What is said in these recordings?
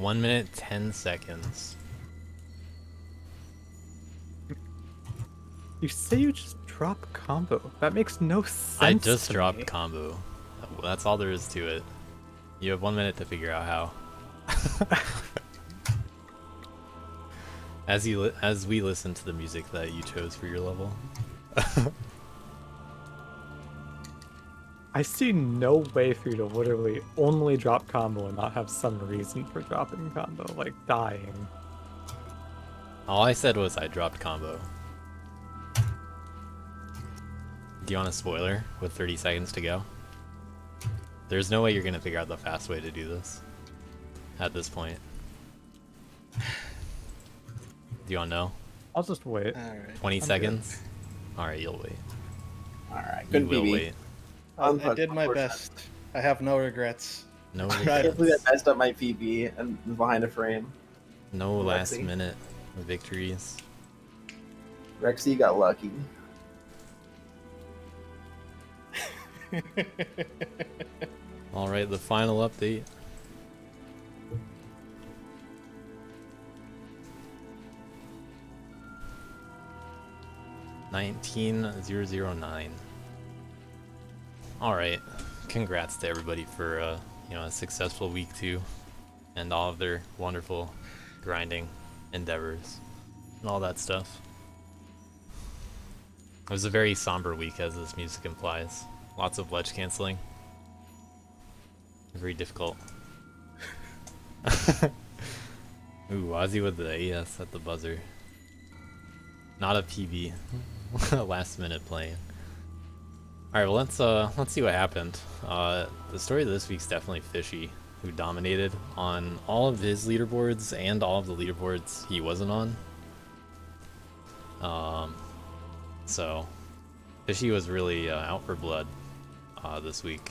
1 minute 10 seconds. You say you just drop combo. That makes no sense. I just to dropped me. combo. That's all there is to it. You have 1 minute to figure out how. As we listen to the music that you chose for your level. I see no way for you to literally only drop combo and not have some reason for dropping combo, like dying. All I said was I dropped combo. Do you want a spoiler with 30 seconds to go? There's no way you're gonna figure out the fast way to do this at this point. Do you want to know? I'll just wait. Alright. 20 seconds? Alright, you'll wait. Alright, You good will PB. wait. I did my best. I have no regrets. No I can't believe regrets. I messed up my PB and behind a frame. No last Lexi. minute victories. Rexy got lucky. Alright, the final update. $19,009. Alright, congrats to everybody for a successful week 2 and all of their wonderful grinding endeavors and all that stuff. It was a very somber week, as this music implies. Lots of ledge canceling. Very difficult. Ooh, Ozzy with the AS at the buzzer. Not a PB. Last minute playing. Alright, well let's see what happened. The story of this week's definitely Fishy, who dominated on all of his leaderboards and all of the leaderboards he wasn't on. So Fishy was really out for blood this week.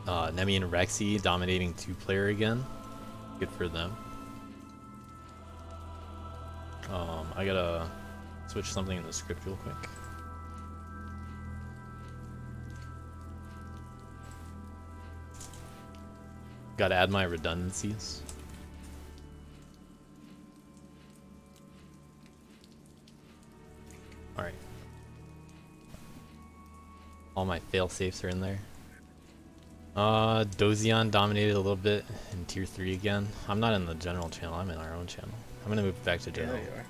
Nemi and Rexy dominating 2-player again. Good for them. I gotta switch something in the script real quick. Gotta add my redundancies. Alright. All my fail-safes are in there. Dozion dominated a little bit in tier 3 again. I'm not in the general channel, I'm in our own channel. I'm gonna move back to There general. you are.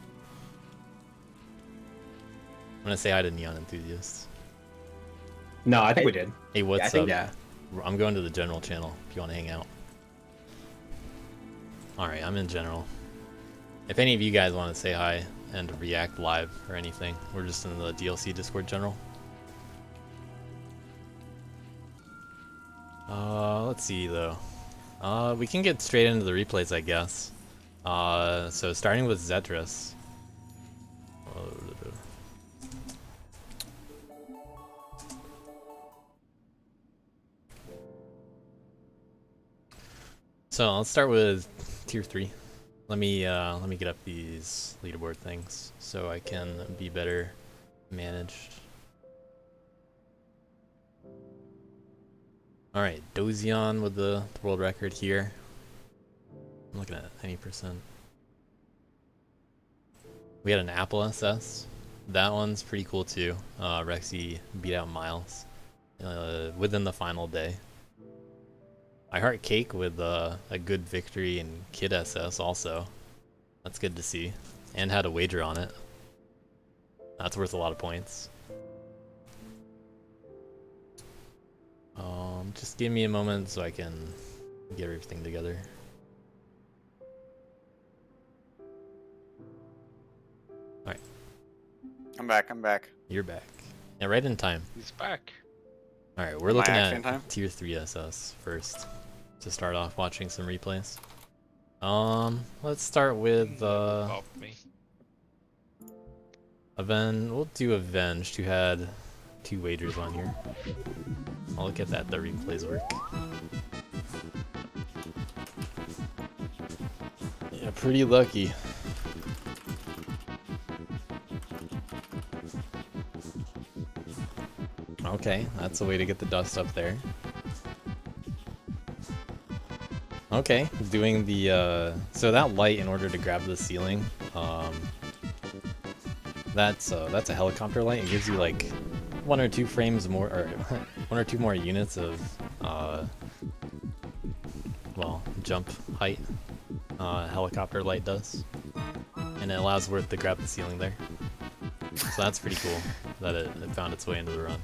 I'm gonna say hi to Neon Enthusiasts. No, I think we did. Hey, what's I think- up? yeah. I'm going to the general channel if you want to hang out. Alright, I'm in general. If any of you guys want to say hi and react live or anything, we're just in the DLC Discord general. Let's see though. We can get straight into the replays, I guess. So starting with Zetris. So let's start with tier 3. Let me get up these leaderboard things so I can be better managed. Alright, Dozion with the world record here. I'm looking at any percent. We had an Apple SS. That one's pretty cool too. Rexy beat out Miles within the final day. I Heart Cake with a good victory in Kid SS also. That's good to see. And had a wager on it. That's worth a lot of points. Just give me a moment so I can get everything together. Alright, I'm back. you're back. Yeah, right in time. He's back. Alright, we're Am I looking actually in at time? tier 3 SS first to start off watching some replays. Let's start with Above me. We'll do Avenged, who had 2 wagers on here. I'll look at that, the replays work. Yeah, pretty lucky. Okay, that's a way to get the dust up there. Okay, doing the so that light in order to grab the ceiling, that's a helicopter light. It gives you like 1 or 2 frames more, or 1 or 2 more units of well, jump height. Helicopter light does, and it allows Worth to grab the ceiling there. So that's pretty cool that it found its way into the run.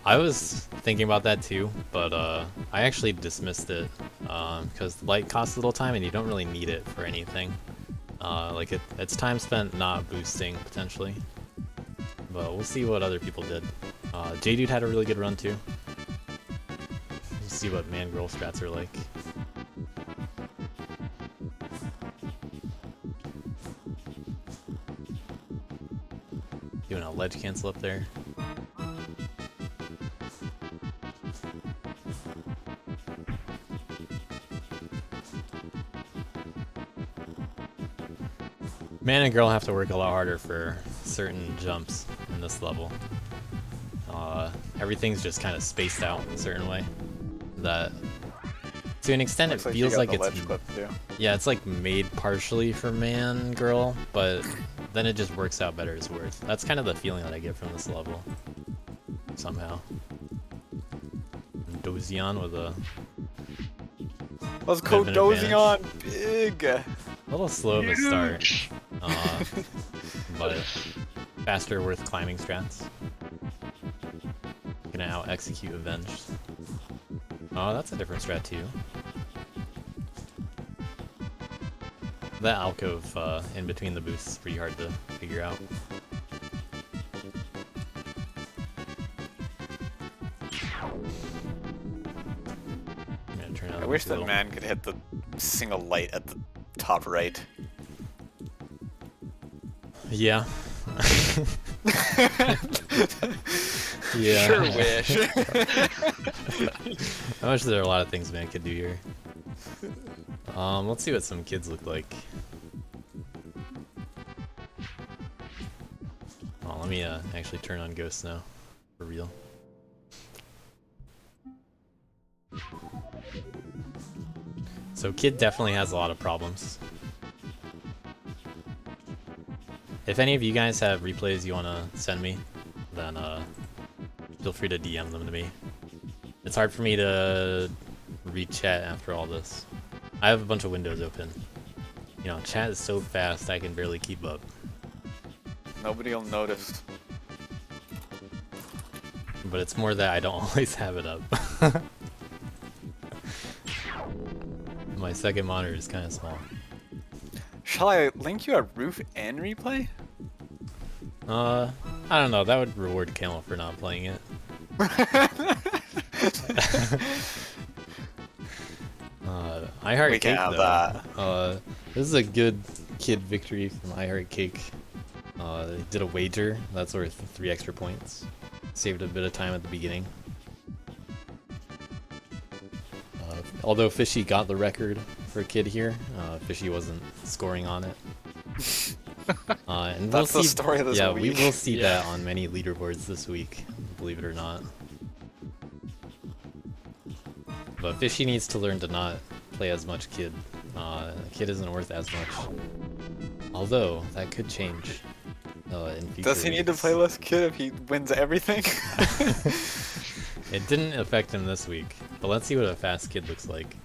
I was thinking about that too, but I actually dismissed it because the light costs a little time and you don't really need it for anything. Like it's time spent not boosting potentially, but we'll see what other people did. J-Dude had a really good run too. We'll see what man-girl strats are like. Doing a ledge cancel up there. Man and girl have to work a lot harder for certain jumps in this level. Everything's just kind of spaced out in a certain way. That, to an extent, Looks it like feels you got like the it's ledge clip too. yeah, it's like made partially for man girl, but then it just works out better as Worth. That's kind of the feeling that I get from this level. Somehow. Dozion with a Let's go bit of an dozing on big. little slow of a start, but faster Worth climbing strats. Gonna out execute Avenged. Oh, that's a different strat too. That alcove in between the boosts is pretty hard to figure out. I'm gonna turn out I wish the that little- man could hit the single light at the top right. Yeah. Yeah. Sure wish. I wish there are a lot of things man could do here. Let's see what some kids look like. Oh, let me actually turn on Ghost now, for real. So Kid definitely has a lot of problems. If any of you guys have replays you want to send me, then feel free to DM them to me. It's hard for me to read chat after all this. I have a bunch of windows open. You know, chat is so fast I can barely keep up. Nobody will notice. But it's more that I don't always have it up. My second monitor is kind of small. Shall I link you a roof and replay? I don't know. That would reward Camel for not playing it. I Heart We Cake can't have though. This is a good kid victory from I Heart Cake. They did a wager that's worth 3 extra points. Saved a bit of time at the beginning. Although Fishy got the record for Kid here, Fishy wasn't scoring on it. And That's we'll the see, story of this yeah, week. we will see that on many leaderboards this week, believe it or not. But Fishy needs to learn to not play as much Kid. Kid isn't worth as much. Although, that could change in future Does he need to weeks. play less kid if he wins everything? It didn't affect him this week, but let's see what a fast Kid looks like.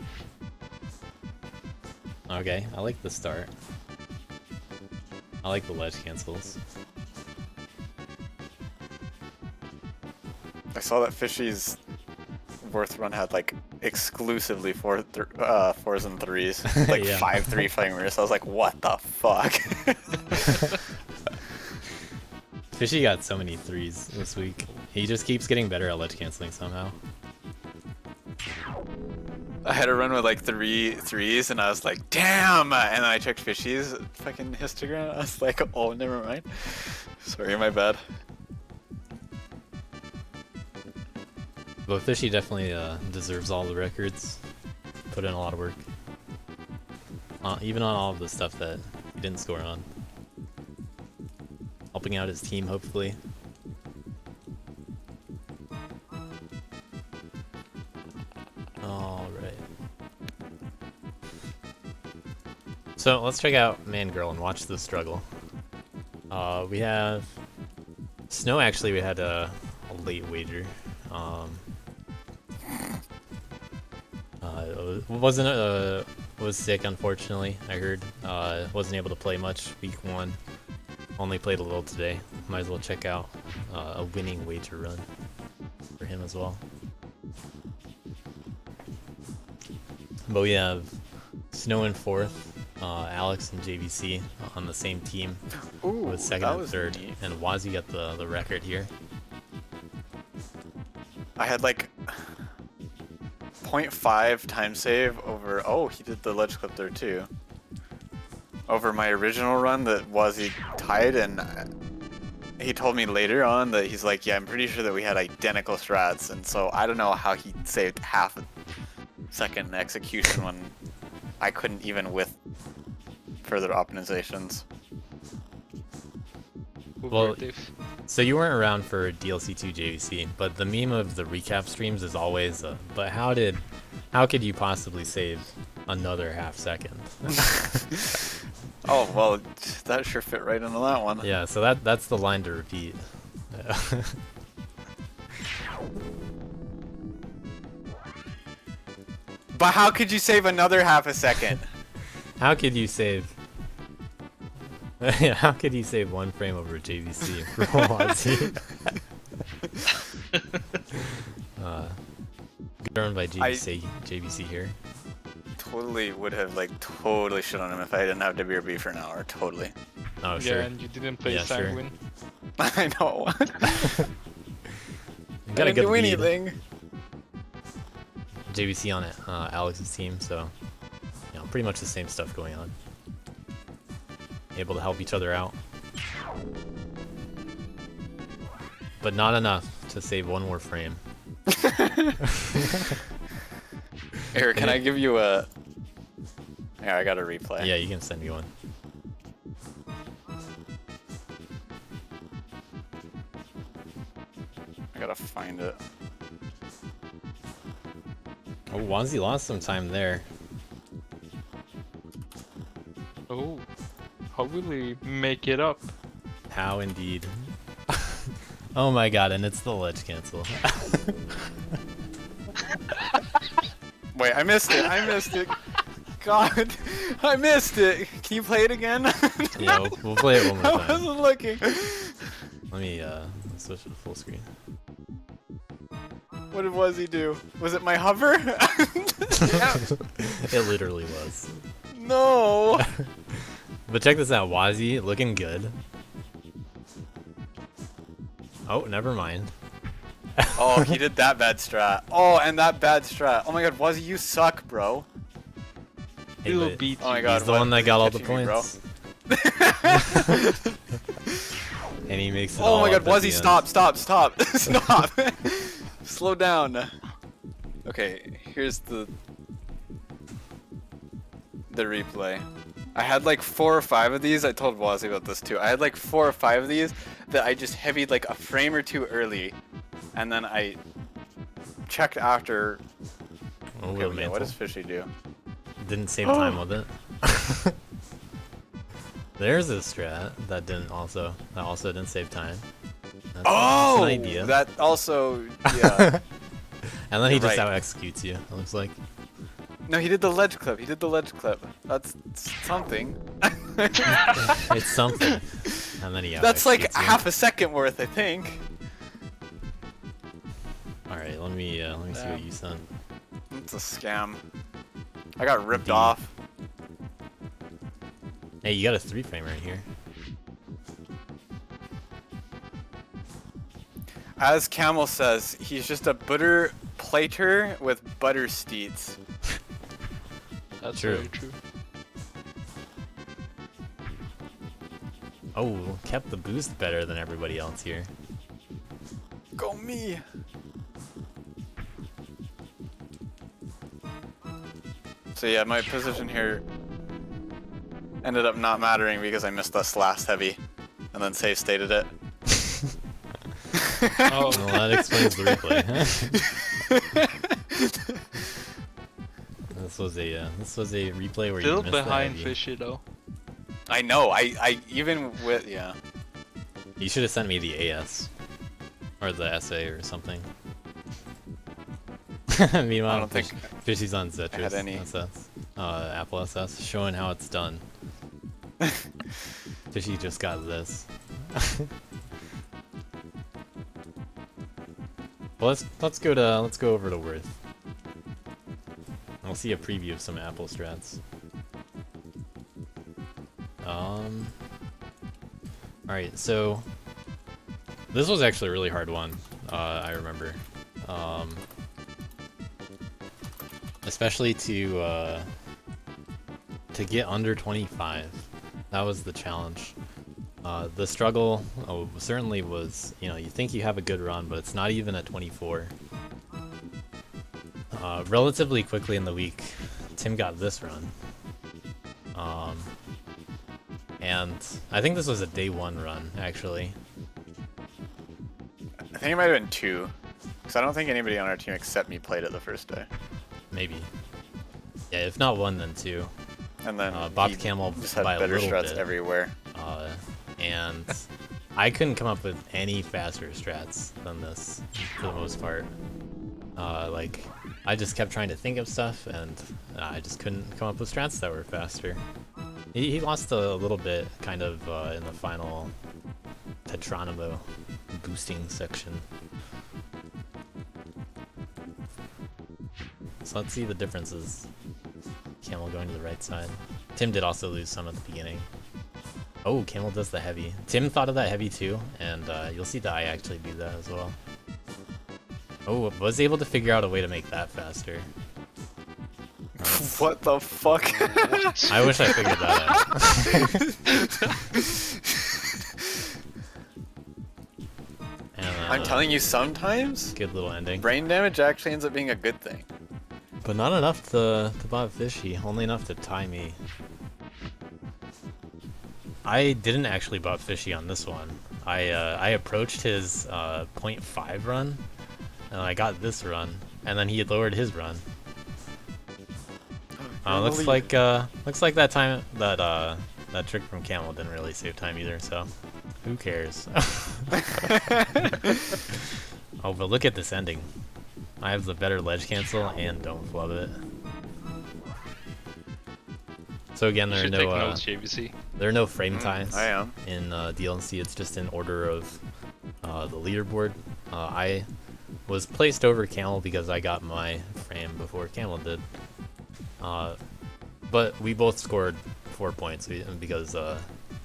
Okay, I like the start. I like the ledge cancels. I saw that Fishy's Worth run had like exclusively 4s and 3s, like Yeah. 5 3-fingers. I was like, what the fuck? Fishy got so many 3s this week. He just keeps getting better at ledge canceling somehow. I had a run with like 3 3s, and I was like, damn! And then I checked Fishy's fucking histogram. I was like, oh, never mind. Sorry, my bad. But Fishy definitely deserves all the records. Put in a lot of work. Even on all of the stuff that he didn't score on. Helping out his team, hopefully. Alright. So let's check out Man Girl and watch the struggle. We have Snow. Actually, we had a late wager. Was sick, unfortunately. I heard wasn't able to play much week 1. Only played a little today. Might as well check out a winning wager run for him as well. But we have Snow in 4th, Alex and JVC on the same team Ooh, with 2nd that and was 3rd, neat. and Wazzy got the record here. I had like 0.5 time save over. Oh, he did the ledge clip there too. Over my original run that Wazzy tied, and he told me later on that he's like, yeah, I'm pretty sure that we had identical strats, and so I don't know how he saved half a second execution when I couldn't even with further optimizations. Well, so you weren't around for DLC2 JVC, but the meme of the recap streams is always, but how could you possibly save another half second? Oh, well, that sure fit right into that one. Yeah, so that's the line to repeat. But how could you save another half a second? How could you save? How could you save 1 frame over JVC for Wazzy? Good run by JVC here. Totally would have totally shit on him if I didn't have WRB for an hour. Totally. Oh Yeah, sure. and you didn't play Yeah, sure. Sanguine. I know. You got a I didn't good do lead. anything. JVC on it, Alex's team, so pretty much the same stuff going on. Able to help each other out, but not enough to save 1 more frame. Here, can I give you a? Yeah, I got a replay. Yeah, you can send me one. I gotta find it. Oh, Wazzy lost some time there. Oh, how will he make it up? How indeed. Oh my god, and it's the ledge cancel. Wait, I missed it. I missed it. God, I missed it. Can you play it again? Yeah, we'll play it one more I time. wasn't looking. Let me switch to full screen. What was he do? Was it my hover? It literally was. No. But check this out, Wazzy looking good. Oh, never mind. Oh, he did that bad strat. Oh, and that bad strat. Oh my god, Wazzy, you suck, bro. Hey, He'll but beat Oh my you. god, he's the why one that is he got all the catching me, bro? points. And he makes it Oh all my god, up at the Wazzy, end. stop, stop, stop. Stop. Slow down. Okay, here's the replay. I had like 4 or 5 of these. I told Wazzy about this too. I had like 4 or 5 of these that I just heavied like a frame or 2 early, and then I checked after. Oh, Okay, Will what Mantle. does Fishy do? Didn't save time with it. There's a strat that also didn't save time. That's Oh, an idea. that also, yeah. And then he You're just right. out executes you. It looks like. No, he did the ledge clip. He did the ledge clip. That's something. It's something. And then he out That's like executes you. half a second worth, I think. All right, let me see what you sent. It's a scam. I got ripped Indeed. off. Hey, you got a 3 frame right here. As Camel says, he's just a butter plater with butter steeds. That's True. very true. Oh, kept the boost better than everybody else here. Go me. So yeah, my position here ended up not mattering because I missed this last heavy, and then save stated it. Oh, Well, that explains the replay. This was a replay where you Still missed the behind heavy. Fishy though. I know. I even with yeah. You should have sent me the AS or the SA or something. Meanwhile, I don't think Fishy's on Zetrus any. SS, Apple SS, showing how it's done. Fishy just got this. Well, let's go over to Worth. I'll see a preview of some Apple strats. Alright, so this was actually a really hard one, I remember. Especially to get under 25. That was the challenge. The struggle certainly was, you think you have a good run, but it's not even at 24. Relatively quickly in the week, Tim got this run. And I think this was a day 1 run, actually. I think it might have been 2, because I don't think anybody on our team except me played it the first day. Maybe. Yeah, if not 1, then 2. And then Bob he Camel just had by a better little strats bit. everywhere. And I couldn't come up with any faster strats than this, for the most part. Like, I just kept trying to think of stuff, and I just couldn't come up with strats that were faster. He lost a little bit, kind of, in the final Petronimo boosting section. So let's see the differences. Camel going to the right side. Tim did also lose some at the beginning. Oh, Camel does the heavy. Tim thought of that heavy too, and you'll see that I actually do that as well. Oh, was able to figure out a way to make that faster. What the fuck? I wish I figured that out. And, I'm telling you, sometimes good little ending. brain damage actually ends up being a good thing. But not enough to bot Fishy, only enough to tie me. I didn't actually bot Fishy on this one. I approached his 0.5 run, and I got this run, and then he had lowered his run. Looks like that time that trick from Camel didn't really save time either. So, who cares? Oh, but look at this ending. I have the better ledge cancel and don't flub it. So again, You there are should take no notes, JVC. there are no frame ties I am. in DLNC. It's just in order of the leaderboard. I was placed over Camel because I got my frame before Camel did. But we both scored 4 points because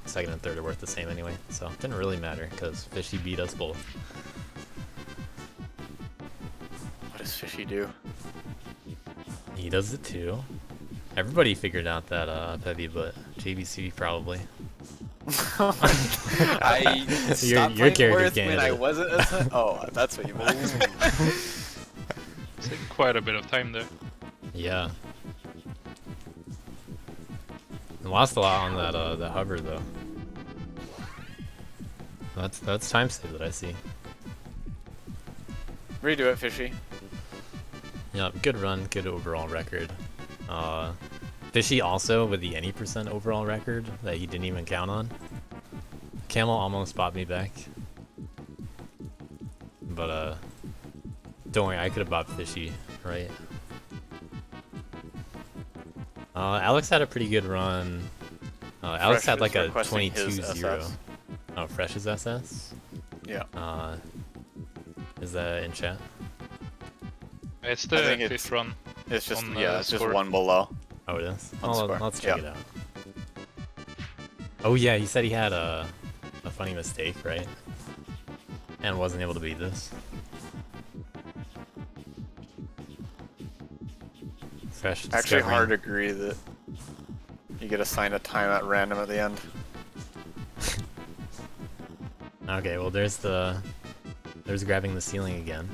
second and third are worth the same anyway. So it didn't really matter because Fishy beat us both. What does Fishy do? He does it too. Everybody figured out that up heavy, but JVC probably. I stopped your playing character Worth can't when hit I it. wasn't. Oh, that's what you meant. It's quite a bit of time there. Yeah. And lost a lot on that hover though. That's time save that I see. Redo it, Fishy. Yeah, good run, good overall record. Fishy also with the any % overall record that he didn't even count on. Camel almost bought me back. But don't worry, I could have bought Fishy, right? Alex had a pretty good run. Alex Fresh had like is a requesting his 22-0. SS. Oh, Fresh's SS? Yeah. Is that in chat? It's I the think fifth it's- run. It's just On yeah, the it's just score. one below. Oh, it is? On Oh, score. let's check Yeah. it out. Oh yeah, he said he had a funny mistake, right? And wasn't able to beat this. Fresh Actually, discovering- hard to agree that you get assigned a time at random at the end. Okay, well there's grabbing the ceiling again.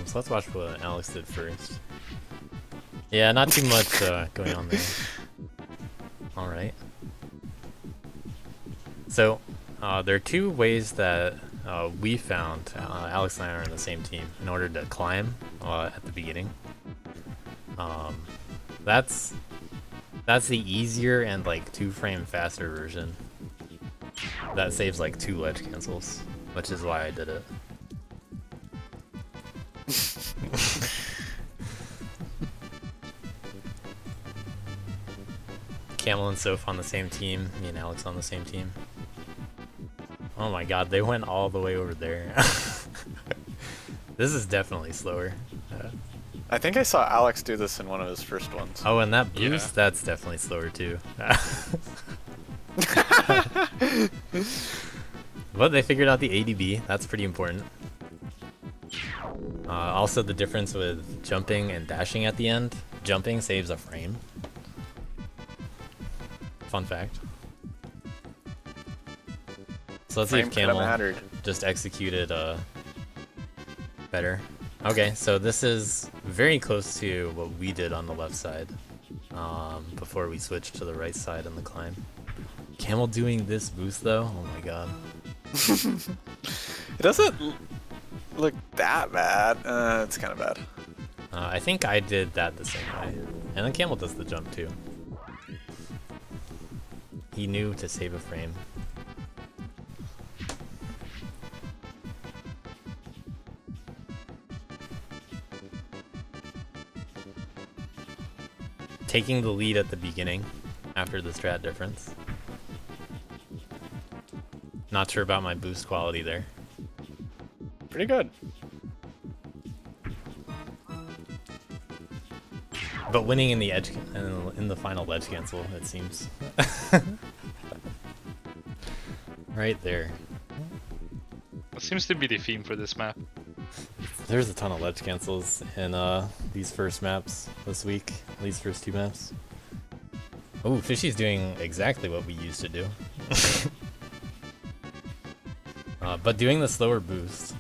So let's watch what Alex did first. Yeah, not too much going on there. All right. So, there are two ways that we found Alex and I are on the same team in order to climb at the beginning. That's the easier and like 2-frame faster version. That saves like 2 ledge cancels, which is why I did it. Camel and Soph on the same team, me and Alex on the same team. Oh my god, they went all the way over there. This is definitely slower. I think I saw Alex do this in one of his first ones. Oh, and that boost, Yeah. that's definitely slower too. But they figured out the ADB, that's pretty important. Also the difference with jumping and dashing at the end. Jumping saves a frame. Fun fact. So let's see Frame if coulda Camel mattered. just executed better. Okay, so this is very close to what we did on the left side before we switched to the right side in the climb. Camel doing this boost though, oh my god. It doesn't look that bad. It's kind of bad. I think I did that the same way. And then Camel does the jump too. He knew to save a frame. Taking the lead at the beginning after the strat difference. Not sure about my boost quality there. Pretty good. But winning in the edge in the final ledge cancel, it seems. Right there. That seems to be the theme for this map. There's a ton of ledge cancels in these first maps this week. These first 2 maps. Oh, Fishy's doing exactly what we used to do. But doing the slower boost.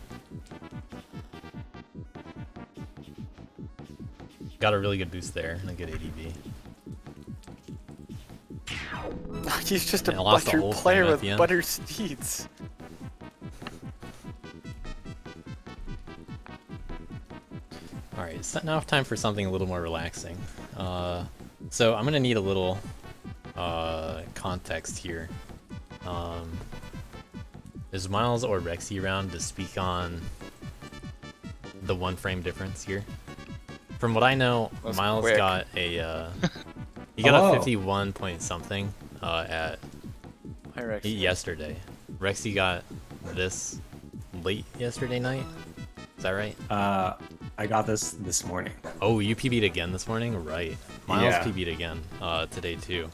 Got a really good boost there and a good ADB. He's just a And I lost the butter whole thing player at with the end. butter steeds. Alright, so now time for something a little more relaxing. So I'm gonna need a little context here. Is Miles or Rexy around to speak on the 1-frame difference here? From what I know, That's Miles quick. got a he got Oh. a 51 point something at Hi, Rex. yesterday. Rexy got this late yesterday night. Is that right? I got this morning. Oh, you PB'd again this morning? Right. Miles Yeah. PB'd again today too.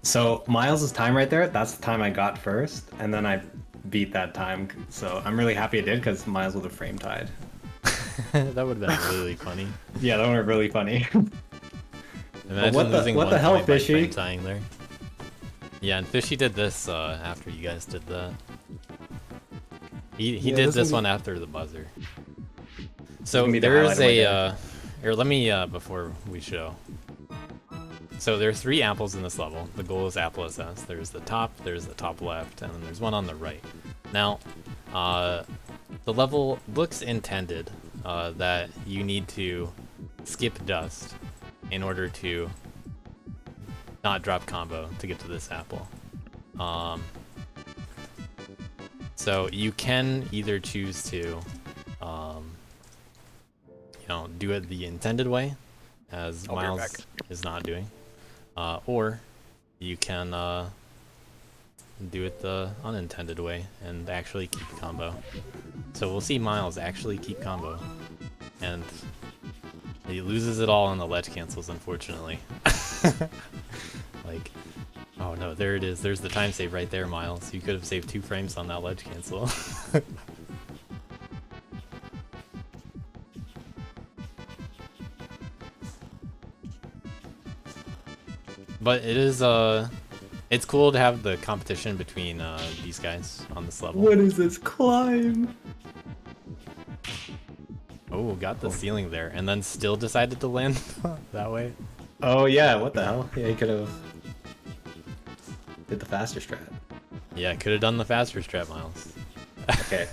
So Miles' time right there, that's the time I got first, and then I beat that time. So I'm really happy I did because Miles would have frame tied. That would have been really funny. Yeah, that would have been really funny. Imagine what the- losing what 1 the hell, point by Fishy? frame tying there. Yeah, and Fishy did this after you guys did that. He Yeah, did this this will one after the buzzer. So gonna be the there's highlight of my a here, let me before we show. So there are 3 apples in this level. The goal is apple SS. There's the top left, and then there's one on the right. Now, the level looks intended that you need to skip dust in order to not drop combo to get to this apple. So you can either choose to, do it the intended way, as I'll be right Miles back. is not doing, or you can do it the unintended way and actually keep combo. So we'll see Miles actually keep combo, and he loses it all on the ledge cancels, unfortunately. Like, oh no, there it is. There's the time save right there, Miles. You could have saved 2 frames on that ledge cancel. But it is it's cool to have the competition between these guys on this level. What is this climb? Oh, got the ceiling there, and then still decided to land that way. Oh yeah, what the hell? Yeah, he could have did the faster strat. Yeah, could have done the faster strat, Miles. Okay.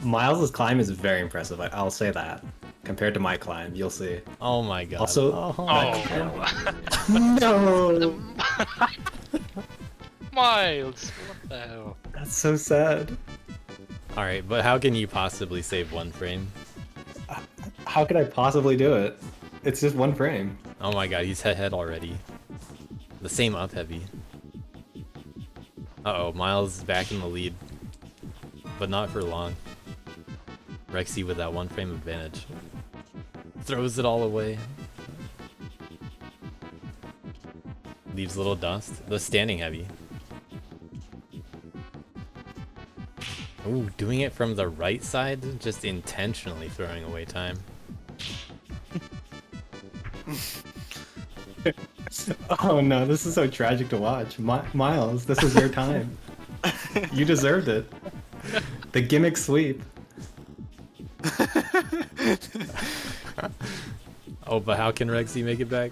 Miles's climb is very impressive. I'll say that. Compared to my climb, you'll see. Oh my god. Also, Oh, no, Miles, what the hell? that's so sad. Alright, but how can you possibly save one frame? How could I possibly do it? It's just one frame. Oh my god, he's head already. The same up heavy. Uh-oh, Miles is back in the lead. But not for long. Rexy with that one frame advantage. Throws it all away. Leaves little dust. The standing heavy. Ooh, doing it from the right side, just intentionally throwing away time. Oh no, this is so tragic to watch. Miles, this is your time. You deserved it. The gimmick sweep. Oh, but how can Rexy make it back?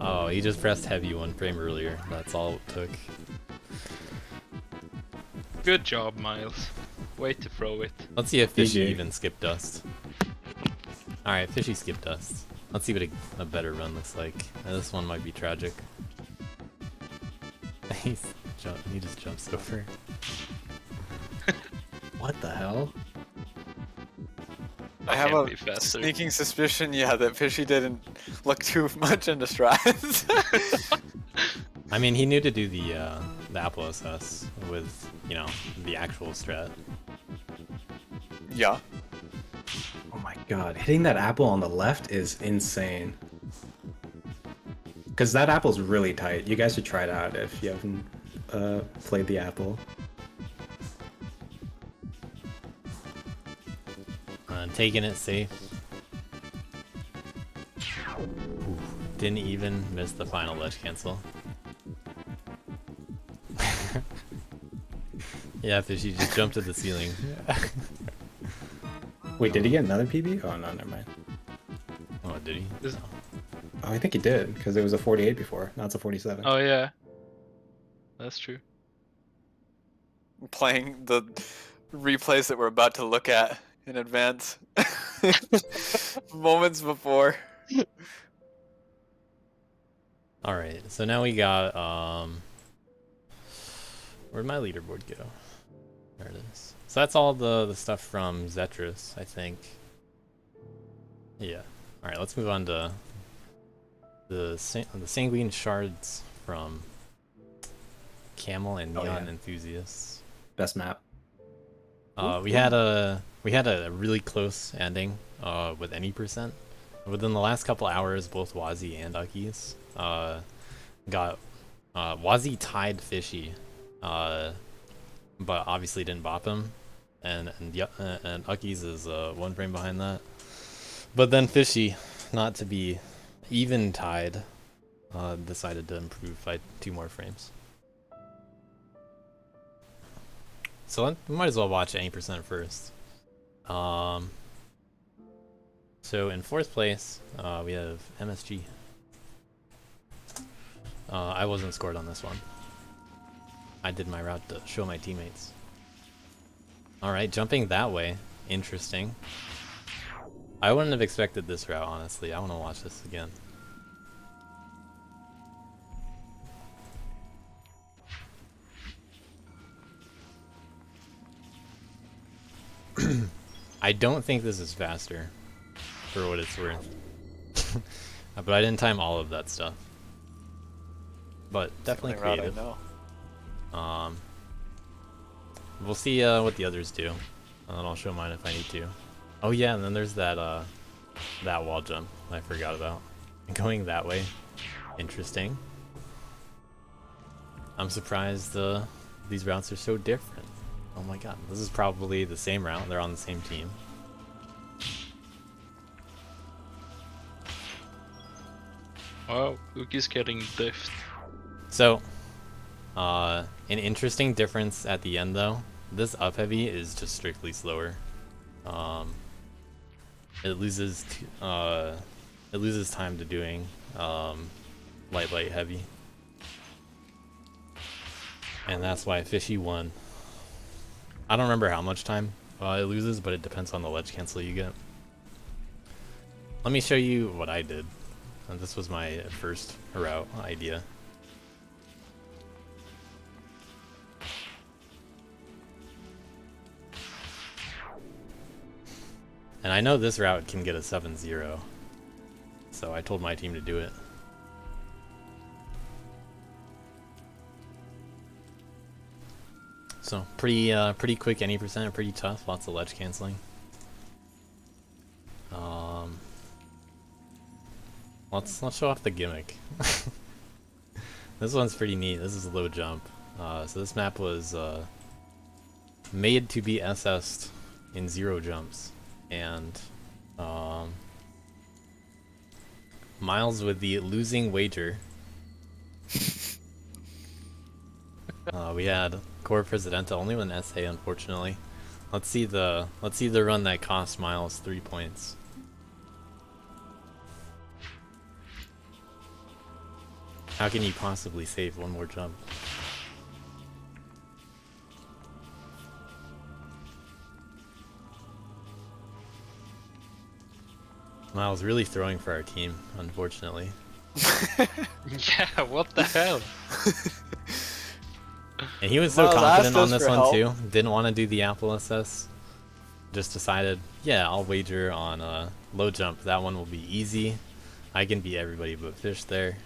Oh, he just pressed heavy one frame earlier. That's all it took. Good job, Miles. Way to throw it. Let's see if Fishy GG. even skipped dust. Alright, Fishy skipped dust. Let's see what a better run looks like. This one might be tragic. He just jumps over. What the hell? I have can't a be faster. sneaking suspicion, yeah, that Fishy didn't look too much into strides. I mean, he knew to do the Apple SS with, you know, the actual strat. Yeah. Oh my god, hitting that apple on the left is insane. Because that apple's really tight. You guys should try it out if you haven't played the apple. Taking it safe. Ooh, didn't even miss the final ledge cancel. Yeah, Fishy just jumped to the ceiling. Wait, did he get another PB? Oh no, never mind. Oh, did he? Is- No. Oh, I think he did, because it was a 48 before. Now it's a 47. Oh yeah. That's true. Playing the replays that we're about to look at in advance. Moments before. Alright, so now we got, where'd my leaderboard go? There it is. So that's all the stuff from Zetris, I think. Yeah. Alright, let's move on to the Sanguine Shards from Camel and Oh, Neon yeah. Enthusiasts. Best map. We had a really close ending with any percent. Within the last couple hours, both Wazi and Uckies got Wazi tied Fishy, but obviously didn't bop him, and Uckies is one frame behind that. But then Fishy, not to be even tied, decided to improve by 2 more frames. So we might as well watch any percent first. So in 4th place, we have MSG. I wasn't scored on this one. I did my route to show my teammates. Alright, jumping that way. Interesting. I wouldn't have expected this route, honestly. I want to watch this again. I don't think this is faster, for what it's worth. But I didn't time all of that stuff. But definitely Only route I creative. know. We'll see what the others do, and then I'll show mine if I need to. Oh yeah, and then there's that that wall jump I forgot about. Going that way, interesting. I'm surprised these routes are so different. Oh my god, this is probably the same route. They're on the same team. Wow, Uki's getting diffed. So, an interesting difference at the end though. This up heavy is just strictly slower. it loses time to doing light, light, heavy, and that's why Fishy won. I don't remember how much time it loses, but it depends on the ledge cancel you get. Let me show you what I did. This was my first route idea. And I know this route can get a 7-0, so I told my team to do it. So pretty quick any percent, pretty tough, lots of ledge canceling. Let's show off the gimmick. This one's pretty neat. This is a low jump. So this map was made to be SS'd in 0 jumps, and Miles with the losing wager. We had Core Presidenta only with an SA, unfortunately. Let's see the run that cost Miles 3 points. How can you possibly save one more jump? Miles really throwing for our team, unfortunately. Yeah, what the hell? And he was so Miles confident asked on us this for one help. too. Didn't want to do the Apple SS. Just decided, yeah, I'll wager on low jump. That one will be easy. I can beat everybody but Fish there.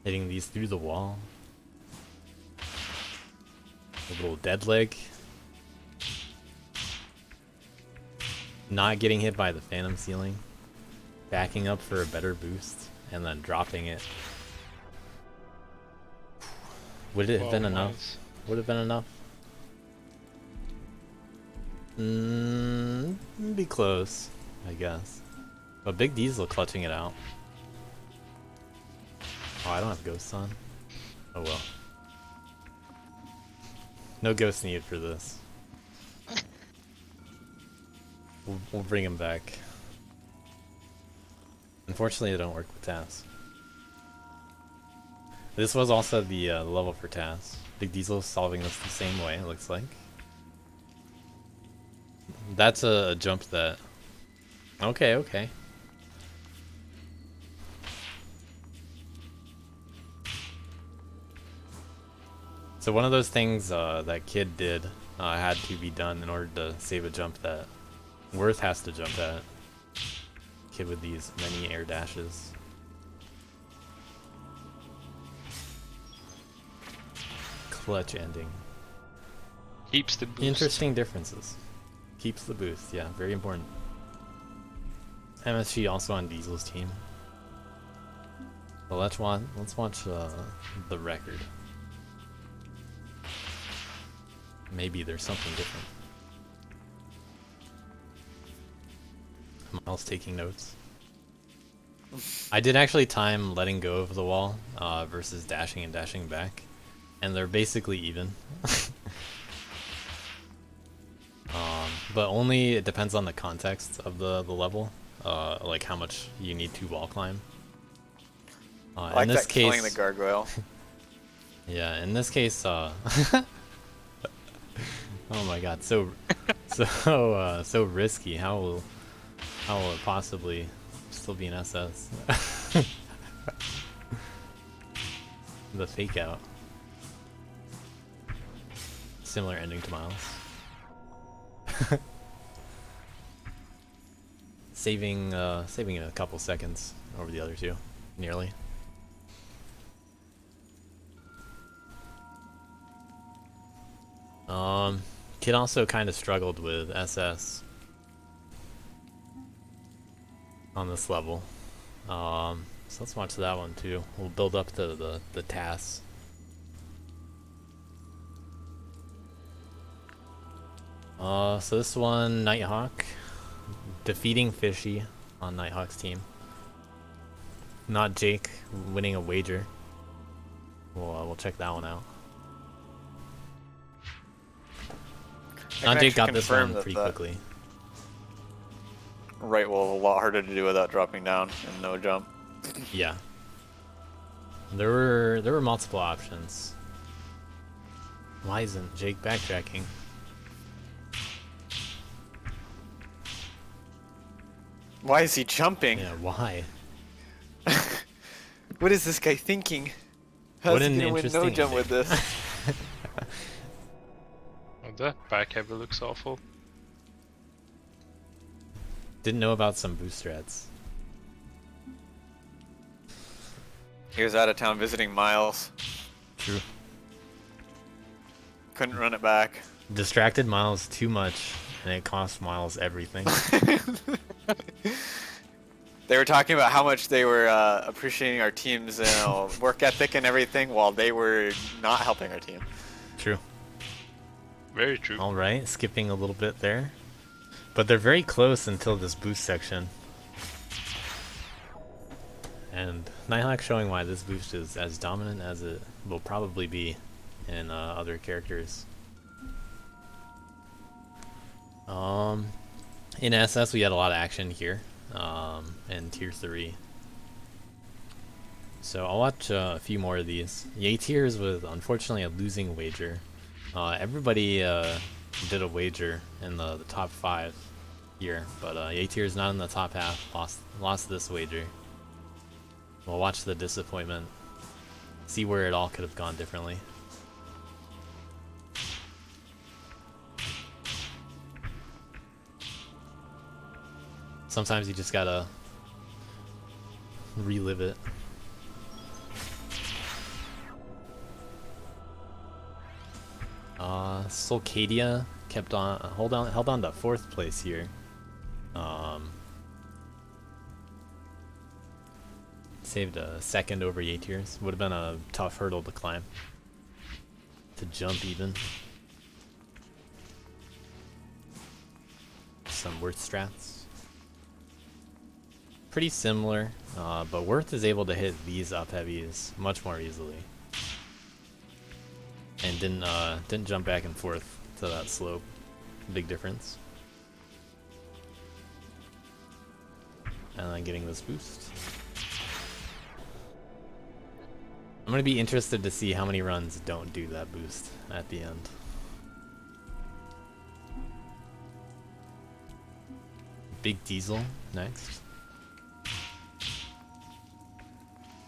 Hitting these through the wall. A little dead leg. Not getting hit by the phantom ceiling. Backing up for a better boost. And then dropping it. Would it have been enough? Nice. Would have been enough? Be close, I guess. But Big Diesel clutching it out. Oh, I don't have ghosts on. Oh well. No ghosts needed for this. We'll bring him back. Unfortunately, it don't work with Taz. This was also the level for Taz. Big Diesel solving this the same way, it looks like. That's a jump that... Okay, okay. So one of those things that Kid did had to be done in order to save a jump that Worth has to jump at. Kid with these many air dashes. Clutch ending. Keeps the boost. Interesting differences. Keeps the boost, yeah, very important. MSG also on Diesel's team. But let's watch the record. Maybe there's something different. Miles taking notes. I did actually time letting go of the wall versus dashing and dashing back, and they're basically even. But only it depends on the context of the level, like how much you need to wall climb. I like in this that killing case, the gargoyle. yeah, in this case, oh my god, so risky. How will it possibly still be an SS? The fake out. Similar ending to Miles. saving a couple seconds over the other two, nearly. Kid also kind of struggled with SS on this level. So let's watch that one too. We'll build up the tasks. So this one, Nighthawk defeating Fishy on Nighthawk's team. Not Jake winning a wager. We'll check that one out. I can Najee got actually this one confirm that pretty that quickly. Right wall a lot harder to do without dropping down and no jump. Yeah. There were multiple options. Why isn't Jake backtracking? Why is he jumping? Yeah, why? What is this guy thinking? How's What he an gonna win no interesting jump with thing. this? Oh, that back heavy looks awful. Didn't know about some boost strats. He was out of town visiting Miles. True. Couldn't run it back. Distracted Miles too much, and it cost Miles everything. They were talking about how much they were appreciating our team's work ethic and everything, while they were not helping our team. True. Very true. All right, skipping a little bit there. But they're very close until this boost section. And Nighthawk showing why this boost is as dominant as it will probably be in other characters. In SS we had a lot of action here, in Tier 3. So I'll watch a few more of these. Yay Tiers was unfortunately a losing wager. Everybody did a wager in the top 5 here, but Yay Tiers not in the top half, lost this wager. We'll watch the disappointment, see where it all could have gone differently. Sometimes you just gotta relive it. Solcadia kept on held on to 4th place here. Saved a second over Yay Tiers. Would have been a tough hurdle to climb. To jump even. Some Worth strats. Pretty similar, but Worth is able to hit these up heavies much more easily. And didn't jump back and forth to that slope. Big difference. And then getting this boost. I'm gonna be interested to see how many runs don't do that boost at the end. Big Diesel next.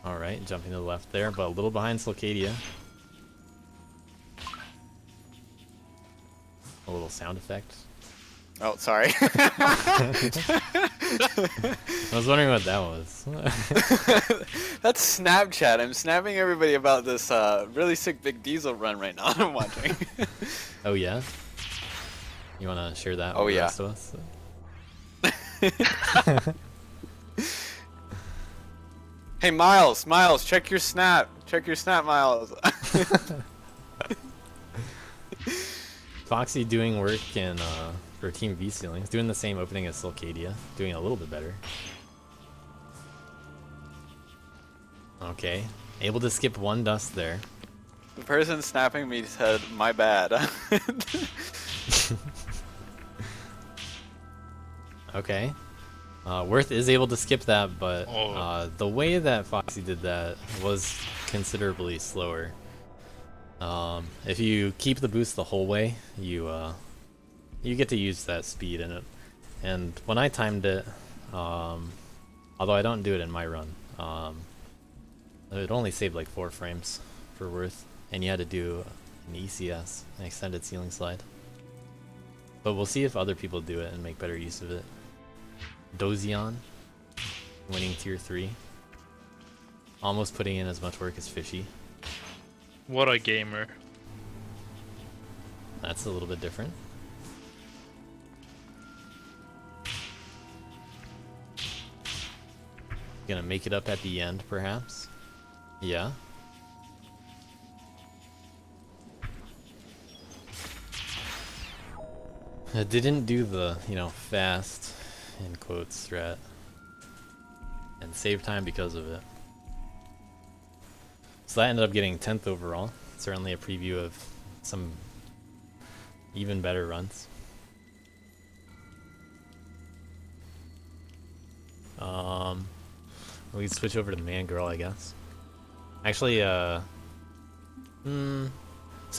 Alright, jumping to the left there, but a little behind Solcadia. A little sound effect. Oh, sorry. I was wondering what that was. That's Snapchat. I'm snapping everybody about this really sick Big Diesel run right now I'm watching. Oh yeah? You wanna share that Oh, with the yeah. rest of us? Hey, Miles, check your snap. Check your snap, Miles. Foxy doing work in for Team V ceilings, doing the same opening as Solcadia, doing a little bit better. Okay, able to skip one dust there. The person snapping me said, "My bad." Okay, Worth is able to skip that, but Oh. the way that Foxy did that was considerably slower. If you keep the boost the whole way, you get to use that speed in it. And when I timed it, although I don't do it in my run, it only saved like 4 frames for Worth, and you had to do an ECS, an extended ceiling slide. But we'll see if other people do it and make better use of it. Dozion, winning Tier 3. Almost putting in as much work as Fishy. What a gamer. That's a little bit different. Gonna make it up at the end, perhaps? Yeah. It didn't do the, fast, in quotes, strat. And save time because of it. So that ended up getting 10th overall. Certainly a preview of some even better runs. We can switch over to Man Girl, I guess. Actually, so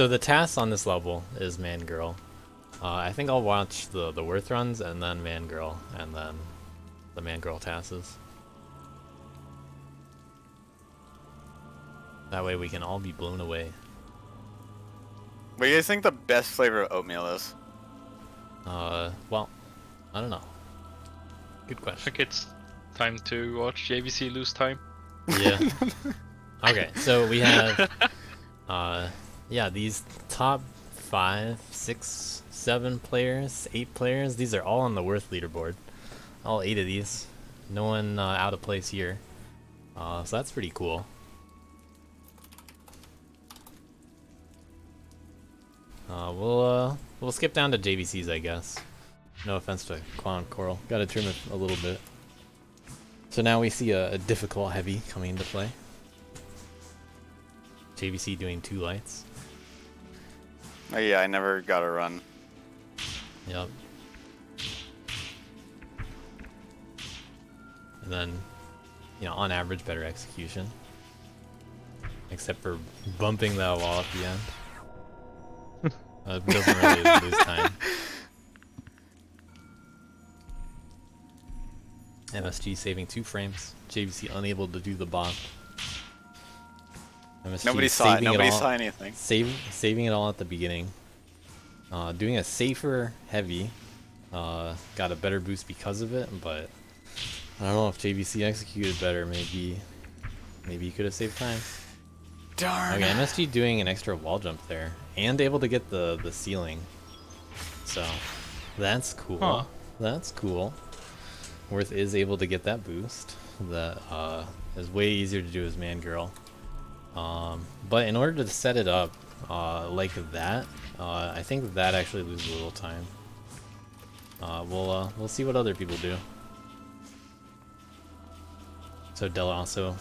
the task on this level is Man Girl. I think I'll watch the Worth runs and then Man Girl and then the Man Girl tasks. That way we can all be blown away. What do you guys think the best flavor of oatmeal is? Well, I don't know. Good I question. think it's time to watch JVC lose time. Yeah. Okay, so we have, yeah, these top 5, 6, 7 players, 8 players. These are all on the Worth leaderboard. All 8 of these. No one out of place here. So that's pretty cool. We'll skip down to JVCs, I guess. No offense to Clown Coral. Gotta trim it a little bit. So now we see a difficult heavy coming into play. JVC doing 2 lights. Oh yeah, I never got a run. Yep. And then, you know, on average, better execution. Except for bumping that wall at the end. Doesn't really lose time. MSG saving 2 frames. JVC unable to do the bop. MSG Nobody saw it. saving Nobody all- saw anything. Saving it all at the beginning. Doing a safer heavy. Got a better boost because of it, but I don't know if JVC executed better. Maybe he could have saved time. Darn. Okay, MSG doing an extra wall jump there, and able to get the ceiling. So that's cool. Huh. That's cool. Worth is able to get that boost. That is way easier to do as Man Girl. But in order to set it up like that, I think that actually loses a little time. We'll see what other people do. So Della also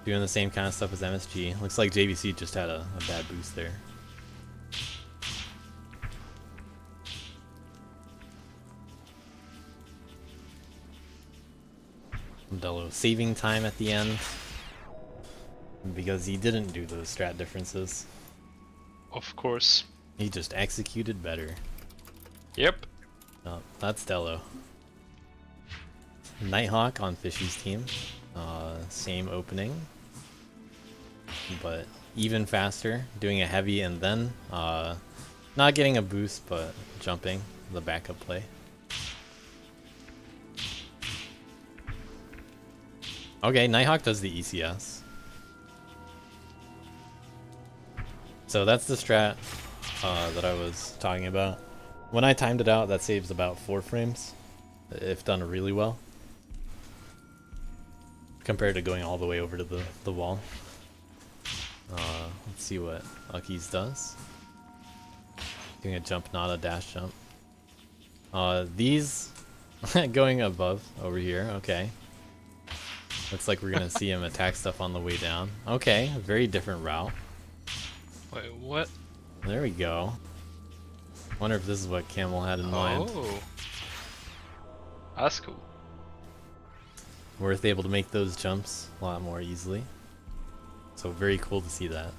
doing the same kind of stuff as MSG. Looks like JVC just had a bad boost there. Dello saving time at the end because he didn't do those strat differences. Of course. He just executed better. Yep. Oh, that's Dello. Nighthawk on Fishy's team. Same opening, but even faster. Doing a heavy and then not getting a boost, but jumping the backup play. Okay, Nighthawk does the ECS. So that's the strat that I was talking about. When I timed it out, that saves about 4 frames, if done really well, compared to going all the way over to the wall. Let's see what Uckies does. Doing a jump, not a dash jump. These going above over here, okay. Looks like we're gonna see him attack stuff on the way down. Okay, very different route. Wait, what? There we go. Wonder if this is what Camel had in mind. Oh. That's cool. Worth able to make those jumps a lot more easily. So very cool to see that.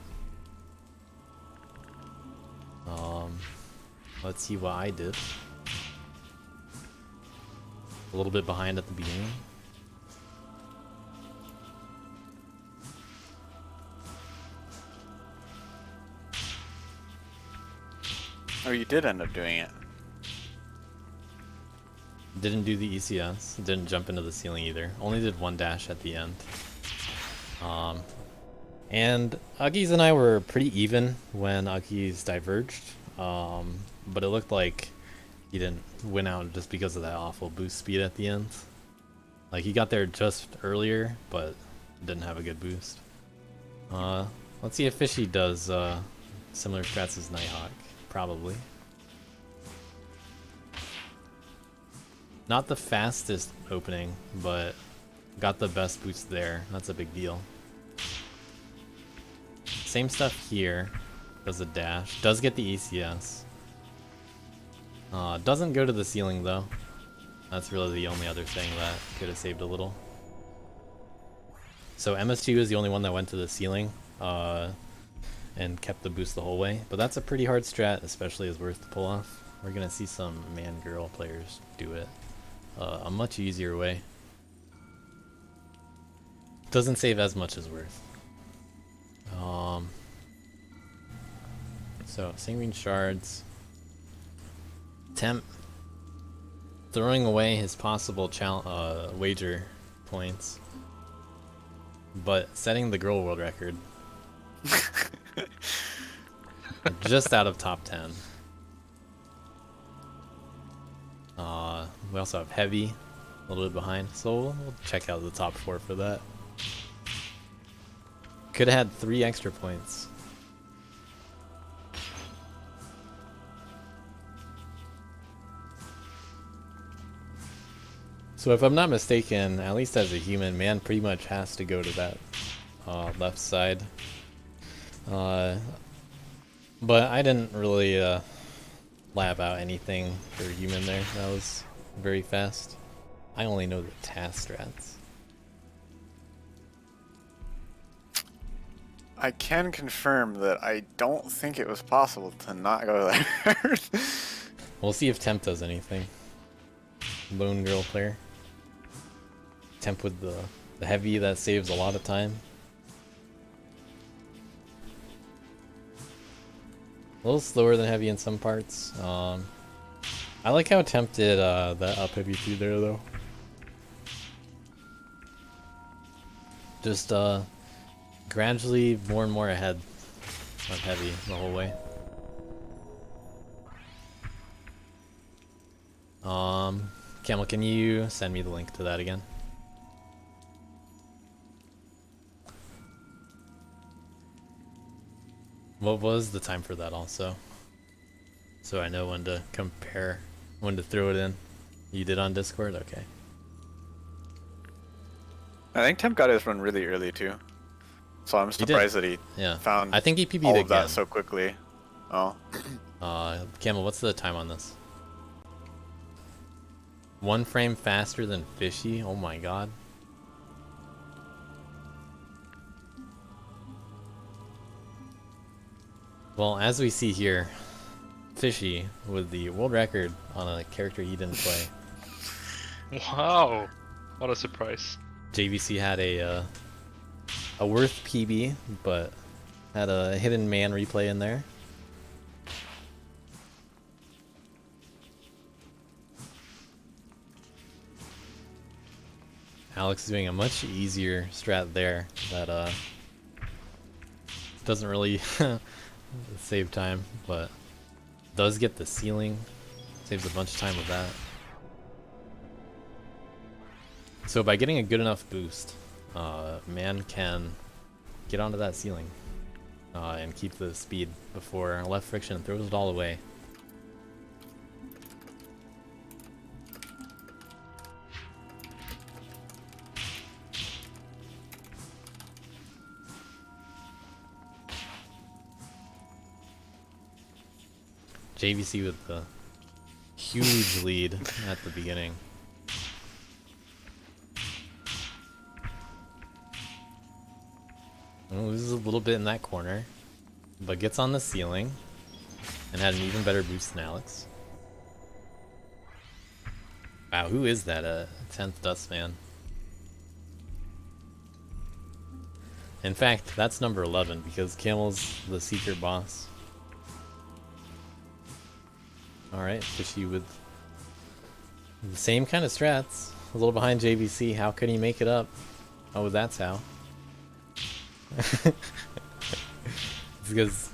Let's see what I did. A little bit behind at the beginning. Oh, you did end up doing it. Didn't do the ECS. Didn't jump into the ceiling either. Only did 1 dash at the end. And Uckies and I were pretty even when Uckies diverged. But it looked like he didn't win out just because of that awful boost speed at the end. Like he got there just earlier, but didn't have a good boost. Let's see if Fishy does similar strats as Nighthawk. Probably. Not the fastest opening, but got the best boost there. That's a big deal. Same stuff here. Does a dash. Does get the ECS. Doesn't go to the ceiling though. That's really the only other thing that could have saved a little. So MS2 is the only one that went to the ceiling and kept the boost the whole way. But that's a pretty hard strat, especially as Worth to pull off. We're gonna see some man-girl players do it a much easier way. Doesn't save as much as Worth. So Sanguine Shards. Temp throwing away his possible wager points, but setting the girl world record. Just out of top 10. We also have Heavy, a little bit behind, so we'll check out the top 4 for that. Could have had 3 extra points. So if I'm not mistaken, at least as a human, man pretty much has to go to that left side. But I didn't really lab out anything for human there. That was very fast. I only know the task strats. I can confirm that I don't think it was possible to not go there. We'll see if Temp does anything. Lone girl player. Temp with the heavy that saves a lot of time. A little slower than heavy in some parts. I like how Temp did that up heavy through there though. Just gradually more and more ahead of heavy the whole way. Camel, can you send me the link to that again? What was the time for that also? So I know when to compare, when to throw it in. You did on Discord? Okay. I think Temp got his run really early too. So I'm surprised that he found I think he PB'd all again. of that so quickly. Oh. Camel, what's the time on this? 1 frame faster than Fishy? Oh my god. Well, as we see here, Fishy with the world record on a character he didn't play. Wow, what a surprise. JVC had a Worth PB, but had a hidden man replay in there. Alex is doing a much easier strat there that doesn't really save time, but does get the ceiling. Saves a bunch of time with that. So by getting a good enough boost, man can get onto that ceiling and keep the speed before left friction throws it all away. JVC with the huge lead at the beginning. Loses a little bit in that corner, but gets on the ceiling and had an even better boost than Alex. Wow, who is that? 10th Dustman. In fact, that's number 11 because Camel's the secret boss. Alright, Fishy with the same kind of strats. A little behind JVC. How can he make it up? Oh, that's how. It's because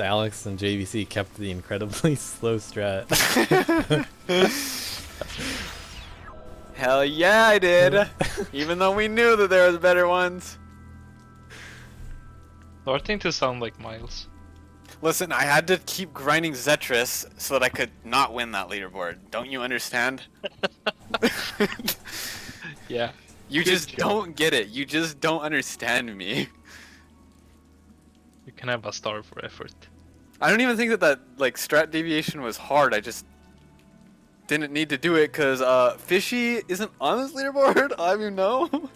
Alex and JVC kept the incredibly slow strat. Hell yeah, I did! Even though we knew that there was better ones. Starting to sound like Miles. Listen, I had to keep grinding Zetris so that I could not win that leaderboard. Don't you understand? Yeah. You Good just job. don't get it. You just don't understand me. You can have a star for effort. I don't even think that like strat deviation was hard. I just didn't need to do it because Fishy isn't on this leaderboard. I don't even know.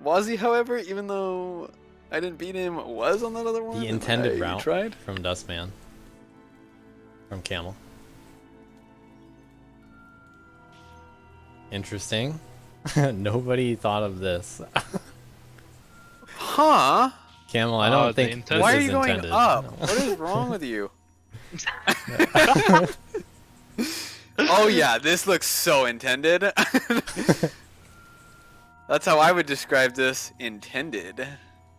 Wazzy, however, even though I didn't beat him, was on that other one. The intended I route tried. from Dustman. From Camel. Interesting. Nobody thought of this. Huh? Camel, I Oh, don't the think intended- this Why are is you going intended. up? No. What is wrong with you? Oh yeah, this looks so intended. That's how I would describe this. Intended.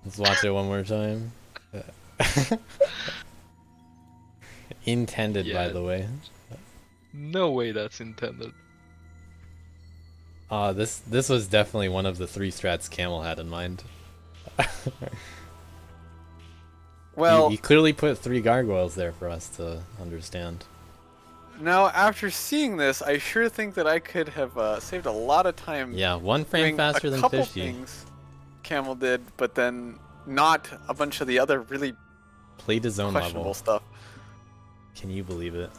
Let's watch it one more time. Intended, by Yeah. the way. No way that's intended. This was definitely one of the 3 strats Camel had in mind. Well, he clearly put 3 gargoyles there for us to understand. now after seeing this, I sure think that I could have saved a lot of time. Yeah, 1 frame doing faster a than couple Fishy. things Camel did, but then not a bunch of the other really Played his own questionable level. stuff. Can you believe it?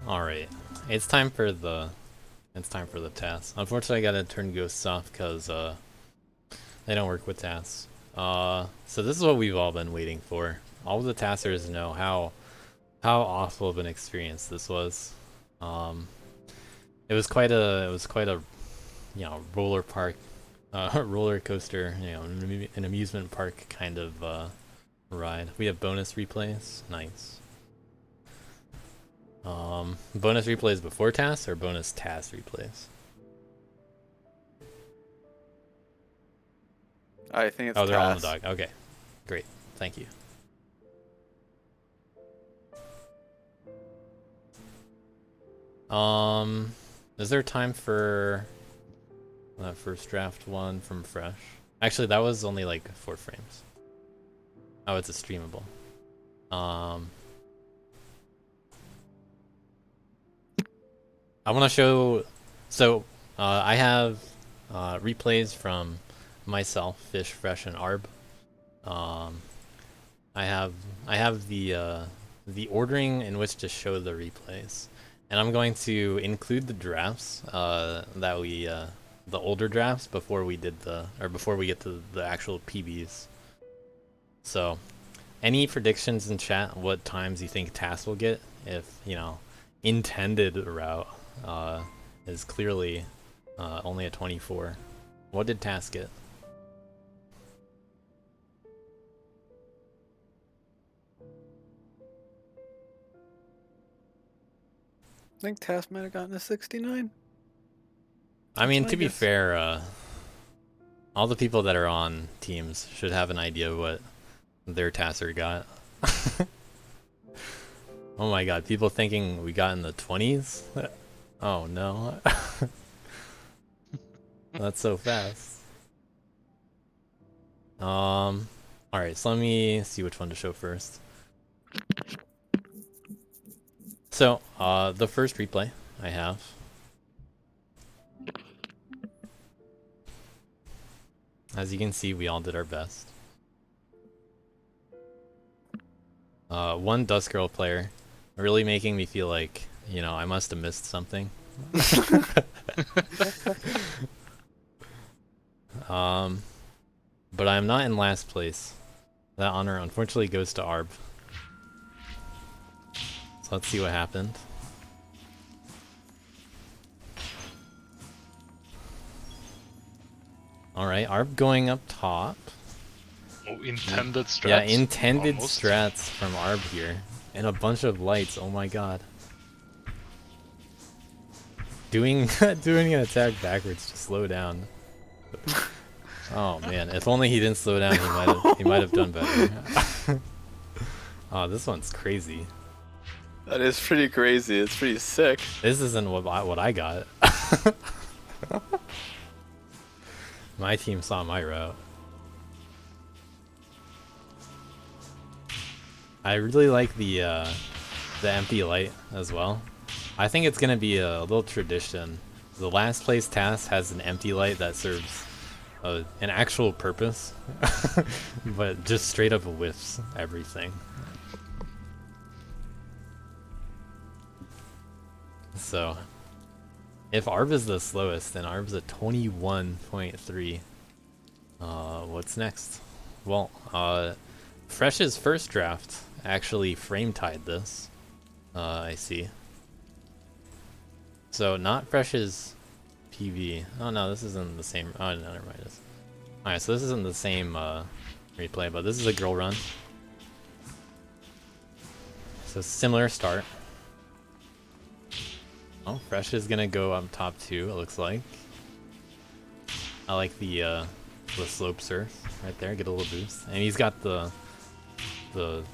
Alright. It's time for the tasks. Unfortunately I gotta turn ghosts off because they don't work with tasks. So this is what we've all been waiting for. All of the taskers know how awful of an experience this was. It was quite a roller coaster, an amusement park kind of ride. We have bonus replays. Nice. Bonus replays before tasks or bonus task replays? I think it's Oh, they're all on the task. dog. Okay, great. Thank you. Is there time for that first draft one from Fresh? Actually, that was only like 4 frames. Oh, it's a streamable. I want to show. So, I have replays from myself, Fish, Fresh, and Arb. I have the ordering in which to show the replays, and I'm going to include the drafts that we the older drafts before we get to the actual PBs. So, any predictions in chat what times you think TAS will get if intended route is clearly only a 24. What did TAS get? I think Task might have gotten a 69. I mean, my to be guess. fair, all the people that are on teams should have an idea of what their Tasser got. Oh my god, people thinking we got in the 20s? Oh no. That's so fast. Alright, so let me see which one to show first. So, the first replay I have. As you can see, we all did our best. One Dust Girl player really making me feel like, I must have missed something. But I'm not in last place. That honor unfortunately goes to Arb. So let's see what happened. Alright, Arb going up top. Oh, intended strats. Yeah, intended Almost. strats from Arb here. And a bunch of lights, oh my god. Doing an attack backwards to slow down. Oh man, if only he didn't slow down, he might have done better. Oh, this one's crazy. That is pretty crazy. It's pretty sick. This isn't what I got. My team saw my route. I really like the empty light as well. I think it's gonna be a little tradition The last place task has an empty light that serves an actual purpose, but just straight up whiffs everything. So, if Arb is the slowest, then Arb's at 21.3. What's next? Well, Fresh's first draft actually frame-tied this. I see. So, not Fresh's PV. Oh no, this isn't the same. Oh no, never mind. Alright, so this isn't the same replay, but this is a girl run. So, similar start. Oh, Fresh is gonna go up top 2, it looks like. I like the slope surf right there, get a little boost. And he's got the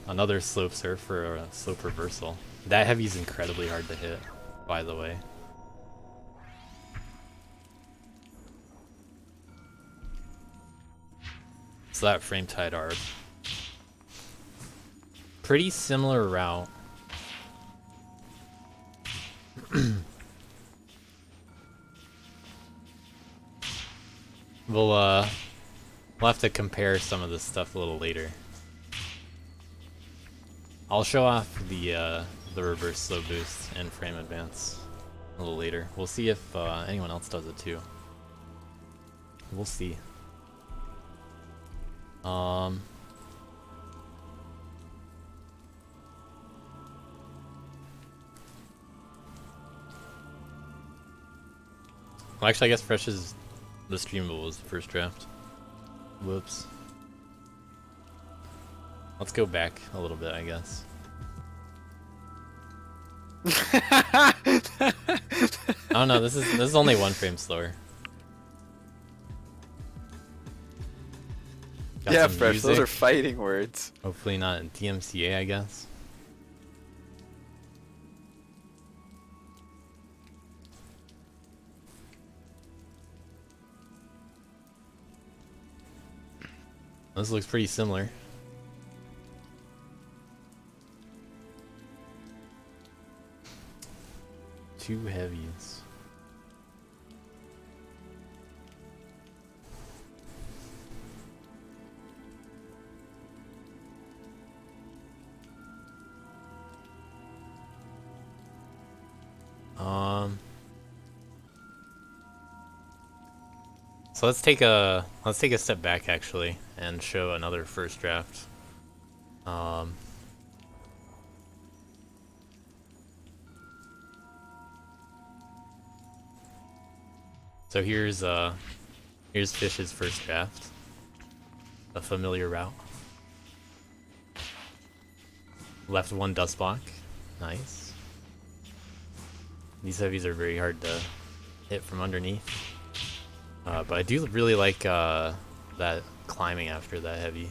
another slope surf for a slope reversal. That heavy's incredibly hard to hit, by the way. So that frame tied Arb. Pretty similar route. We'll have to compare some of this stuff a little later. I'll show off the reverse slow boost and frame advance a little later. We'll see if anyone else does it too. We'll see. Well, actually, I guess Fresh is the streamable was the first draft. Whoops. Let's go back a little bit, I guess. Oh no, this is only 1 frame slower. Got Yeah, some Fresh, those music. are fighting words. Hopefully not in DMCA, I guess. This looks pretty similar. Two heavies. So let's take a step back actually and show another first draft. So here's Fish's first draft. A familiar route. Left 1 dust block. Nice. These heavies are very hard to hit from underneath. But I do really like that climbing after that heavy.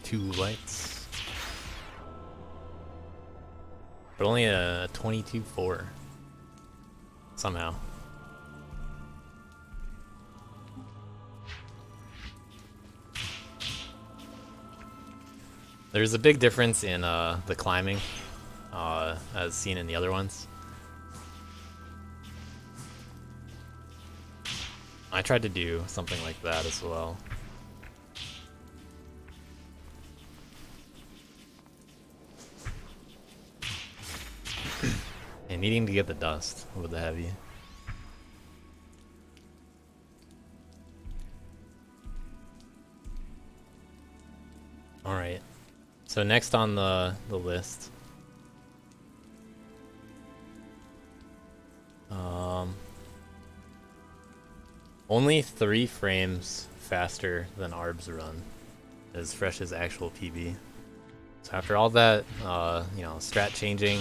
2 lights. But only a 22.4. Somehow. There's a big difference in the climbing as seen in the other ones. I tried to do something like that as well. And needing to get the dust with the heavy. Alright. So next on the list. Only 3 frames faster than Arb's run is Fresh's actual PB. So after all that, you know, strat changing,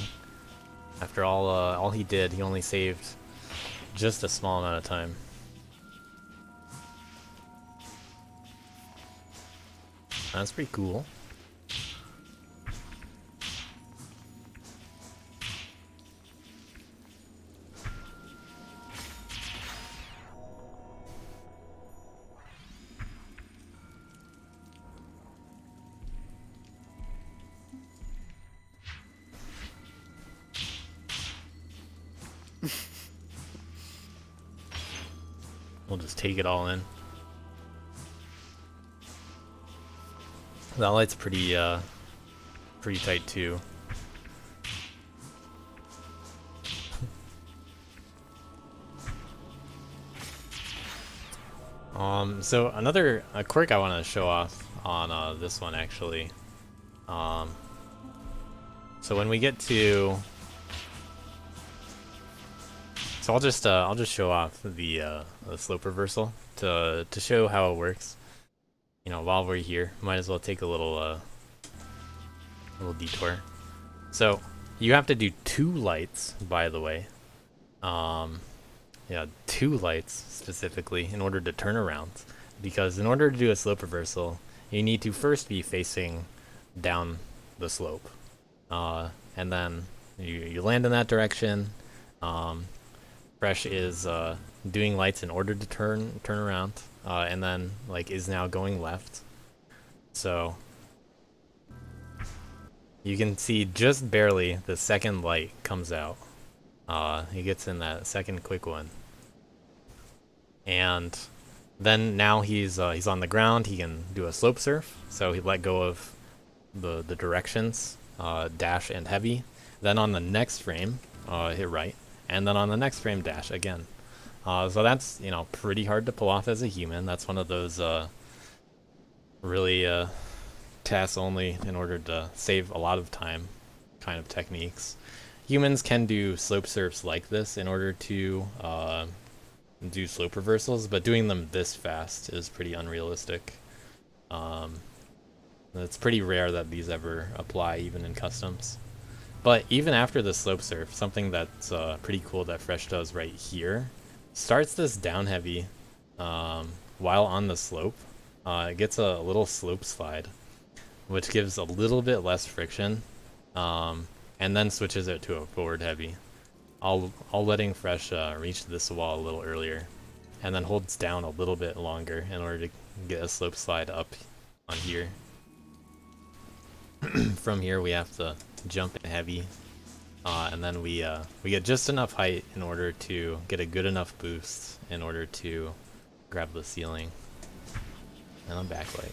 after all he did, he only saved just a small amount of time. That's pretty cool. We'll just take it all in. That light's pretty tight too. So another quirk I want to show off on this one actually. So when we get to, so I'll just show off the slope reversal to show how it works. You know, while we're here, might as well take a little detour. So you have to do 2 lights, by the way. Yeah, 2 lights specifically in order to turn around, because in order to do a slope reversal, you need to first be facing down the slope, and then you land in that direction. Fresh is doing lights in order to turn around, and then like is now going left. So you can see just barely the second light comes out. He gets in that second quick one, and then now he's on the ground. He can do a slope surf, so he let go of the directions, dash and heavy. Then on the next frame, hit right, and then on the next frame, dash again. So that's, you know, pretty hard to pull off as a human. That's one of those really tasks only in order to save a lot of time kind of techniques. Humans can do slope surfs like this in order to do slope reversals, but doing them this fast is pretty unrealistic. It's pretty rare that these ever apply, even in customs. But even after the slope surf, something that's pretty cool that Fresh does right here, starts this down heavy while on the slope. It gets a little slope slide, which gives a little bit less friction. And then switches it to a forward heavy, all letting Fresh reach this wall a little earlier, and then holds down a little bit longer in order to get a slope slide up on here. From here we have to jump in heavy, and then we get just enough height in order to get a good enough boost in order to grab the ceiling, and a backlight.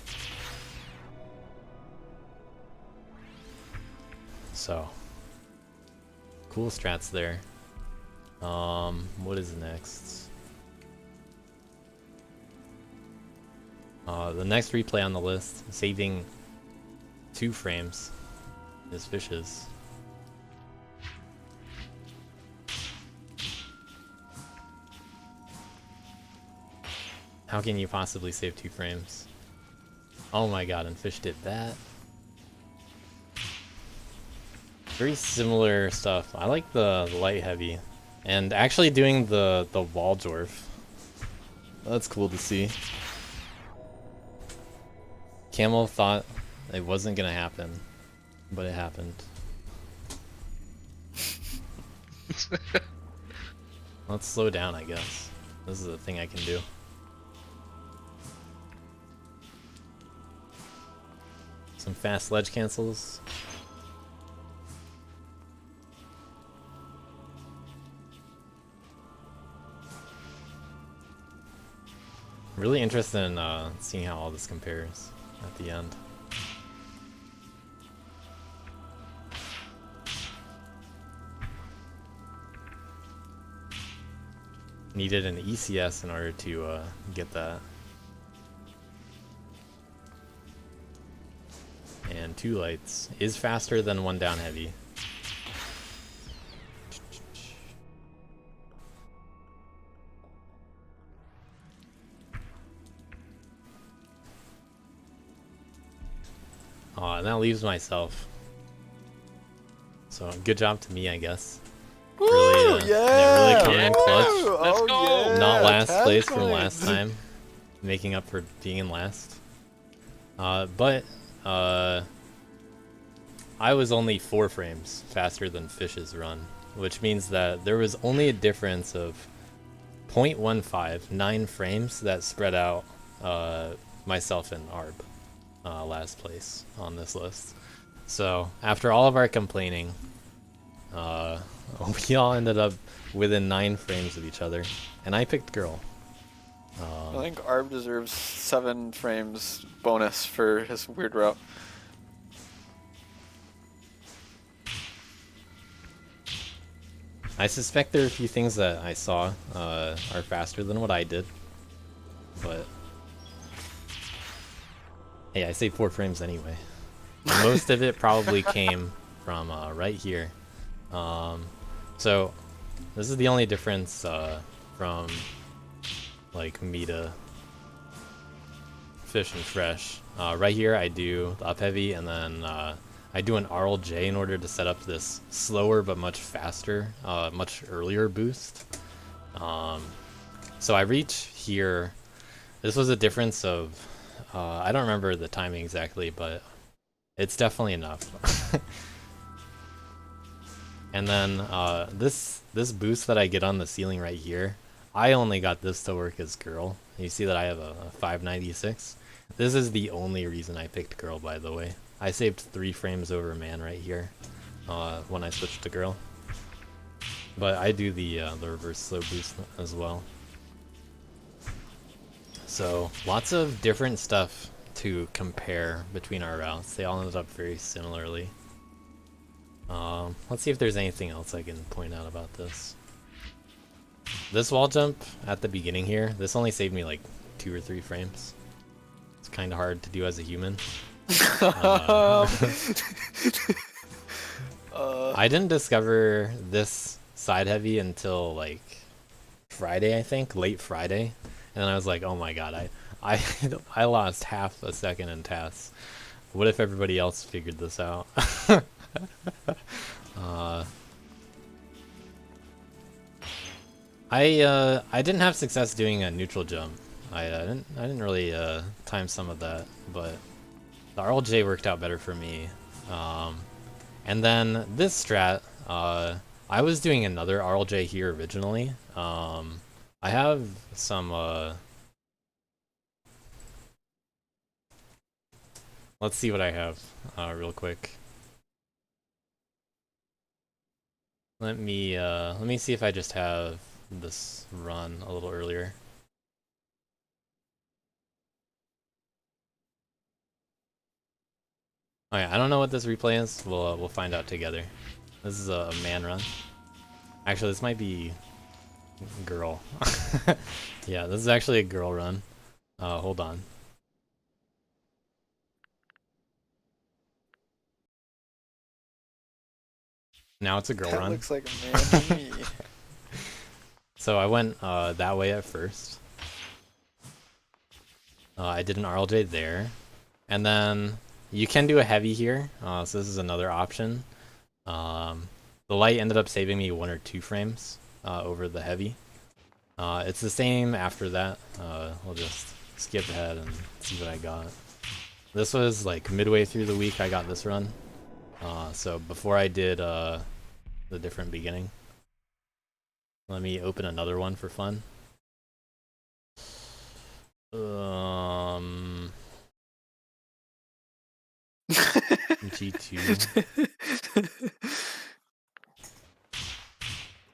So cool strats there. What is next? The next replay on the list, saving 2 frames, is Fishes. How can you possibly save 2 frames? Oh my god, and Fish did that. Very similar stuff. I like the light heavy, and actually doing the wall dwarf. That's cool to see. Camel thought it wasn't gonna happen, but it happened. Let's slow down, I guess. This is a thing I can do. Some fast ledge cancels. Really interested in seeing how all this compares at the end. Needed an ECS in order to get that. And 2 lights is faster than 1 down heavy. And that leaves myself. So good job to me, I guess. Woo, Really, yeah, really coming in clutch. Let's Oh, go. yeah, Not last 10 place from points. last time, making up for being in last. But I was only 4 frames faster than Fish's run, which means that there was only a difference of 0.15, 9 frames that spread out myself and Arb last place on this list. So after all of our complaining, we all ended up within 9 frames of each other, and I picked girl. I think Arb deserves 7 frames bonus for his weird route. I suspect there are a few things that I saw are faster than what I did, but hey, I saved 4 frames anyway. Most of it probably came from right here. So this is the only difference from like me to fish and fresh. Right here I do the up heavy, and then I do an RLJ in order to set up this slower but much faster, much earlier boost. So I reach here. This was a difference of, I don't remember the timing exactly, but it's definitely enough. And then this boost that I get on the ceiling right here, I only got this to work as girl. You see that I have a 596. This is the only reason I picked girl, by the way. I saved 3 frames over man right here when I switched to girl. But I do the reverse slow boost as well. So lots of different stuff to compare between our routes. They all ended up very similarly. Let's see if there's anything else I can point out about this. This wall jump at the beginning here, this only saved me like 2 or 3 frames. It's kind of hard to do as a human. I didn't discover this side heavy until like Friday, I think, late Friday, and then I was like, oh my god, I lost half a second in tasks. What if everybody else figured this out? I didn't have success doing a neutral jump. I didn't really time some of that, but the RLJ worked out better for me. And then this strat, I was doing another RLJ here originally. I have some let's see what I have real quick. Let me see if I just have this run a little earlier. Okay, I don't know what this replay is. We'll find out together. This is a man run. Actually, this might be girl. Yeah, this is actually a girl run. Hold on. Now it's a girl That run. looks like a man to me. So I went that way at first. I did an RLJ there, and then you can do a heavy here. So this is another option. The light ended up saving me 1 or 2 frames over the heavy. It's the same after that. We'll just skip ahead and see what I got. This was like midway through the week I got this run. So before I did the different beginning. Let me open another one for fun. G2.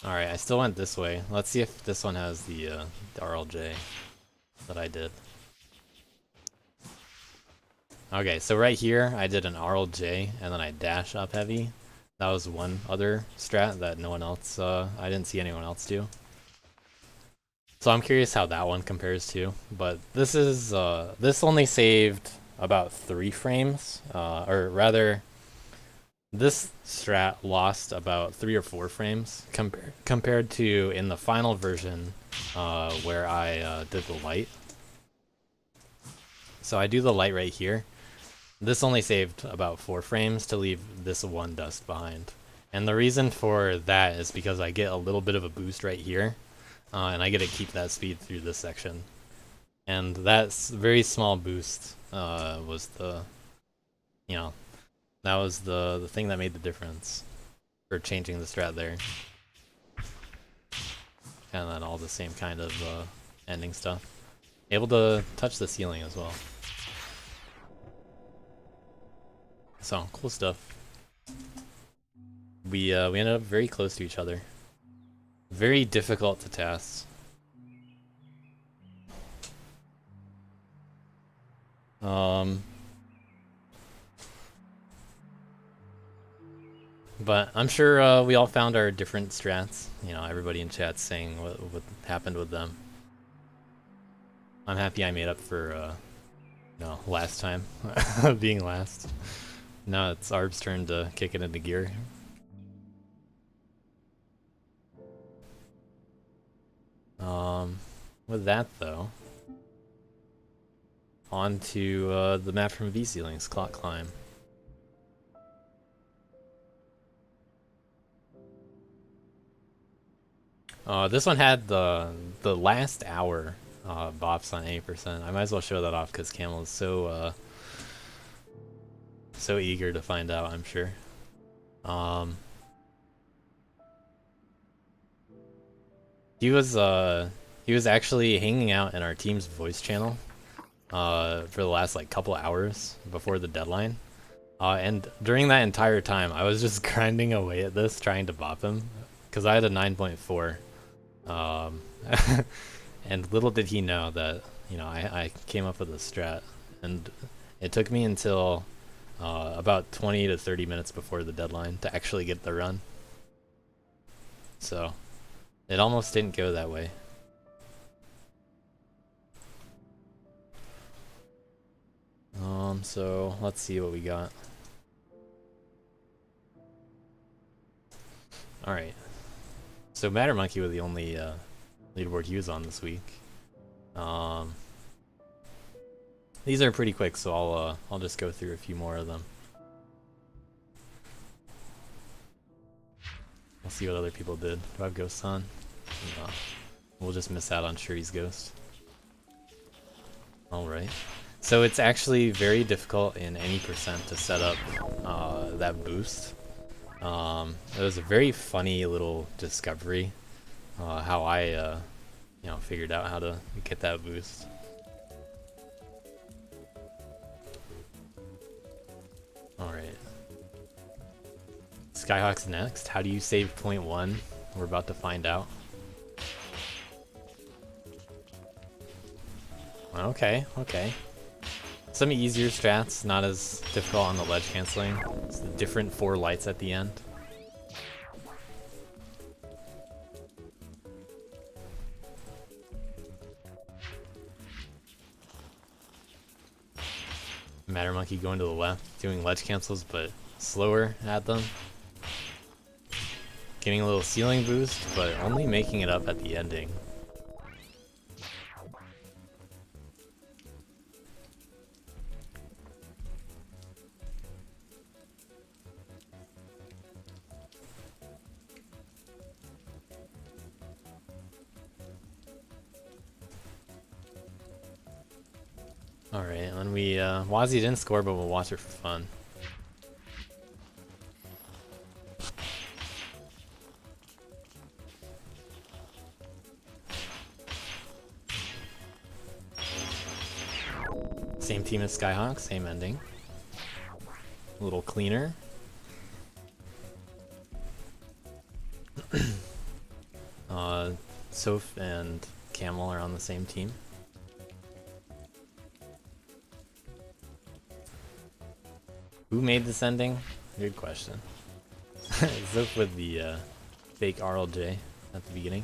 Alright, I still went this way. Let's see if this one has the RLJ that I did. Okay, so right here I did an RLJ and then I dash up heavy. That was one other strat that no one else, I didn't see anyone else do. So I'm curious how that one compares to, but this is, this only saved about 3 frames, or rather, this strat lost about 3 or 4 frames compared to in the final version, where I did the light. So I do the light right here. This only saved about 4 frames to leave this 1 dust behind. And the reason for that is because I get a little bit of a boost right here, and I get to keep that speed through this section. And that very small boost was the, you know, that was the thing that made the difference for changing the strat there. And then all the same kind of ending stuff. Able to touch the ceiling as well. So, cool stuff. We ended up very close to each other. Very difficult to task. But I'm sure we all found our different strats. You know, everybody in chat's saying what happened with them. I'm happy I made up for, last time. Being last. Now it's Arb's turn to kick it into gear. With that though, on to the map from V-Ceilings, Clock Climb. This one had the last hour bops on 80%. I might as well show that off because Camel is so eager to find out, I'm sure. He was actually hanging out in our team's voice channel for the last like couple hours before the deadline. And during that entire time, I was just grinding away at this, trying to bop him, because I had a 9.4. And little did he know that, you know, I came up with a strat, and it took me until about 20 to 30 minutes before the deadline to actually get the run. So it almost didn't go that way. So let's see what we got. Alright. So Matter Monkey was the only leaderboard he was on this week. These are pretty quick, so I'll just go through a few more of them. We'll see what other people did. Do I have Ghosts on? No. We'll just miss out on Shuri's Ghost. Alright. So it's actually very difficult in any percent to set up that boost. It was a very funny little discovery, how I figured out how to get that boost. Alright. Skyhawk's next. How do you save point 1? We're about to find out. Okay. Some easier strats, not as difficult on the ledge canceling. It's the different 4 lights at the end. Matter Monkey going to the left, doing ledge cancels, but slower at them. Getting a little ceiling boost, but only making it up at the ending. Alright, and we, Wazzy didn't score, but we'll watch it for fun. Same team as Skyhawk, same ending. A little cleaner. Soph and Camel are on the same team. Who made this ending? Good question. Soph with the fake RLJ at the beginning.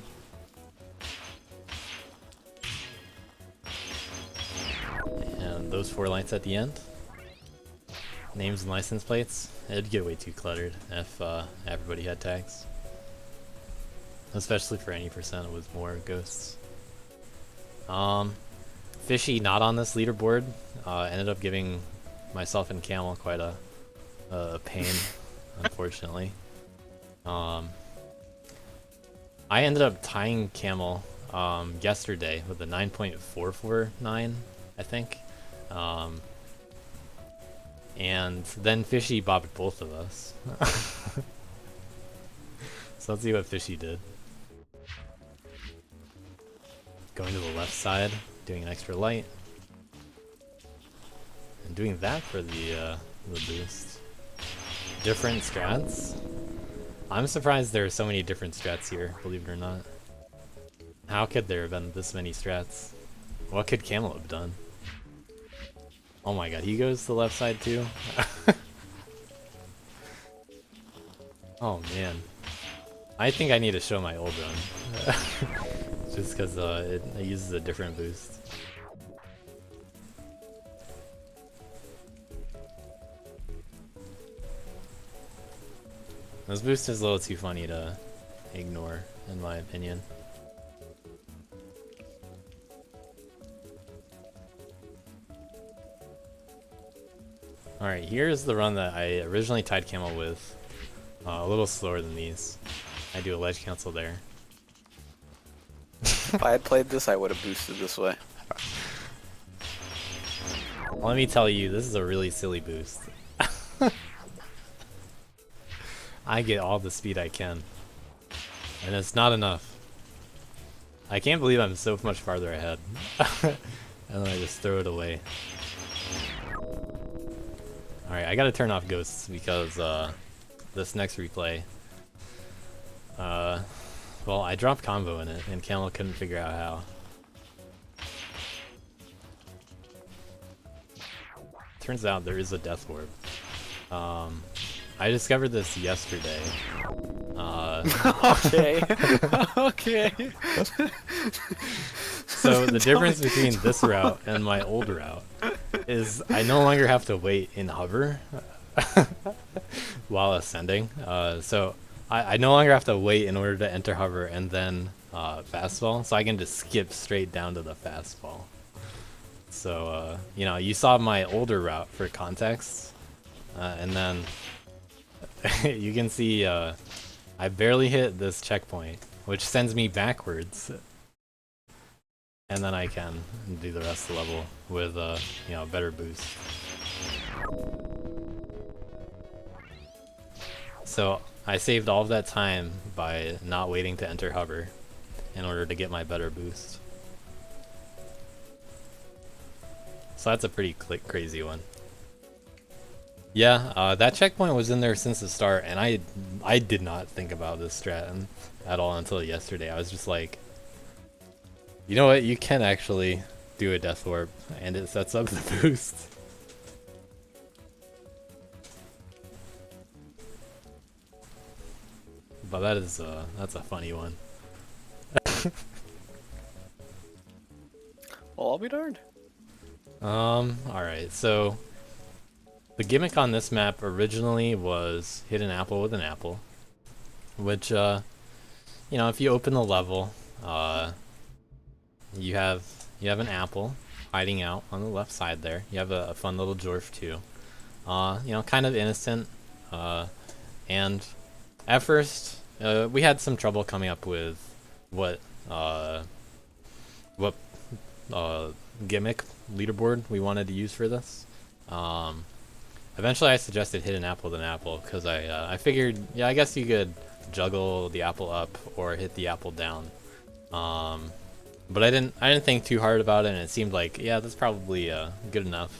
And those 4 lights at the end. Names and license plates. It'd get way too cluttered if everybody had tags. Especially for any percent with more ghosts. Fishy not on this leaderboard. Ended up giving myself and Camel quite a pain, unfortunately. I ended up tying Camel yesterday with a 9.449, I think. And then Fishy bopped both of us. So let's see what Fishy did. Going to the left side, doing an extra light. And doing that for the boost. Different strats. I'm surprised there are so many different strats here, believe it or not. How could there have been this many strats? What could Camel have done? Oh my god, he goes to the left side too? Oh man. I think I need to show my old run. Just because it uses a different boost. This boost is a little too funny to ignore, in my opinion. Alright, here's the run that I originally tied Camel with. A little slower than these. I do a ledge cancel there. If I had played this, I would have boosted this way. Let me tell you, this is a really silly boost. I get all the speed I can. And it's not enough. I can't believe I'm so much farther ahead. And then I just throw it away. Alright, I gotta turn off ghosts because this next replay, well, I dropped combo in it and Camel couldn't figure out how. Turns out there is a death orb. I discovered this yesterday. Okay. Okay. So the difference between this route and my old route is I no longer have to wait in hover while ascending. So I no longer have to wait in order to enter hover and then fastball. So I can just skip straight down to the fastball. So, you know, you saw my older route for context. And then you can see I barely hit this checkpoint, which sends me backwards. And then I can do the rest of the level with, you know, a better boost. So I saved all of that time by not waiting to enter hover in order to get my better boost. So that's a pretty crazy one. Yeah, that checkpoint was in there since the start, and I did not think about this strat at all until yesterday. I was just like, you know what, you can actually do a death orb, and it sets up the boost. But that's a funny one. Well, I'll be darned. Alright, so the gimmick on this map originally was hit an apple with an apple, which, you know, if you open the level, you have an apple hiding out on the left side there. You have a fun little dwarf too. You know, kind of innocent, and at first, we had some trouble coming up with what gimmick leaderboard we wanted to use for this. Eventually I suggested hit an apple with an apple because I figured, yeah, I guess you could juggle the apple up or hit the apple down. But I didn't think too hard about it, and it seemed like, yeah, that's probably good enough.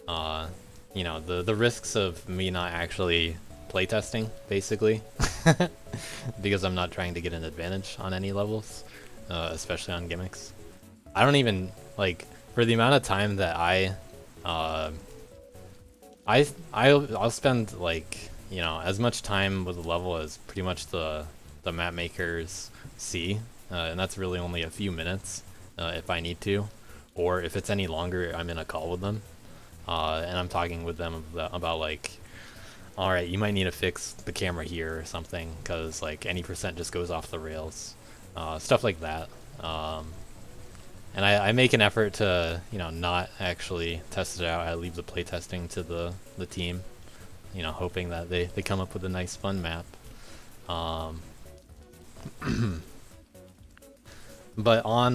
You know, the risks of me not actually playtesting, basically, because I'm not trying to get an advantage on any levels, especially on gimmicks. I don't even, like, for the amount of time that I'll spend, like, you know, as much time with the level as pretty much the map makers see, and that's really only a few minutes if I need to, or if it's any longer, I'm in a call with them, and I'm talking with them about like, all right, you might need to fix the camera here or something because like any percent just goes off the rails, stuff like that. And I make an effort to, you know, not actually test it out. I leave the playtesting to the team, you know, hoping that they come up with a nice fun map. But on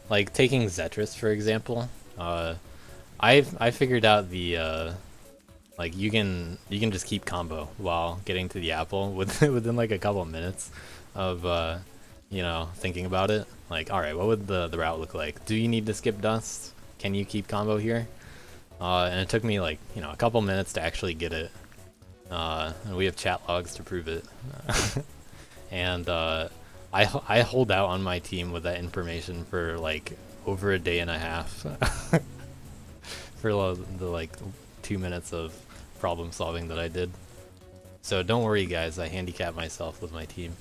like taking Zetris for example, I figured out the like you can just keep combo while getting to the apple within like a couple of minutes of you know, thinking about it. Like, all right, what would the route look like? Do you need to skip dust? Can you keep combo here? And it took me like, you know, a couple minutes to actually get it. And we have chat logs to prove it. And I hold out on my team with that information for like over a day and a half. for the like 2 minutes of problem solving that I did. So don't worry, guys. I handicapped myself with my team.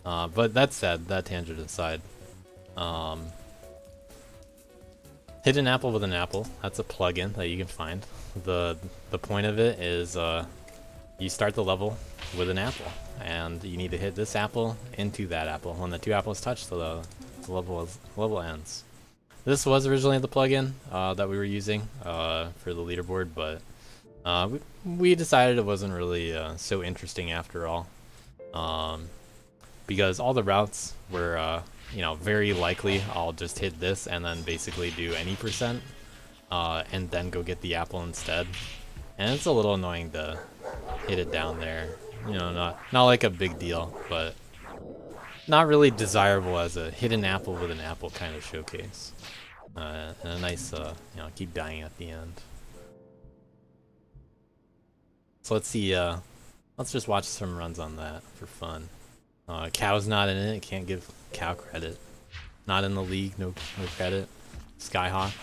But that said, that tangent aside, hidden apple with an apple. That's a plugin that you can find. The point of it is you start the level with an apple, and you need to hit this apple into that apple. When the two apples touch, the level ends. This was originally the plugin that we were using for the leaderboard, but we decided it wasn't really so interesting after all, because all the routes were, you know, very likely I'll just hit this and then basically do any percent, and then go get the apple instead. And it's a little annoying to hit it down there. You know, not like a big deal, but not really desirable as a hidden apple with an apple kind of showcase. And a nice, you know, keep dying at the end. So let's see, let's just watch some runs on that for fun. Cow's not in it, can't give Cow credit. Not in the league, no credit. Skyhawk,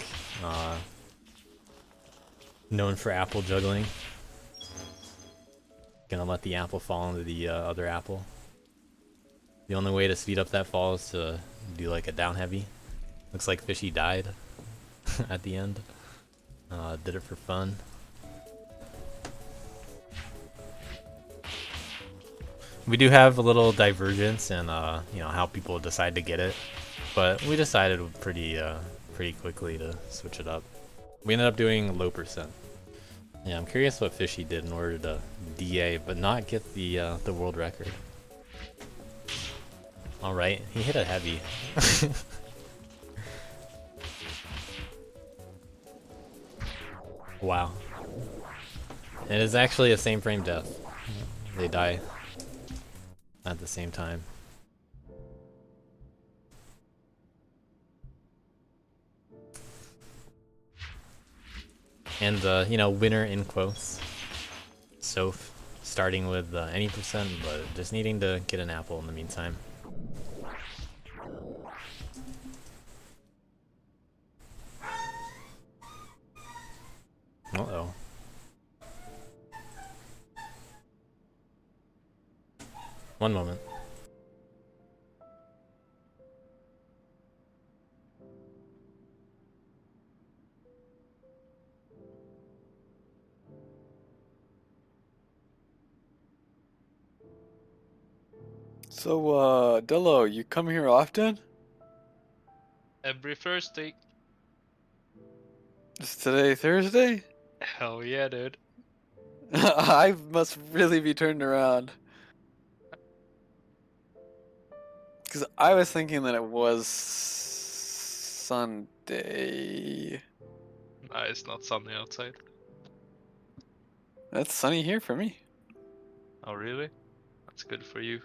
known for apple juggling. Gonna let the apple fall into the other apple. The only way to speed up that fall is to do like a down heavy. Looks like Fishy died at the end. Did it for fun. We do have a little divergence in you know, how people decide to get it, but we decided pretty quickly to switch it up. We ended up doing low percent. Yeah, I'm curious what Fishy did in order to DA but not get the world record. All right, he hit a heavy. Wow. It is actually a same frame death. They die at the same time. And you know, winner in quotes. Soph starting with any percent, but just needing to get an apple in the meantime. Uh-oh. One moment. So, Dello, you come here often? Every Thursday. Is today Thursday? Hell yeah, dude. I must really be turned around. Because I was thinking that it was Sunday. Nah, it's not sunny outside. That's sunny here for me. Oh, really? That's good for you.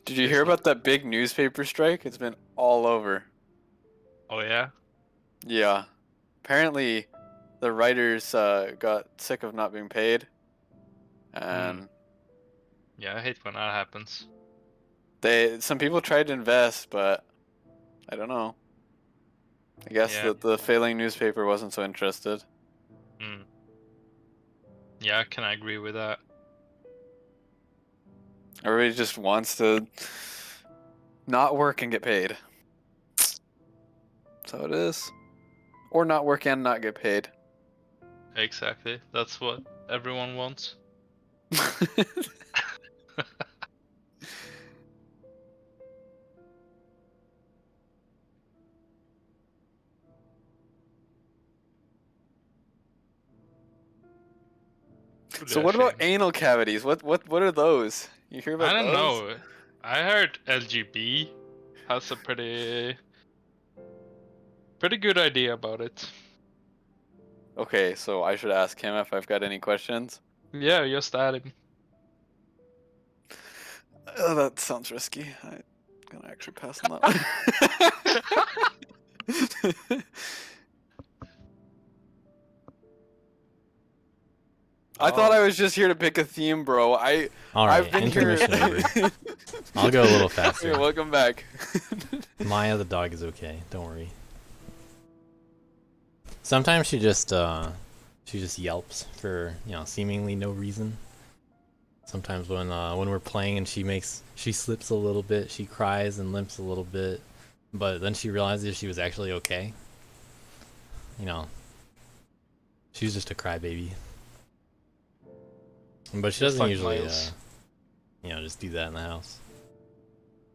Did you hear about that big newspaper strike? It's been all over. Oh, yeah? Yeah. Apparently, the writers got sick of not being paid. And Yeah, I hate when that happens. some people tried to invest, but I don't know. I guess Yeah. that the failing newspaper wasn't so interested. Yeah, can I agree with that? Everybody just wants to not work and get paid. That's how it is. Or not work and not get paid. Exactly. That's what everyone wants. So what about anal cavities? What are those? You hear about I don't those? know. I heard LGB has a pretty good idea about it. Okay, so I should ask him if I've got any questions. Yeah, just add him. Oh, that sounds risky. I'm gonna actually pass on that one. I thought I was just here to pick a theme, bro. Alright, I've been here. intermission over. I'll go a little faster. Here, welcome back. Maya the dog is okay, don't worry. Sometimes she just yelps for, you know, seemingly no reason. Sometimes when we're playing and she slips a little bit, she cries and limps a little bit, but then she realizes she was actually okay. You know, she was just a crybaby. But she Just doesn't like usually, Miles. you know, just do that in the house.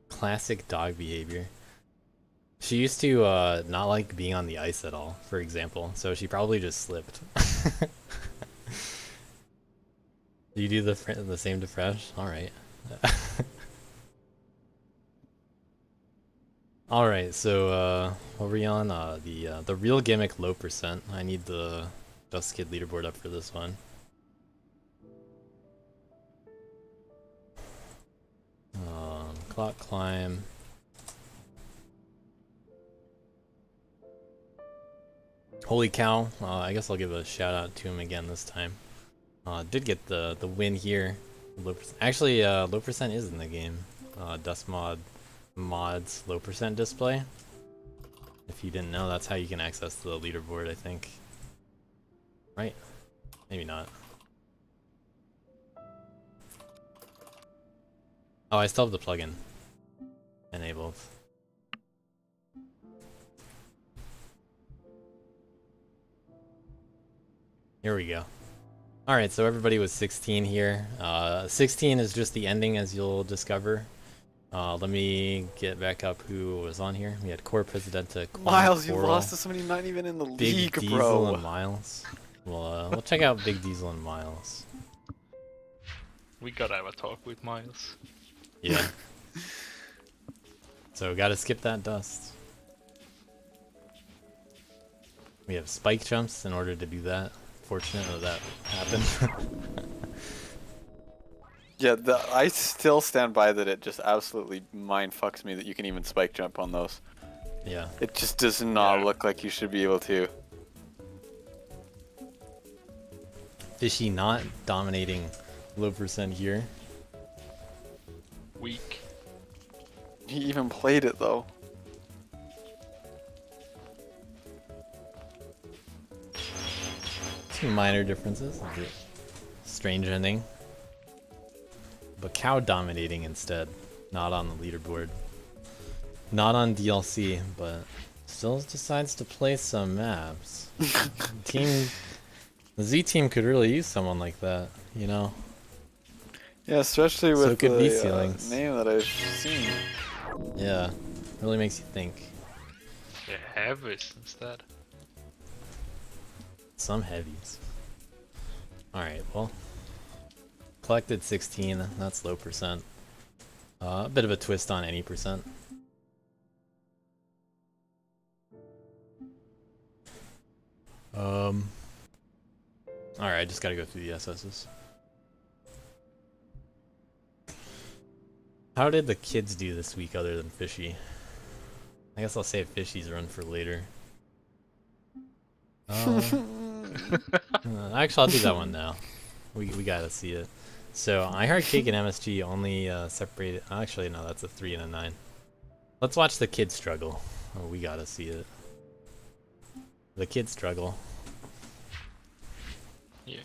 Classic dog behavior. She used to not like being on the ice at all, for example, so she probably just slipped. Do you do the same to Fresh? All right. All right. So what were we on? The real gimmick low percent. I need the Dust Kid leaderboard up for this one. Clock climb. Holy cow! I guess I'll give a shout out to him again this time. Did get the win here. Actually, low percent is in the game. Dust mods low percent display. If you didn't know, that's how you can access the leaderboard, I think. Right? Maybe not. Oh, I still have the plugin enabled. Here we go. Alright, so everybody was 16 here. 16 is just the ending, as you'll discover. Let me get back up who was on here. We had Core Presidenta, Miles, you Coral, lost to somebody not even in the Big league, Diesel, bro. and Miles. We'll check out Big Diesel and Miles. We gotta have a talk with Miles. Yeah. So gotta skip that dust. We have spike jumps in order to do that. Fortunate that happened. Yeah, I still stand by that. It just absolutely mind fucks me that you can even spike jump on those. Yeah. It just does not Yeah. look like you should be able to. Fishy not dominating low percent here. Weak. He even played it though. Two minor differences. A bit strange ending. But Cow dominating instead. Not on the leaderboard. Not on DLC, but still decides to play some maps. The Z team could really use someone like that, you know? Yeah, especially So with it could be the ceilings. name that I've seen. Yeah. Really makes you think. Yeah, heavies instead. Some heavies. Alright, well. Collected 16, that's low percent. A bit of a twist on any percent. Alright, I just gotta go through the SSs. How did the kids do this week other than Fishy? I guess I'll save Fishy's run for later. Actually, I'll do that one now. We gotta see it. So, I Heart Cake and MSG only separated. Actually, no, that's a 3 and a 9. Let's watch the kid struggle. Oh, we gotta see it. The kid struggle. Yeah.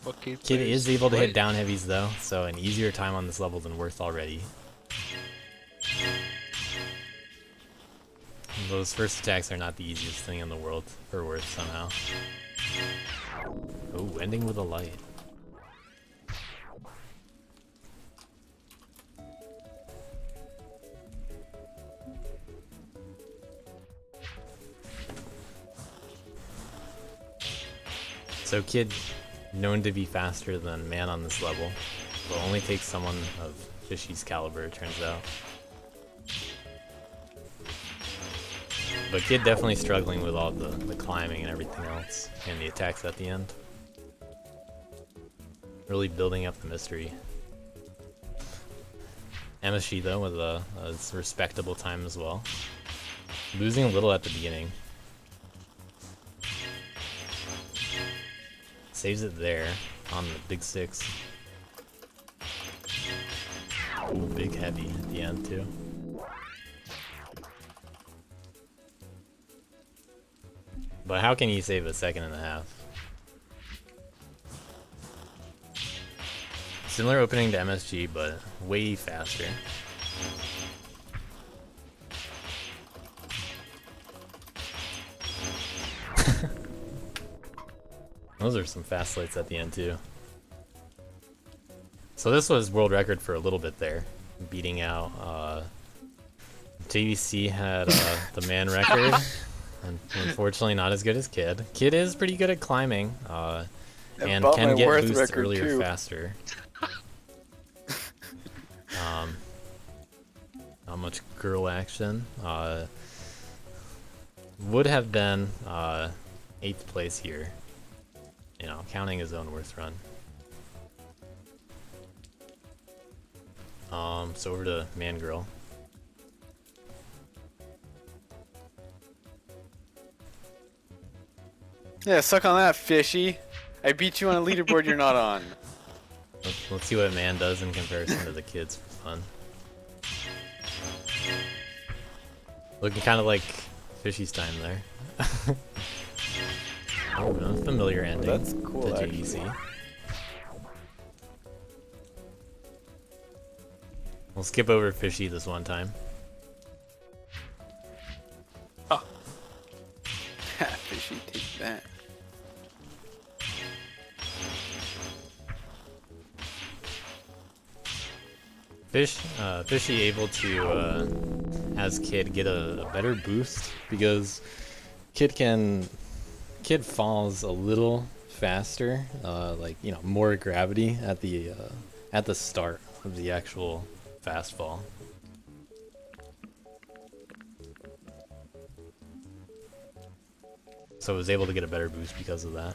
What kid Kid plays is able to hit great. down heavies though, so an easier time on this level than Worth already. Those first attacks are not the easiest thing in the world for Worth somehow. Oh, ending with a light. So Kid, known to be faster than Man on this level, will only take someone of Fishy's caliber, it turns out. But Kid definitely struggling with all the climbing and everything else, and the attacks at the end. Really building up the mystery. MSG though with a respectable time as well. Losing a little at the beginning. Saves it there on the big 6. Ooh, big heavy at the end too. But how can you save a second and a half? Similar opening to MSG, but way faster. Those are some fast lights at the end too. So this was world record for a little bit there, beating out JVC had the man record, and unfortunately not as good as Kid. Kid is pretty good at climbing, and about can my get worth boosts record, earlier too. faster. Not much girl action. Would have been 8th place here, you know, counting his own worth run. So over to man girl. Yeah, suck on that, fishy. I beat you on a leaderboard you're not on. Let's see what man does in comparison to the kids for fun. Looking kind of like Fishy's time there. Oh, a familiar ending That's cool, to actually. JDC. We'll skip over Fishy this one time. Fishy, take that. Fishy able to, as Kid, get a better boost because Kid falls a little faster, like, you know, more gravity at the start of the actual fast fall. So I was able to get a better boost because of that.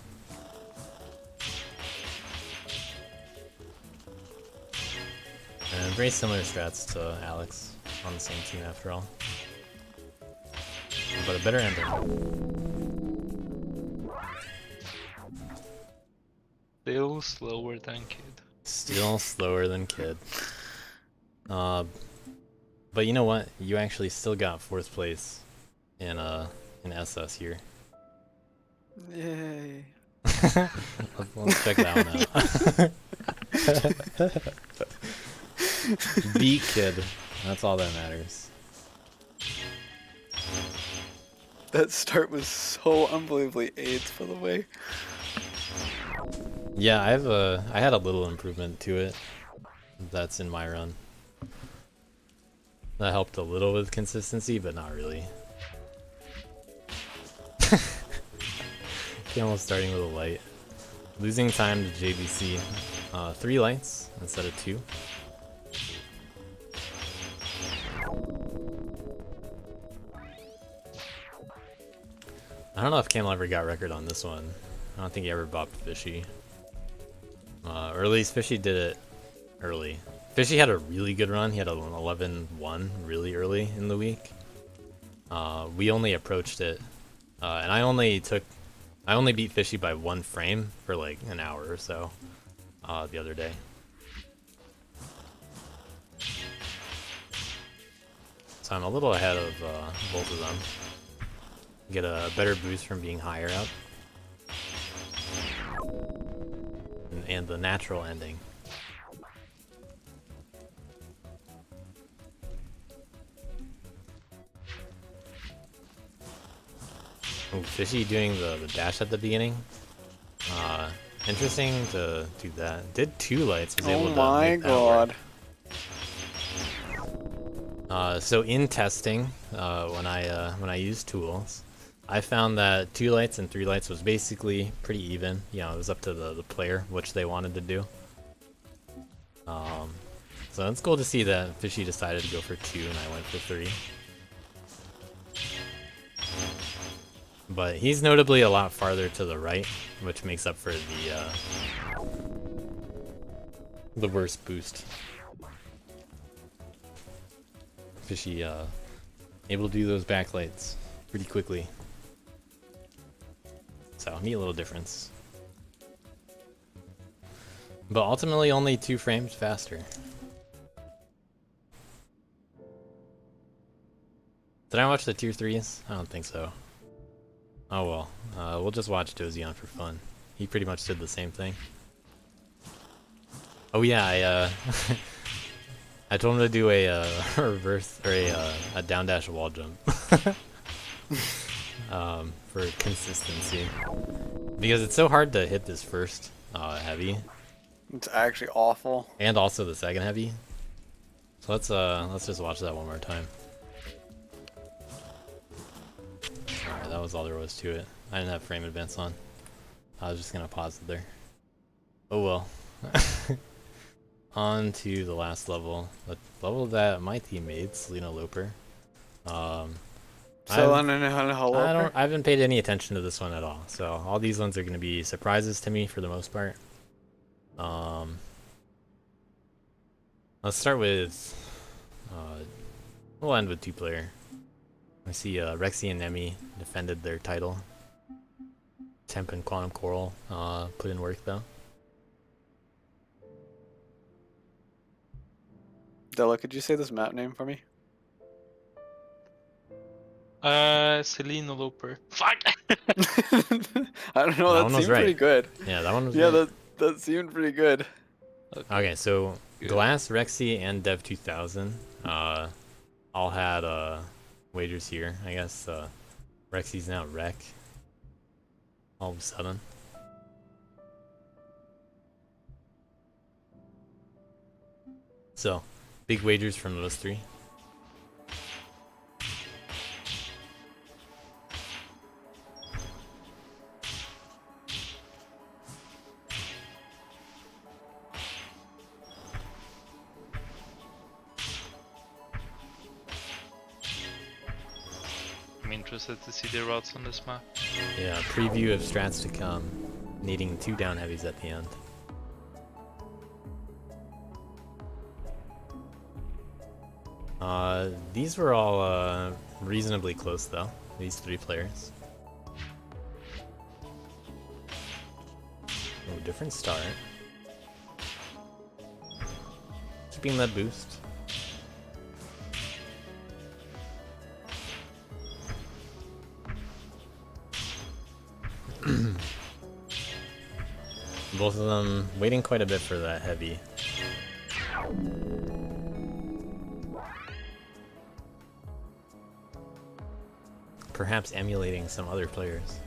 And very similar strats to Alex on the same team after all. But a better ending. Still slower than Kid. Still slower than Kid. But you know what? You actually still got 4th place in SS here. Yay. Let's check that one out. Beat Kid. That's all that matters. That start was so unbelievably AIDS, by the way. Yeah, I had a little improvement to it. That's in my run. That helped a little with consistency, but not really. Almost starting with a light. Losing time to JBC. 3 lights instead of 2. I don't know if Camel ever got record on this one. I don't think he ever bopped Fishy. Or at least Fishy did it early. Fishy had a really good run. He had an 11-1 really early in the week. We only approached it, and I only beat Fishy by 1 frame for like an hour or so the other day. So I'm a little ahead of both of them. Get a better boost from being higher up. And the natural ending. Ooh, Fishy doing the dash at the beginning. Interesting to do that. Did 2 lights, was able Oh to my make that work. god. So in testing, when I used tools, I found that 2 lights and 3 lights was basically pretty even. You know, it was up to the player which they wanted to do. So it's cool to see that Fishy decided to go for 2 and I went for 3. But he's notably a lot farther to the right, which makes up for the worst boost. Fishy able to do those backlights pretty quickly. So neat little difference. But ultimately only 2 frames faster. Did I watch the tier 3s? I don't think so. Oh well. We'll just watch Dozion for fun. He pretty much did the same thing. Oh yeah, I I told him to do a reverse or a down dash wall jump. For consistency. Because it's so hard to hit this first heavy. It's actually awful. And also the second heavy. So let's just watch that one more time. Alright, that was all there was to it. I didn't have frame advance on. I was just gonna pause it there. Oh well. On to the last level. The level that my team made, Selena Loper. I haven't paid any attention to this one at all. So all these ones are gonna be surprises to me for the most part. Let's start with we'll end with 2-player. I see Rexy and Nemi defended their title. Temp and Quantum Coral put in work though. Della, could you say this map name for me? Selena Loper. Fuck! I don't know, That that one was seemed right. pretty good. Yeah, that one was Yeah, right. that seemed pretty good. Okay, so Good. Glass, Rexy, and Dev 2000 all had wagers here. I guess Rexy's now Rec. All of a sudden. So, big wagers from those three. I'm interested to see the routes on this map. Yeah, preview of strats to come, needing 2 down heavies at the end. These were all reasonably close though, these 3 players. Oh, different start. Keeping that boost. Both of them waiting quite a bit for that heavy. Perhaps emulating some other players.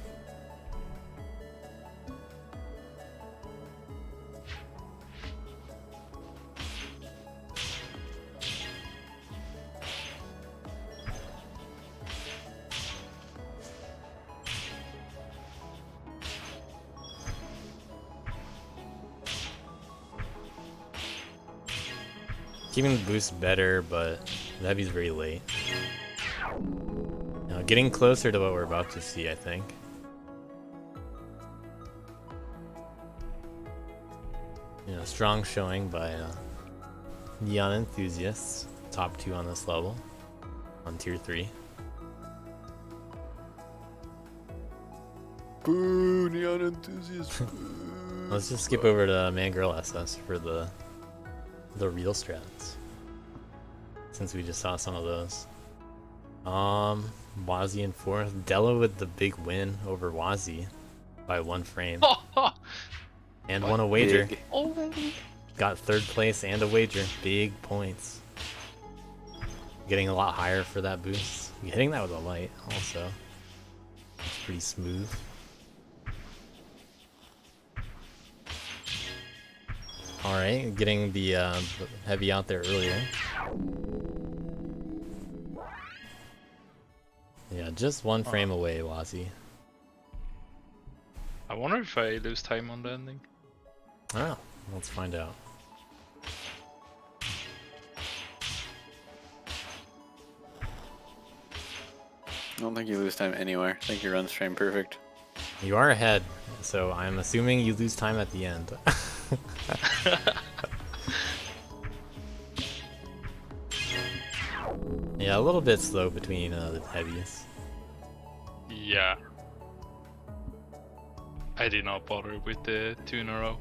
Keeping the boost better, but the heavy's very late. Now, getting closer to what we're about to see, I think. You know, strong showing by Neon Enthusiasts, top 2 on this level, on tier 3. Boo, Neon Enthusiast. Let's just skip over to Man Girl SS for the real strats, since we just saw some of those. Wazzy in 4th, Della with the big win over Wazzy by 1 frame, and won a wager. Big. Got 3rd place and a wager. Big points. Getting a lot higher for that boost. Hitting that with a light also. It's pretty smooth. Alright, getting the heavy out there earlier. Yeah, just 1 frame away, Wazzy. I wonder if I lose time on the ending. Oh, let's find out. I don't think you lose time anywhere. I think you run frame perfect. You are ahead, so I'm assuming you lose time at the end. Yeah, a little bit slow between the heavies. Yeah. I did not bother with the 2 in a row.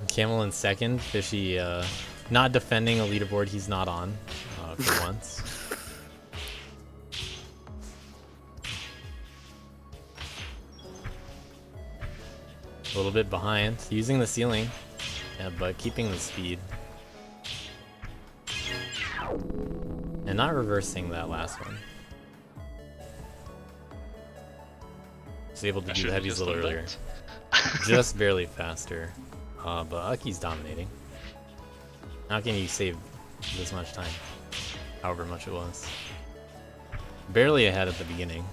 Camel in 2nd, Fishy not defending a leaderboard he's not on for once. A little bit behind, using the ceiling, yeah, but keeping the speed. And not reversing that last one. Was able to I do should've heavies a just little done earlier. that. Just barely faster. But Aki's dominating. How can you save this much time? However much it was. Barely ahead at the beginning.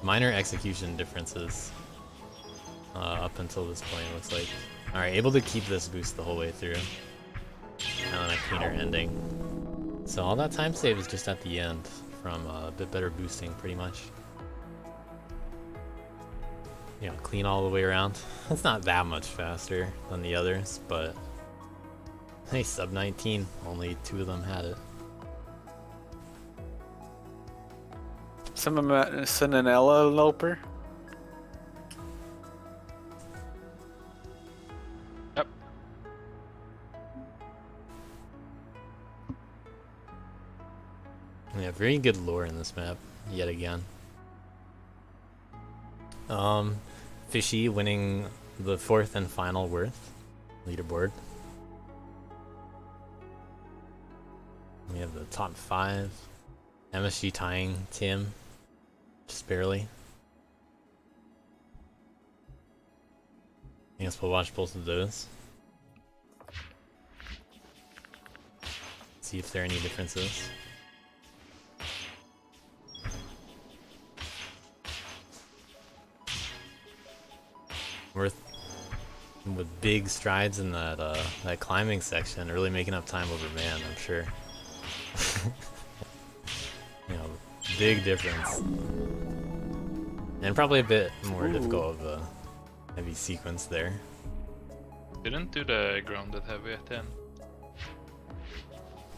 Minor execution differences up until this point, looks like. Alright, able to keep this boost the whole way through. And then a cleaner ending. So all that time save is just at the end from a bit better boosting, pretty much. You know, clean all the way around. It's not that much faster than the others, but hey, sub 19, only 2 of them had it. Cinderella Loper. Yep. Yeah, very good lore in this map, yet again. Fishy winning the 4th and final Worth leaderboard. We have the top 5. MSG tying Tim, just barely. I guess we'll watch both of those. See if there are any differences. Worth with big strides in that that climbing section, really making up time over man, I'm sure. You know, big difference. And probably a bit more difficult of a heavy sequence there. Didn't do the grounded heavy at the end.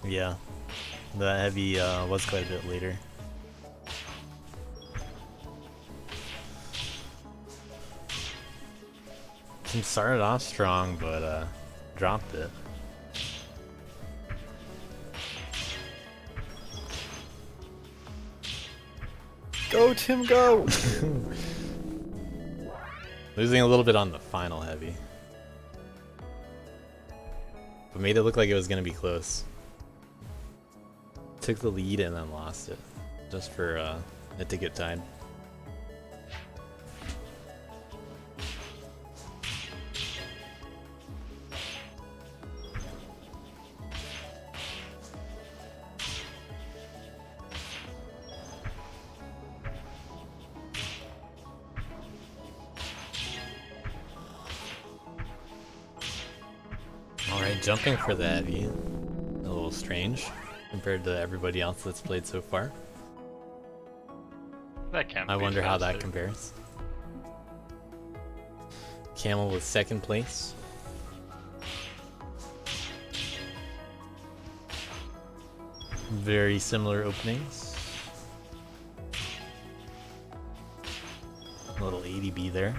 Yeah, the heavy was quite a bit later. Tim started off strong, but dropped it. Go, Tim, go! Losing a little bit on the final heavy. But made it look like it was going to be close. Took the lead and then lost it. Just for it to get tied. Alright, jumping for the heavy. A little strange compared to everybody else that's played so far. That can't I be wonder how that faster. compares. Camel with 2nd place. Very similar openings. A little ADB there.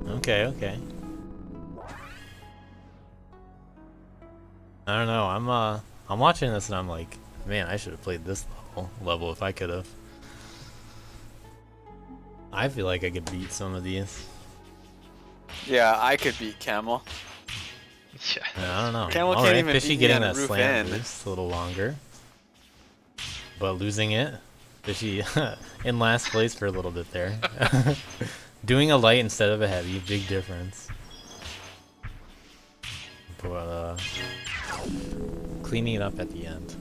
Okay, okay. I don't know. I'm watching this and I'm like, man, I should have played this level if I could have. I feel like I could beat some of these. Yeah, I could beat Camel. Yeah. I don't know. Camel can't Alright, even Fishy beat me getting on that roof slam end. boost a little longer. But losing it. Fishy in last place for a little bit there. Doing a light instead of a heavy, big difference. But cleaning it up at the end.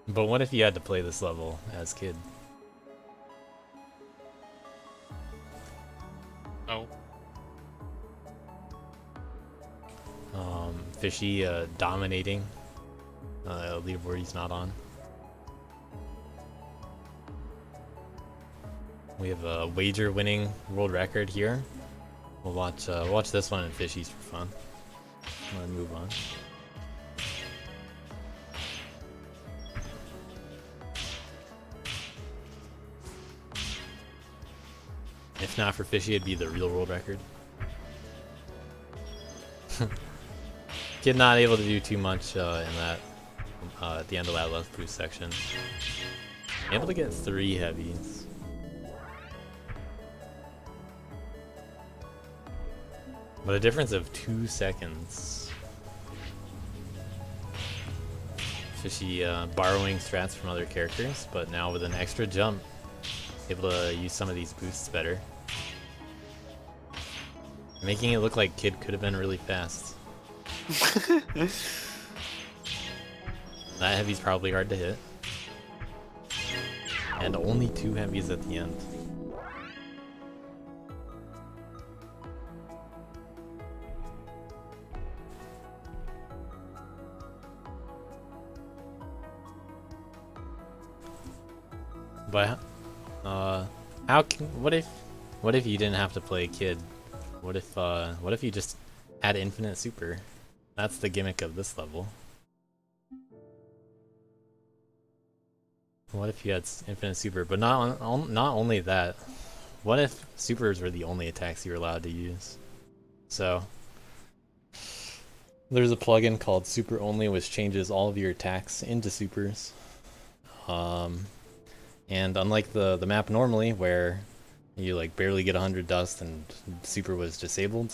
But what if you had to play this level as kid? Oh. Fishy dominating leaderboard he's not on. We have a wager winning world record here. We'll watch this one in Fishy's for fun. And then move on. If not for Fishy, it'd be the real world record. Kid not able to do too much in that at the end of that left boost section. Able to get 3 heavies. But a difference of 2 seconds. Fishy borrowing strats from other characters, but now with an extra jump, able to use some of these boosts better. Making it look like Kid could have been really fast. That heavy's probably hard to hit. And only 2 heavies at the end. But what if you didn't have to play Kid? What if you just had infinite super? That's the gimmick of this level. What if you had infinite super, but not only that? What if supers were the only attacks you were allowed to use? So there's a plugin called Super Only, which changes all of your attacks into supers. And unlike the map normally, where you like barely get 100 dust and super was disabled,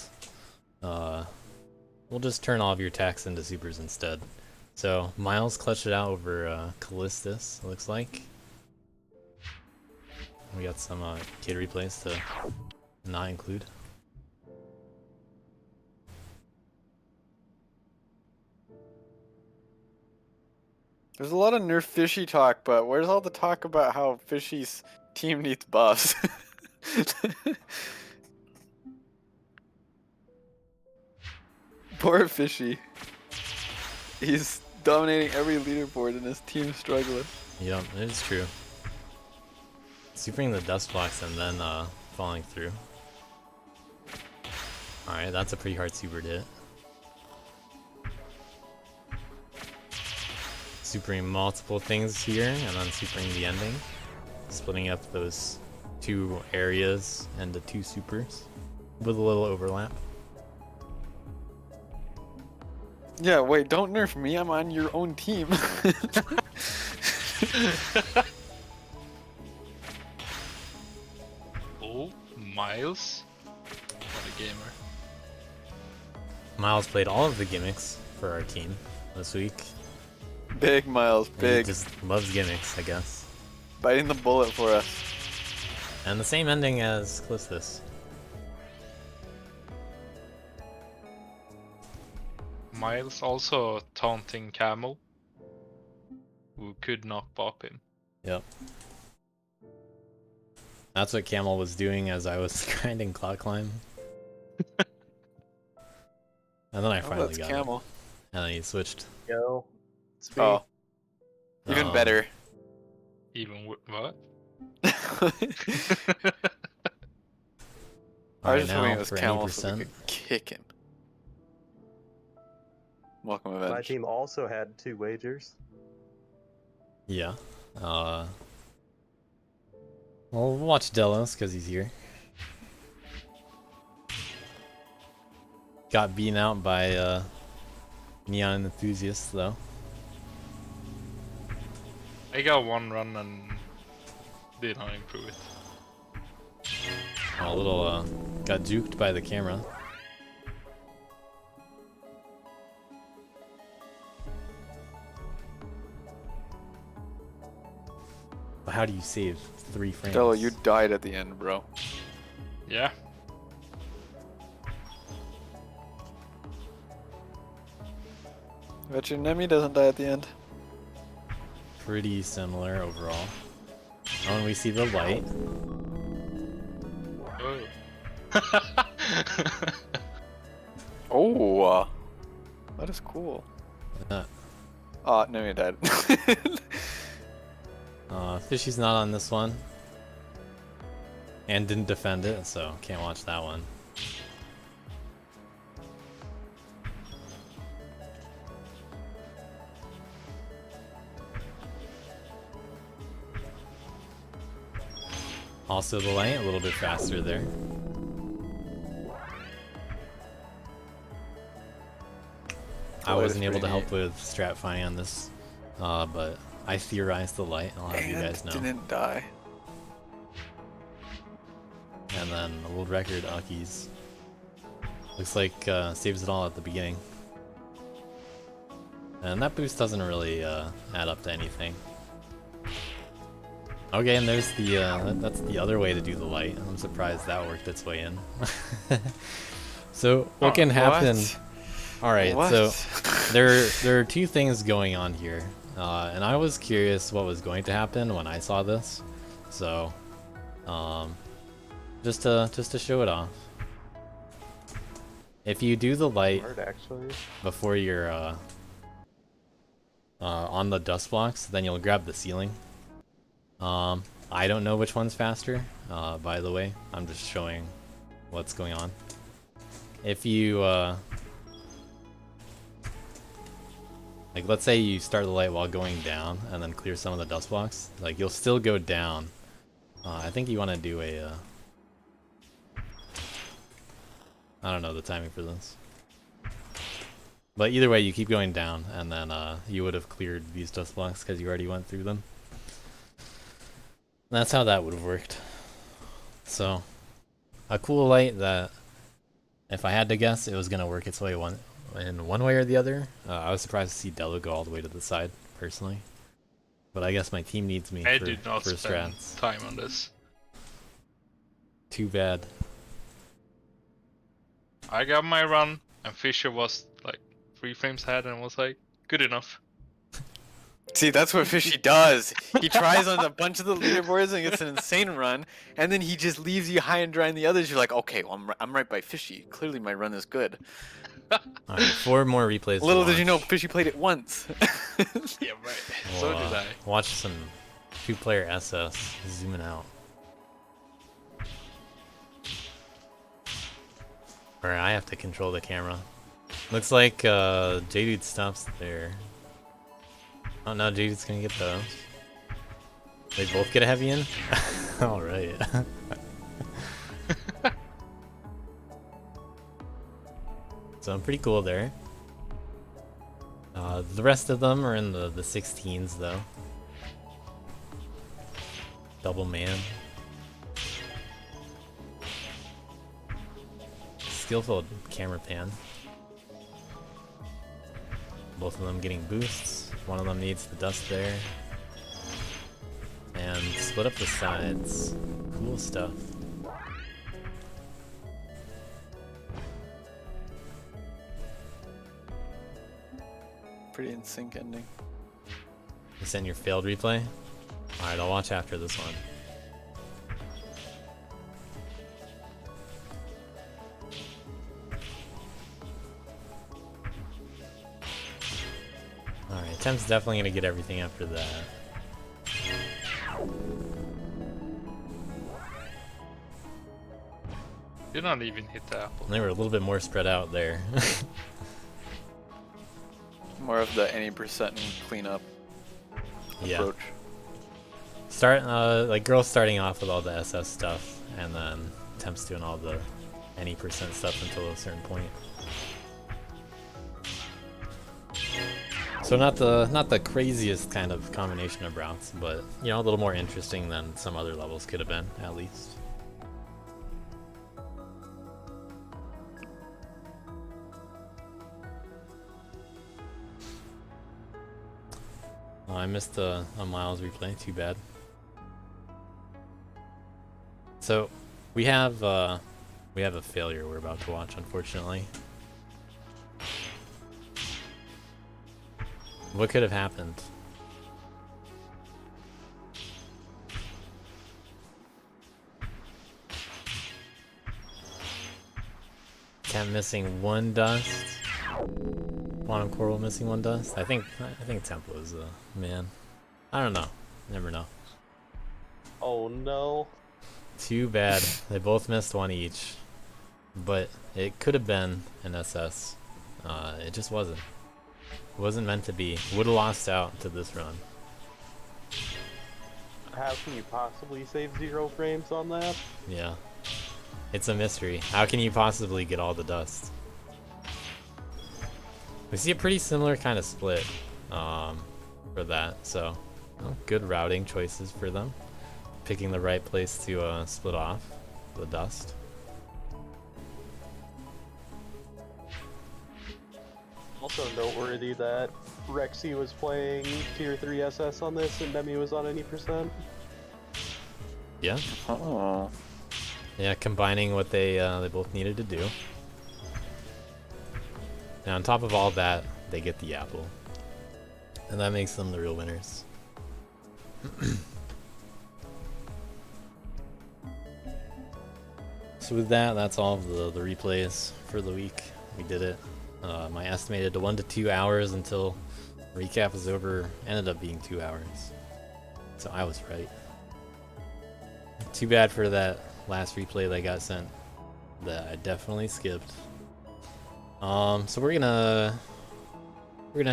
we'll just turn all of your attacks into supers instead. So Miles clutched it out over Callistus, it looks like. We got some Kid replays to not include. There's a lot of nerf Fishy talk, but where's all the talk about how Fishy's team needs buffs? Poor Fishy. He's dominating every leaderboard and his team's struggling. Yep, it is true. Supering the dust blocks and then falling through. Alright, that's a pretty hard super to hit. Supering multiple things here and then supering the ending. Splitting up those 2 areas into 2 supers with a little overlap. Yeah, wait, don't nerf me, I'm on your own team. Oh, Miles. What a gamer. Miles played all of the gimmicks for our team this week. Big Miles, And big. he just loves gimmicks, I guess. Biting the bullet for us. And the same ending as Callistus. Miles also taunting Camel, who could not pop him. Yep. That's what Camel was doing as I was grinding Cloud Climb. And then I Oh, finally that's got Camel. it. And then he switched. Yo. It's me. Oh. Even better. Even what? I Alright, was just hoping now it was for Camel any so we percent. could kick him. Welcome, My Avenge. team also had 2 wagers. Yeah. We'll watch Delos because he's here. Got beaten out by Neon Enthusiast though. I got 1 run and did not improve it. A little got juked by the camera. But how do you save 3 frames? Stella, you died at the end, bro. Yeah. Bet your Nemi doesn't die at the end. Pretty similar overall. Oh, and we see the light. Oh. Oh, that is cool. Uh, Oh, Nemi died. Fishy's not on this one. And didn't defend it, so can't watch that one. Also the light a little bit faster there. I wasn't able to help with strat finding on this, but I theorized the light. I'll have you guys know. Didn't die. And then a world record Aki's. Looks like saves it all at the beginning. And that boost doesn't really add up to anything. Okay, and there's the that's the other way to do the light. I'm surprised that worked its way in. So what can happen? All right, so there are two things going on here, and I was curious what was going to happen when I saw this. So, just to show it off. If you do the light before you're on the dust blocks, then you'll grab the ceiling. I don't know which one's faster, by the way. I'm just showing what's going on. If you, like let's say you start the light while going down and then clear some of the dust blocks, like you'll still go down. I think you want to do a, I don't know the timing for this. But either way, you keep going down, and then you would have cleared these dust blocks because you already went through them. And that's how that would have worked. So, a cool light that, if I had to guess, it was going to work its way in one way or the other. I was surprised to see Delo go all the way to the side, personally. But I guess my team needs me I for, did not for spend strats. time on this. Too bad. I got my run, and Fisher was like 3 frames ahead and was like, good enough. See, that's what Fishy does. He tries on a bunch of the leaderboards and gets an insane run, and then he just leaves you high and dry in the others. You're like, okay, well, I'm right by Fishy. Clearly my run is good. Alright, 4 more replays. Little to did you know watch. Fishy played it once. Yeah, right. We'll, So did I. Watch some 2-player SS zooming out. Or I have to control the camera. Looks like J-Dude stops there. Oh no, J-Dude's gonna get those. They both get a heavy in? Alright. So I'm pretty cool there. The rest of them are in the 16s though. Double man. Skillful camera pan. Both of them getting boosts. One of them needs the dust there. And split up the sides. Cool stuff. Pretty in sync ending. You sent your failed replay? Alright, I'll watch after this one. Alright, Temp's definitely gonna get everything after that. Did not even hit the apple. They were a little bit more spread out there. More of the any percent and cleanup Yeah. approach. Start like girls starting off with all the SS stuff, and then Temp's doing all the any percent stuff until a certain point. So not the craziest kind of combination of routes, but you know, a little more interesting than some other levels could have been, at least. Oh, I missed a Miles replay, too bad. So we have a failure we're about to watch, unfortunately. What could have happened? Cat missing 1 dust. Quantum Coral missing 1 dust. I think Tempo is the man. I don't know. Never know. Oh no. Too bad. They both missed 1 each. But it could have been an SS. It just wasn't. It wasn't meant to be. Would have lost out to this run. How can you possibly save 0 frames on that? Yeah. It's a mystery. How can you possibly get all the dust? We see a pretty similar kind of split for that, so good routing choices for them. Picking the right place to split off the dust. Also noteworthy that Rexy was playing tier 3 SS on this and Demi was on any percent. Yeah. Oh. Yeah, combining what they both needed to do. And on top of all that, they get the apple. And that makes them the real winners. So with that, that's all of the replays for the week. We did it. My estimated 1 to 2 hours until recap was over ended up being 2 hours. So I was right. Too bad for that last replay that got sent that I definitely skipped. So we're gonna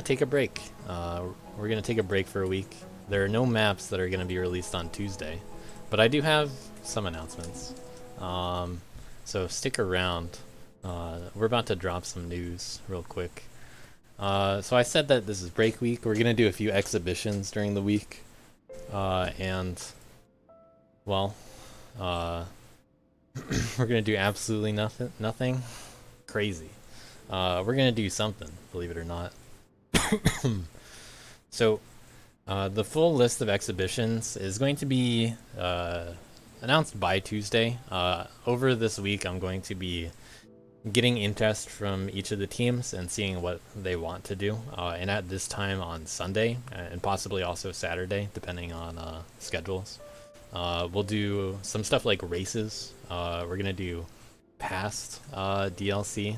take a break. We're gonna take a break for a week. There are no maps that are gonna be released on Tuesday, but I do have some announcements. So stick around. We're about to drop some news real quick. So I said that this is break week. We're gonna do a few exhibitions during the week, and well, we're gonna do absolutely nothing crazy. We're gonna do something, believe it or not. So the full list of exhibitions is going to be announced by Tuesday. Over this week, I'm going to be getting interest from each of the teams and seeing what they want to do. And at this time on Sunday, and possibly also Saturday, depending on schedules, we'll do some stuff like races. We're gonna do past DLC.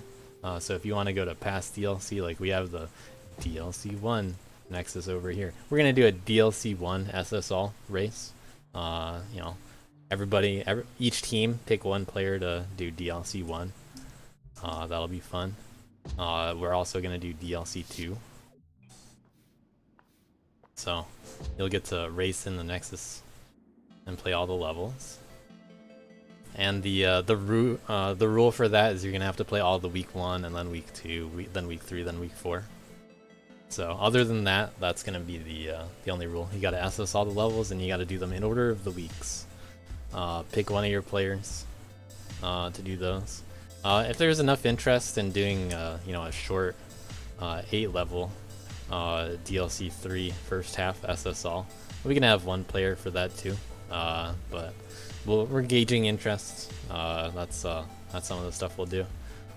So if you want to go to past DLC, like we have the DLC 1 Nexus over here, we're gonna do a DLC 1 SSL race. You know, each team pick one player to do DLC 1. That'll be fun. We're also gonna do DLC 2. So you'll get to race in the Nexus and play all the levels. And the rule for that is you're gonna have to play all the week 1 and then week 2, then week 3, then week 4. So other than that, that's gonna be the only rule. You gotta SS all the levels and you gotta do them in order of the weeks. Pick one of your players to do those. If there's enough interest in doing you know, a short 8 level DLC 3 first half SSL, we can have one player for that too. But we're gauging interest. That's some of the stuff we'll do.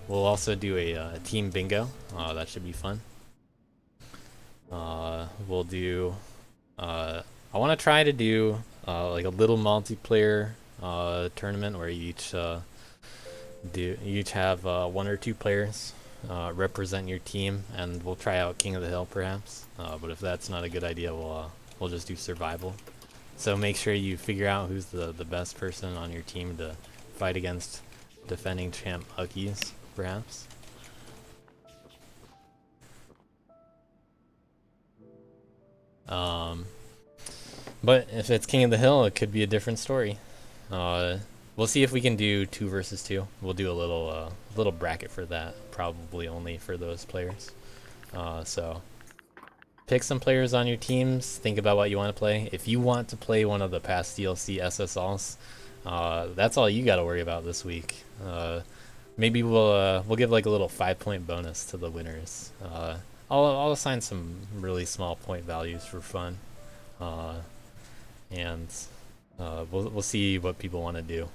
We'll also do a team bingo. That should be fun. We'll do. I want to try to do like a little multiplayer tournament where you each have 1 or 2 players represent your team, and we'll try out King of the Hill perhaps. But if that's not a good idea, we'll just do survival. So make sure you figure out who's the best person on your team to fight against defending champ Huckies, perhaps. But if it's King of the Hill, it could be a different story. We'll see if we can do 2 versus 2. We'll do a little bracket for that, probably only for those players. So pick some players on your teams. Think about what you want to play. If you want to play one of the past DLC SSLs, that's all you got to worry about this week. Maybe we'll give like a little 5-point bonus to the winners. I'll assign some really small point values for fun, and we'll see what people want to do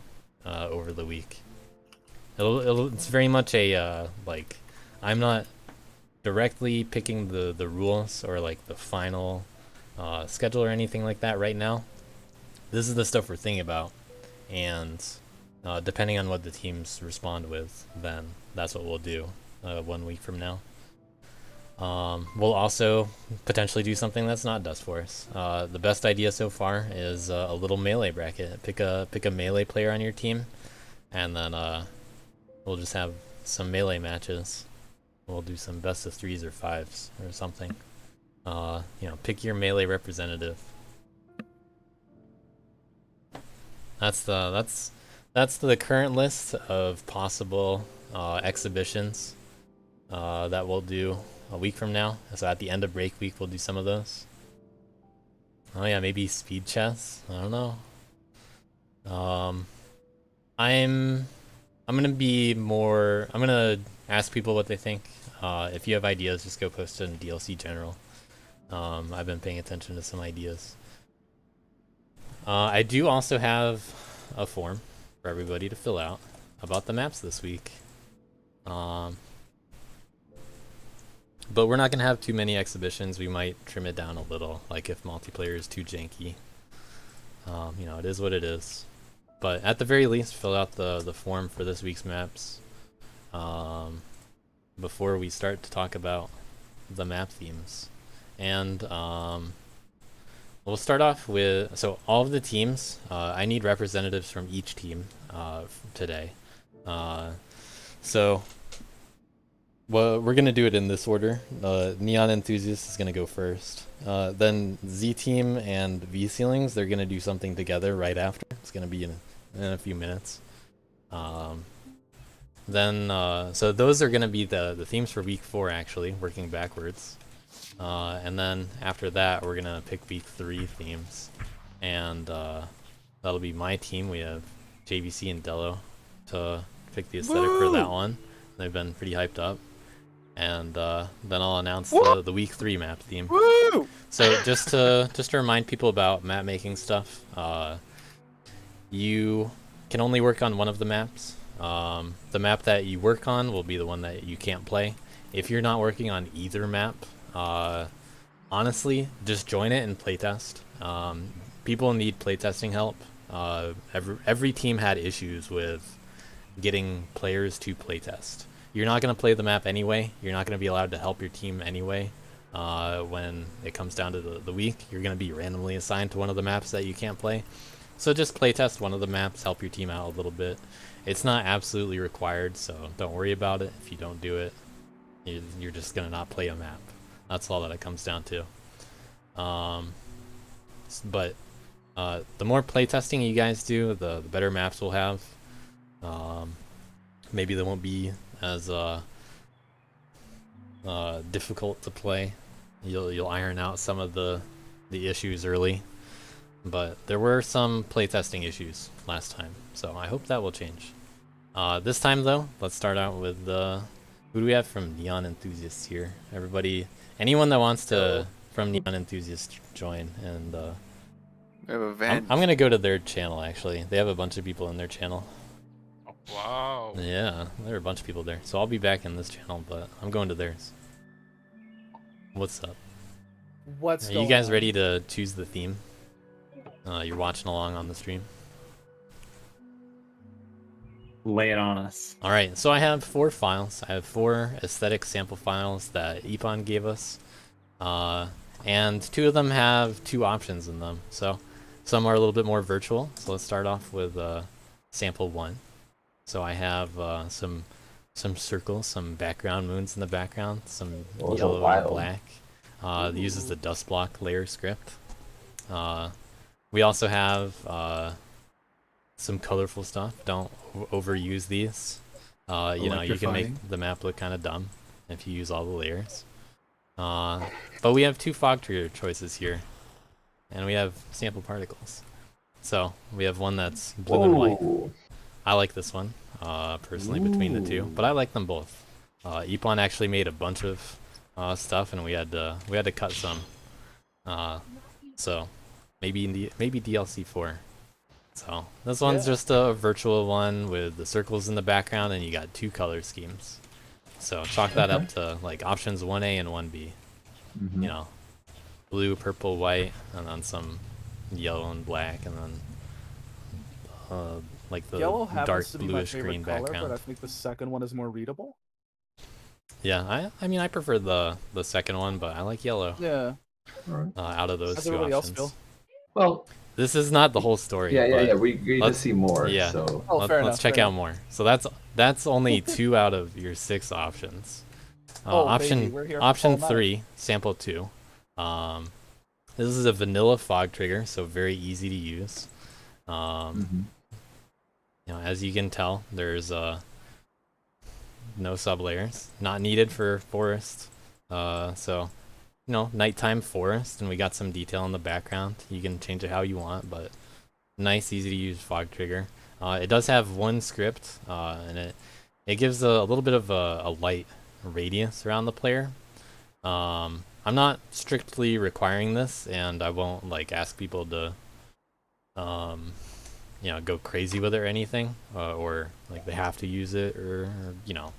over the week. It's very much a like, I'm not directly picking the rules or like the final schedule or anything like that right now. This is the stuff we're thinking about, and depending on what the teams respond with, then that's what we'll do 1 week from now. We'll also potentially do something that's not Dust Force. The best idea so far is a little melee bracket. Pick a melee player on your team, and then we'll just have some melee matches. We'll do some best of 3s or 5s or something. You know, pick your melee representative. That's the current list of possible exhibitions that we'll do a week from now. So at the end of break week, we'll do some of those. Oh yeah, maybe speed chess. I don't know. I'm gonna be more. I'm gonna ask people what they think. If you have ideas, just go post it in DLC General. I've been paying attention to some ideas. I do also have a form for everybody to fill out about the maps this week. But we're not gonna have too many exhibitions. We might trim it down a little, like if multiplayer is too janky. You know, it is what it is. But at the very least, fill out the form for this week's maps before we start to talk about the map themes. And we'll start off with, so all of the teams, I need representatives from each team today. So well, we're gonna do it in this order. Neon Enthusiast is gonna go first. Then Z Team and V Ceilings, they're gonna do something together right after. It's gonna be in a few minutes. Then so those are gonna be the themes for week 4 actually, working backwards. And then after that, we're gonna pick week 3 themes, and that'll be my team. We have JVC and Dello to pick the aesthetic for that one. They've been pretty hyped up. And then I'll announce the week 3 map theme. Woo! So just to remind people about map making stuff, you can only work on one of the maps. The map that you work on will be the one that you can't play. If you're not working on either map, honestly, just join it and playtest. People need playtesting help. Every team had issues with getting players to playtest. You're not going to play the map anyway. You're not going to be allowed to help your team anyway. When it comes down to the week, you're going to be randomly assigned to one of the maps that you can't play. So just playtest one of the maps, help your team out a little bit. It's not absolutely required, so don't worry about it. If you don't do it, you're just going to not play a map. That's all that it comes down to. But the more playtesting you guys do, the better maps we'll have. Maybe they won't be as difficult to play. You'll iron out some of the issues early, but there were some playtesting issues last time, so I hope that will change. This time though, let's start out with who do we have from Neon Enthusiasts here? Everybody, anyone that wants to from Neon Enthusiasts join, and We have a van. I'm gonna go to their channel actually. They have a bunch of people in their channel. Wow. Yeah, there are a bunch of people there. So I'll be back in this channel, but I'm going to theirs. What's up? What's Are you guys ready to choose the theme? You're watching along on the stream. Lay it on us. Alright, so I have 4 files. I have 4 aesthetic sample files that Epon gave us. And 2 of them have 2 options in them. So some are a little bit more virtual. So let's start off with sample 1. So I have some circles, some background moons in the background, some yellow and black. It uses the dust block layer script. We also have some colorful stuff. Don't overuse these. You know, you can make the map look kind of dumb if you use all the layers. But we have 2 fog trigger choices here, and we have sample particles. So we have one that's blue and white. I like this one, personally, between the 2, but I like them both. Epon actually made a bunch of stuff, and we had to cut some. So maybe DLC 4. So this one's just a virtual one with the circles in the background, and you got 2 color schemes. So chalk that up to like options 1A and 1B. You know, blue, purple, white, and then some yellow and black, and then like the Yellow dark happens to be my bluish favorite green color, background. but I think the second one is more readable. Yeah, I mean I prefer the second one, but I like yellow. Yeah. Out of those How's 2 everybody else options. feel? Well, This is not the whole story. yeah, but we need to let's- see more. Yeah. So Oh, fair let's enough, check fair out more. So that's only 2 out of your 6 options. Oh, option baby, we're here for option all night. 3, sample 2. This is a vanilla fog trigger, so very easy to use. You know, as you can tell, there's no sublayers, not needed for forest. So, you know, nighttime forest, and we got some detail in the background. You can change it how you want, but nice, easy to use fog trigger. It does have one script, and it gives a little bit of a light radius around the player. I'm not strictly requiring this, and I won't like ask people to you know, go crazy with it or anything, or like they have to use it, or you know,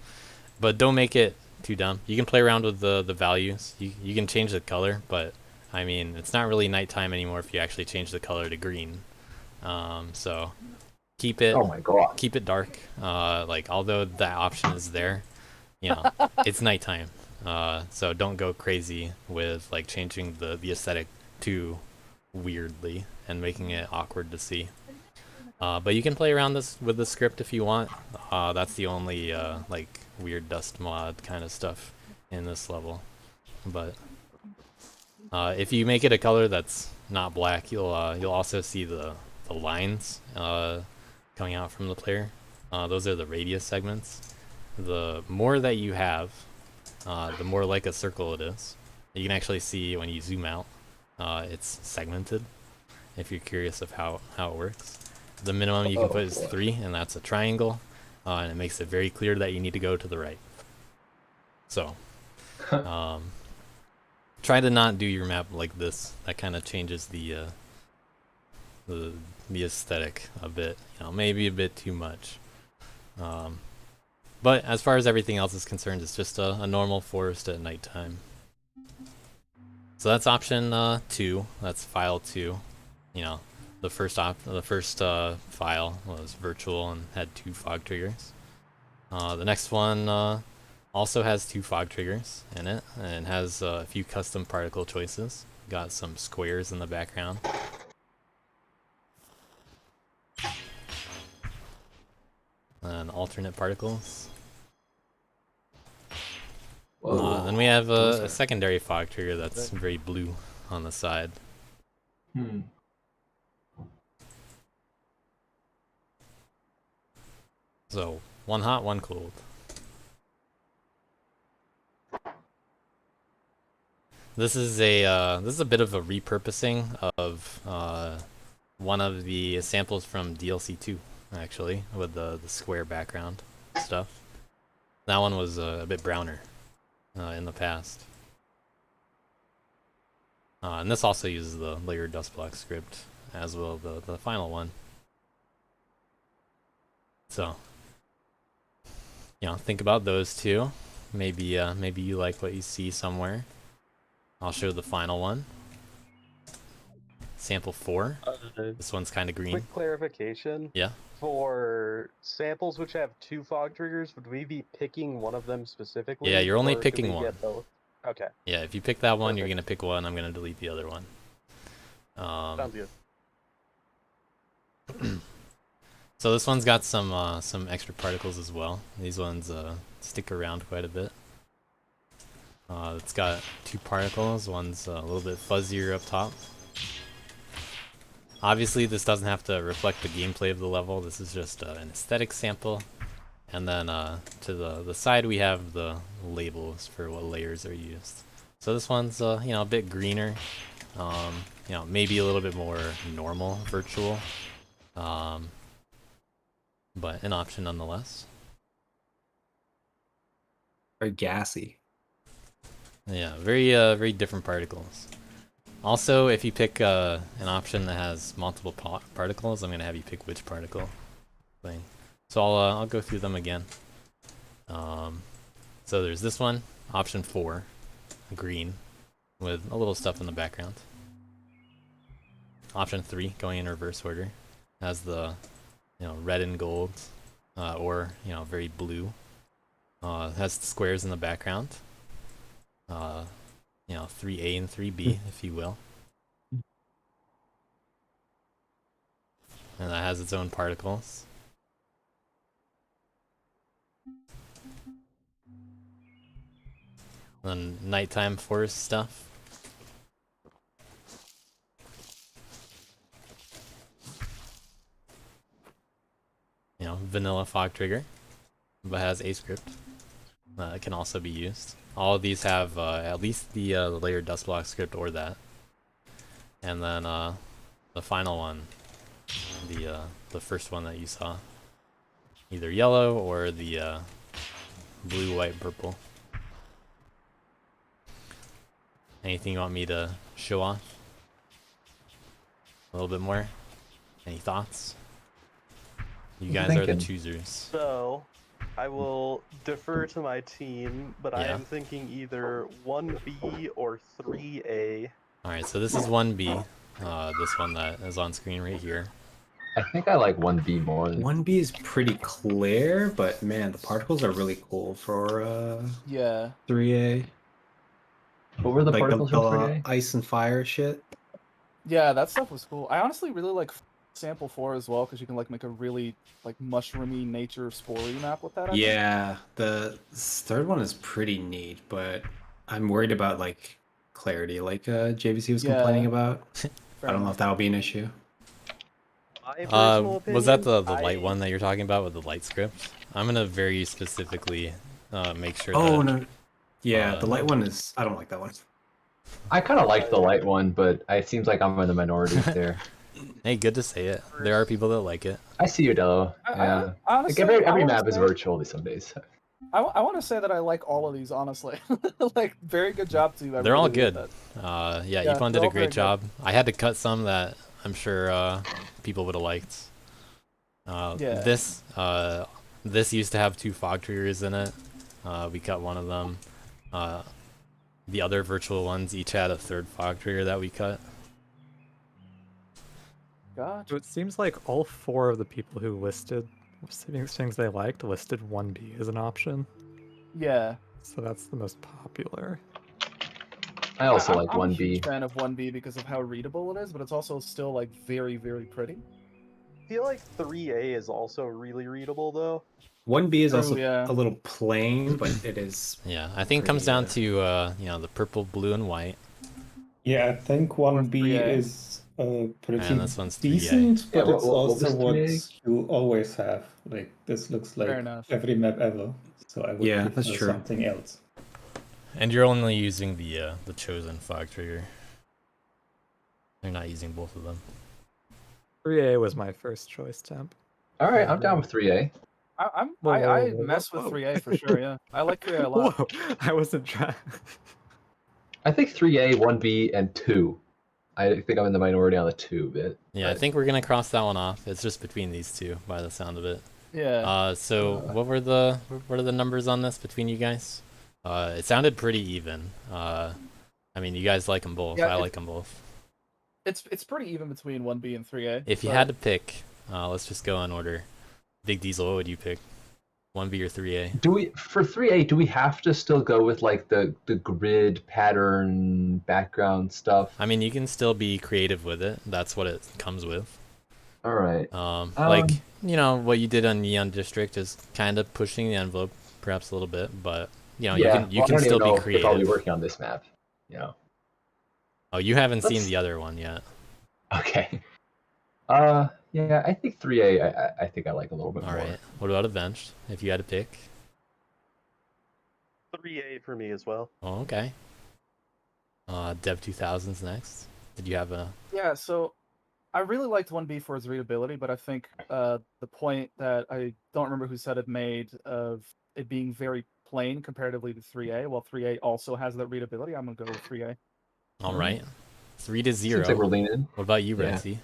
but don't make it too dumb. You can play around with the values. You can change the color, but I mean, it's not really nighttime anymore if you actually change the color to green. So keep it keep it dark. Like, although that option is there, you know, it's nighttime. So don't go crazy with like changing the aesthetic too weirdly and making it awkward to see. But you can play around with the script if you want. That's the only like weird dust mod kind of stuff in this level. But if you make it a color that's not black, you'll also see the lines coming out from the player. Those are the radius segments. The more that you have, the more like a circle it is. You can actually see when you zoom out, it's segmented. If you're curious of how it works. The minimum you can put is 3, and that's a triangle, and it makes it very clear that you need to go to the right. So, try to not do your map like this. That kind of changes the aesthetic a bit. You know, maybe a bit too much. But as far as everything else is concerned, it's just a normal forest at nighttime. So that's option 2. That's file 2. You know. The first file was virtual and had 2 fog triggers. The next one also has 2 fog triggers in it and has a few custom particle choices. Got some squares in the background. And alternate particles. Then we have a secondary fog trigger that's very blue on the side. So, one hot, one cold. This is a bit of a repurposing of one of the samples from DLC 2, actually, with the square background stuff. That one was a bit browner in the past. And this also uses the layer dust block script, as will the final one. So, you know, think about those two. Maybe maybe you like what you see somewhere. I'll show the final one. Sample 4. This one's kind of green. Quick clarification. Yeah. For samples which have 2 fog triggers, would we be picking one of them specifically? Yeah, you're only or could picking we one. get both? Okay. Yeah, if you pick that one, you're Perfect. gonna pick one. I'm gonna delete the other one. Sounds good. So this one's got some extra particles as well. These ones stick around quite a bit. It's got 2 particles. One's a little bit fuzzier up top. Obviously, this doesn't have to reflect the gameplay of the level. This is just an aesthetic sample. And then to the side, we have the labels for what layers are used. So this one's you know, a bit greener. You know, maybe a little bit more normal virtual. But an option nonetheless. Very gassy. Yeah, very different particles. Also, if you pick an option that has multiple particles, I'm gonna have you pick which particle thing. So I'll go through them again. So there's this one, option 4, green, with a little stuff in the background. Option 3, going in reverse order, has the, you know, red and gold, or, you know, very blue. Has squares in the background. You know, 3A and 3B, if you will. And that has its own particles. Then nighttime forest stuff. you know, vanilla fog trigger, but has a script. It can also be used. All of these have at least the layered dust block script or that. And then the final one, the first one that you saw, either yellow or the blue, white, purple. Anything you want me to show off? A little bit more? Any thoughts? You guys are the choosers. So, I will defer to my team, but I Yeah. am thinking either 1B or 3A. Alright, so this is 1B. This one that is on screen right here. I think I like 1B more. 1B is pretty clear, but man, the particles are really cool for Yeah. 3A. What were the Like particles the for 3A? ice and fire shit. Yeah, that stuff was cool. I honestly really like sample 4 as well because you can like make a really like mushroomy nature spory map with that. I think. Yeah, the third one is pretty neat, but I'm worried about like clarity, like JVC was complaining Yeah. about. Fair I don't know enough. if that'll be an issue. My personal Was that opinion, the light one that you're talking about with the light script? I'm gonna very specifically make sure Oh that... no, yeah, the light one is. I don't like that one. I kind of like the light one, but it seems like I'm in the minority there. Hey, good to say it. There are people that like it. I see you, Dello. Yeah. Like Honestly, every I wanna map is say- virtual some days. I want to say that I like all of these, honestly. Like, very good job to you. They're all good. Yeah, Yeah, Epon they're did a all very great good. job. I had to cut some that I'm sure people would have liked. Yeah. This used to have 2 fog triggers in it. We cut one of them. The other virtual ones each had a 3rd fog trigger that we cut. Gotcha. So it seems like all 4 of the people who listed things they liked listed 1B as an option. Yeah. So that's the most popular. I also like I'm a huge 1B. fan of 1B because of how readable it is, but it's also still like very, very pretty. I feel like 3A is also really readable though. 1B is True, also yeah. a little plain, but it is. Yeah, I think it comes down to you know, the purple, blue, and white. Yeah, I think 1B 3A. is pretty And this one's 3A. decent, Yeah, but it's what also was what 3A? you always have. Like, this looks like Fair enough. every map ever. So I would Yeah, prefer that's true. something else. And you're only using the chosen fog trigger. You're not using both of them. 3A was my first choice temp. All right, I'm down with 3A. I Whoa, I whoa, mess whoa. with 3A for sure. Yeah, I like 3A a lot. Whoa, I wasn't trying. I think 3A, 1B, and 2. I think I'm in the minority on the 2 bit. Yeah, I think we're gonna cross that one off. It's just between these two, by the sound of it. Yeah. So what are the numbers on this between you guys? It sounded pretty even. I mean, you guys like them both. Yeah, I it- like them both. It's pretty even between 1B and 3A. If you but had to pick, let's just go in order. Big Diesel, what would you pick? 1B or 3A? Do we for 3A? Do we have to still go with like the grid pattern background stuff? I mean, you can still be creative with it. That's what it comes with. All right. Like, you know, what you did on Neon District is kind of pushing the envelope, perhaps a little bit, but you know, Yeah, you well, I can don't still even know be if they're probably creative. working on this map. You know. Oh, you haven't seen Let's- the other one yet. Okay. Yeah, I think 3A. I think I like a little bit All more. right. What about Avenged? If you had to pick. 3A for me as well. Oh, okay. Dev 2000's next. Did you have a? Yeah, so I really liked 1B for its readability, but I think the point that I don't remember who said it made of it being very plain comparatively to 3A, while 3A also has that readability, I'm gonna go with 3A. All right. 3-0. Seems like we're leaning. What about you, Yeah. Rexy?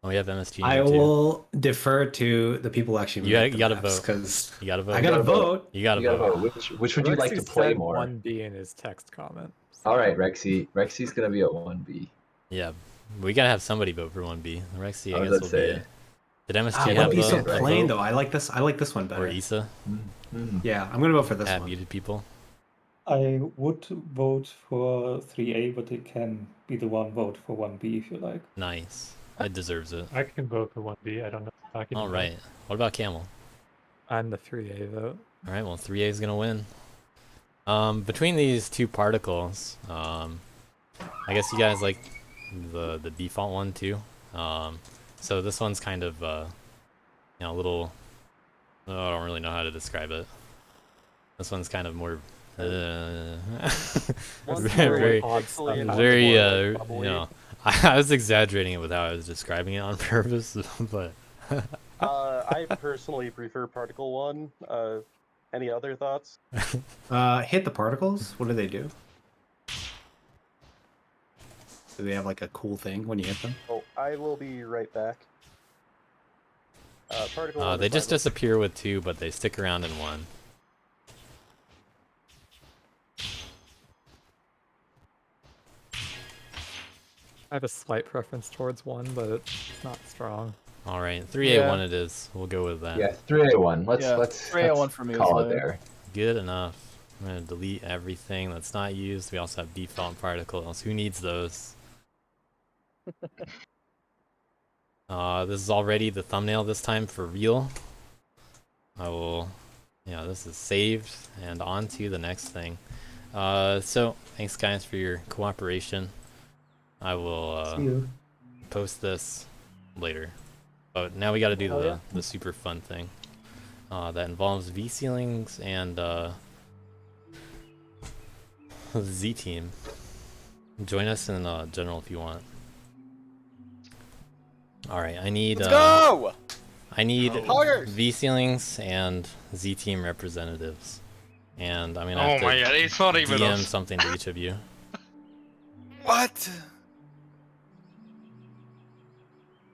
Oh, we have MSG. I will defer to the people who actually. You gotta vote. because You gotta vote. I gotta vote. You gotta You gotta vote. vote. Which would you like to Rexy play said more? 1B in his text comment. All right, Rexy. Rexy's gonna be at 1B. Yeah, we gotta have somebody vote for 1B. Rexy, I I was guess about will to be say. it. Did MSG Ah, have would be so right, plain vote. though. I like this. I like this one or better. Issa? Yeah, I'm gonna vote for this Have one. muted people. I would vote for 3A, but it can be the one vote for 1B if you like. Nice. It deserves it. I can vote for 1B. I don't know if I can. All right. What about Camel? I'm the 3A vote. All right. Well, 3A is gonna win. Between these two particles, I guess you guys like the default one too. So this one's kind of you know, a little Oh, I don't really know how to describe it. This one's kind of more. One's very, more pixely and one's very. more, like, You bubbly. know, I was exaggerating it with how I was describing it on purpose, but. I personally prefer Particle 1. Any other thoughts? Hit the particles. What do they do? Do they have like a cool thing when you hit them? Oh, I will be right back. Particle 1 They is just fine. disappear with 2, but they stick around in 1. I have a slight preference towards 1, but it's not strong. All right, 3A1 it is. We'll go with that. Yeah, 3A1. Let's Yeah, let's 3A1 let's for me call is it fine. there. Good enough. I'm gonna delete everything that's not used. We also have default particles. Who needs those? This is already the thumbnail this time for real. I will, yeah, this is saved and on to the next thing. So thanks guys for your cooperation. I will See you. post this later. But now we got to do the super fun thing that involves V ceilings and Z team. Join us in general if you want. All right, I need Let's go! I need Tigers! V ceilings and Z team representatives, and I'm gonna Oh have my to god, it's not even DM us. something to each of you. What?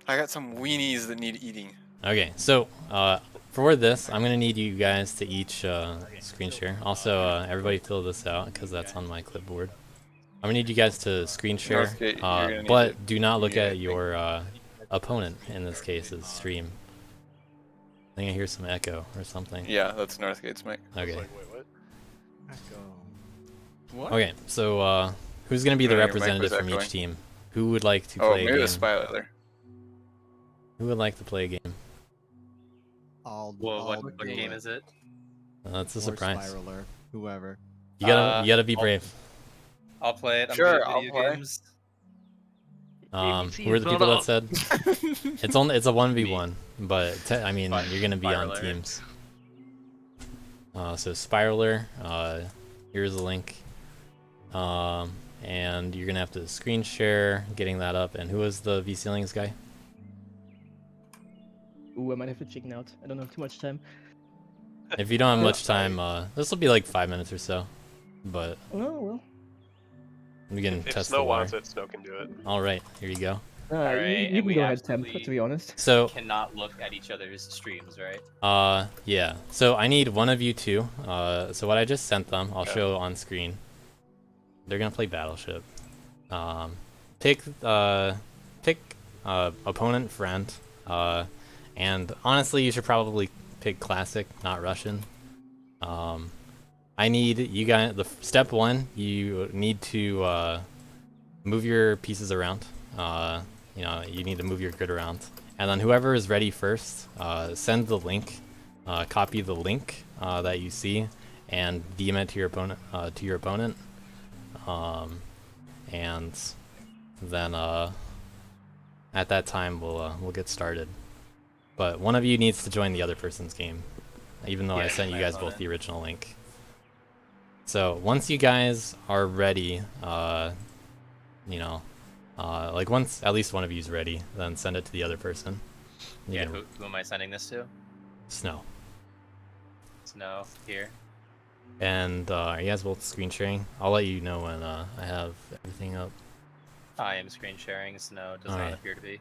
I got some weenies that need eating. Okay, so for this, I'm gonna need you guys to each screen share. Also, everybody fill this out because that's on my clipboard. I'm gonna need you guys to screen share, Northgate, you're gonna need but do not look yeah, at your opponent in this case's stream. I think I hear some echo or something. Yeah, that's Northgate's mic. Okay. Wait, what? What? Okay, so who's gonna be the No, your mic was representative from echoing. each team? Who would like to Oh, play a maybe game? the Spyler. Who would like to play a game? Well, what game is it? That's a Or surprise. Spiraler, whoever. You gotta be brave. I'll play it. I'm Sure, good at I'll video play. games. Who are the people that said? It's a 1v1, but I mean you're gonna be on Spiraler. teams. So Spiraler, here's the link, and you're gonna have to screen share, getting that up. And who was the V ceilings guy? Ooh, I might have to chicken out. I don't have too much time. If you don't have much time, this will be like 5 minutes or so, but Oh well. we can If test Snow the water. wants it, Snow can do it. All right, here you go. You can go ahead, Temp, to be honest. So Cannot look at each other's streams, right? yeah. So I need one of you two. So what I just sent them, I'll show on screen. They're gonna play Battleship. Pick opponent friend. And honestly, you should probably pick Classic, not Russian. I need you guys. Step 1, you need to move your pieces around. You know, you need to move your grid around. And then whoever is ready first, send the link, copy the link that you see, and DM it to your opponent. And then at that time we'll get started. But one of you needs to join the other person's game, even though I sent you guys both the original link. So once you guys are ready, you know, like once at least one of you is ready, then send it to the other person. You Yeah, can- who am I sending this to? Snow. Snow, here. And are you guys both screen sharing? I'll let you know when I have everything up. I am screen sharing, Snow does Alright. not appear to be.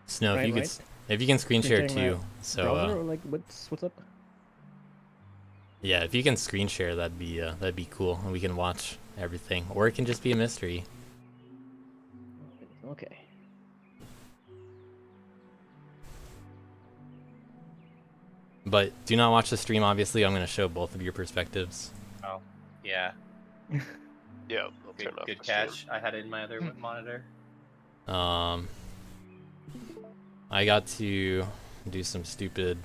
Snow, if Right, you could, right. if you can screen share sharing too. my So browser or like what's up? yeah, if you can screen share, that'd be cool, and we can watch everything. Or it can just be a mystery. Okay. But do not watch the stream. Obviously, I'm going to show both of your perspectives. Oh, yeah. Yeah, I'll Good, turn off good the stream. catch. I had it in my other monitor. I got to do some stupid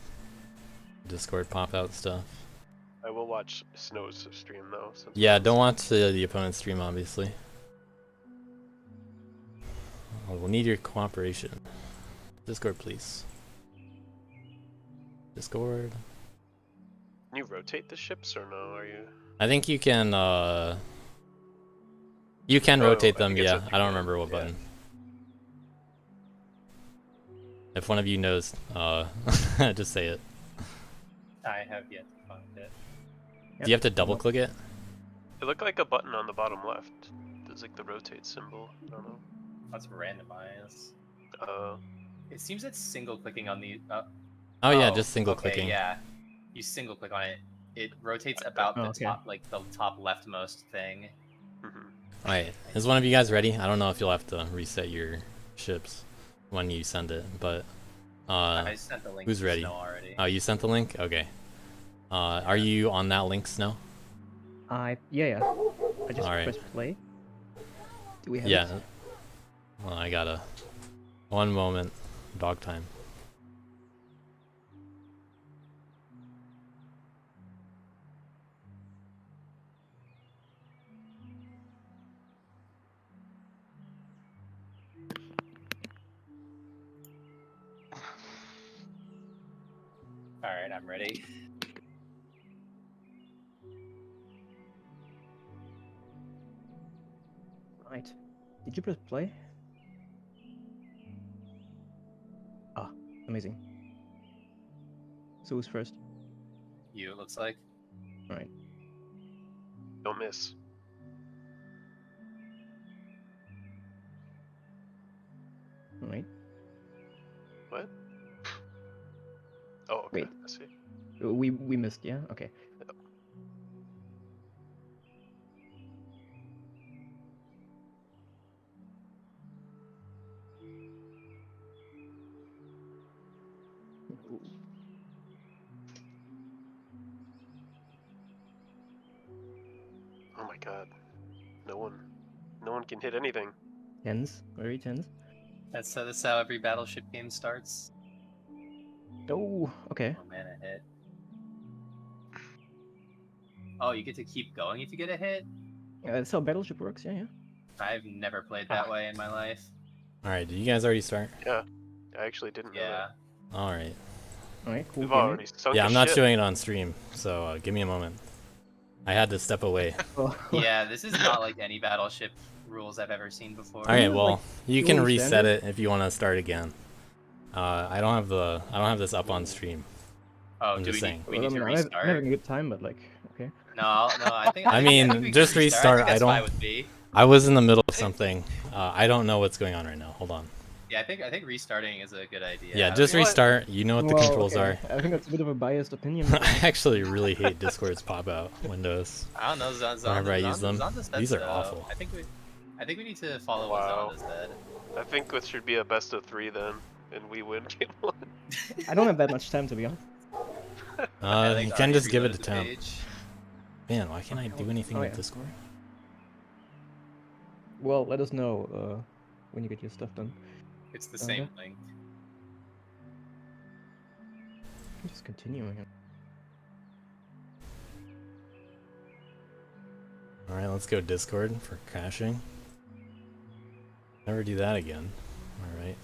Discord pop-out stuff. I will watch Snow's stream though. Since Yeah, don't watch the opponent's stream, obviously. We'll need your cooperation. Discord, please. Discord. Can you rotate the ships or no? Are you? I think you can. You can rotate I them. think it's Yeah, up I don't here, remember what yeah. button. If one of you knows, just say it. I have yet to find it. Do you have to double click it? It looked like a button on the bottom left. There's like the rotate symbol. I don't know. Let's randomize. Uh, It seems it's single clicking on the. Oh yeah, just single okay, clicking. Yeah, you single click on it. It rotates about the top, like the top leftmost thing. Alright, is one of you guys ready? I don't know if you'll have to reset your ships when you send it, but I sent the link who's to ready? Snow already. Oh, you sent the link? Okay. Are you on that link, Snow? Yeah. I just Alright. pressed play. Do we have Yeah. it? Well, I gotta. One moment. Dog time. All right, I'm ready. Right. Did you press play? Ah, amazing. So who's first? You, it looks like. Right. don't miss. Right. What? Oh, okay. Wait. I see. We missed, yeah? Okay. Oh my god. No one can hit anything. Tense. Very tense. That's how every Battleship game starts. Oh, okay. Oh man, a hit. Oh, you get to keep going if you get a hit? That's how Battleship works, yeah. I've never played that way in my life. Alright, did you guys already start? Yeah. I actually didn't know Yeah. Alright. Alright, cool. We've already sunk Yeah, a I'm not ship. showing it on stream, so give me a moment. I had to step away. Yeah, this is not like any Battleship rules I've ever seen before. Alright, well, you can really reset standard? it if you want to start again. I don't have this up on stream. Oh, I'm do just we saying. need, we need to I'm restart? having a good time, but like, okay. No, I think. I think mean, we just can restart. I think that's I fine don't. with me. I was in the middle of something. I don't know what's going on right now. Hold on. Yeah, I think restarting is a good idea. Yeah, just restart. You know what the Well, controls okay. are. I think that's a bit of a biased opinion. I actually really hate Discord's pop-out windows. I don't know. Whenever I use them, Zonda said these are so. awful. I think we need to follow Wow. what Zonda said. I think this should be a best of 3 then, and we win game 1. I don't have that much time, to be honest. You Alex can already just give it reloaded a the temp. page. Man, why can't I do anything Oh, with yeah. Discord? Well, let us know when you get your stuff done. It's the Okay. same link. I'm just continuing it. Alright, let's go Discord for crashing. Never do that again. Alright.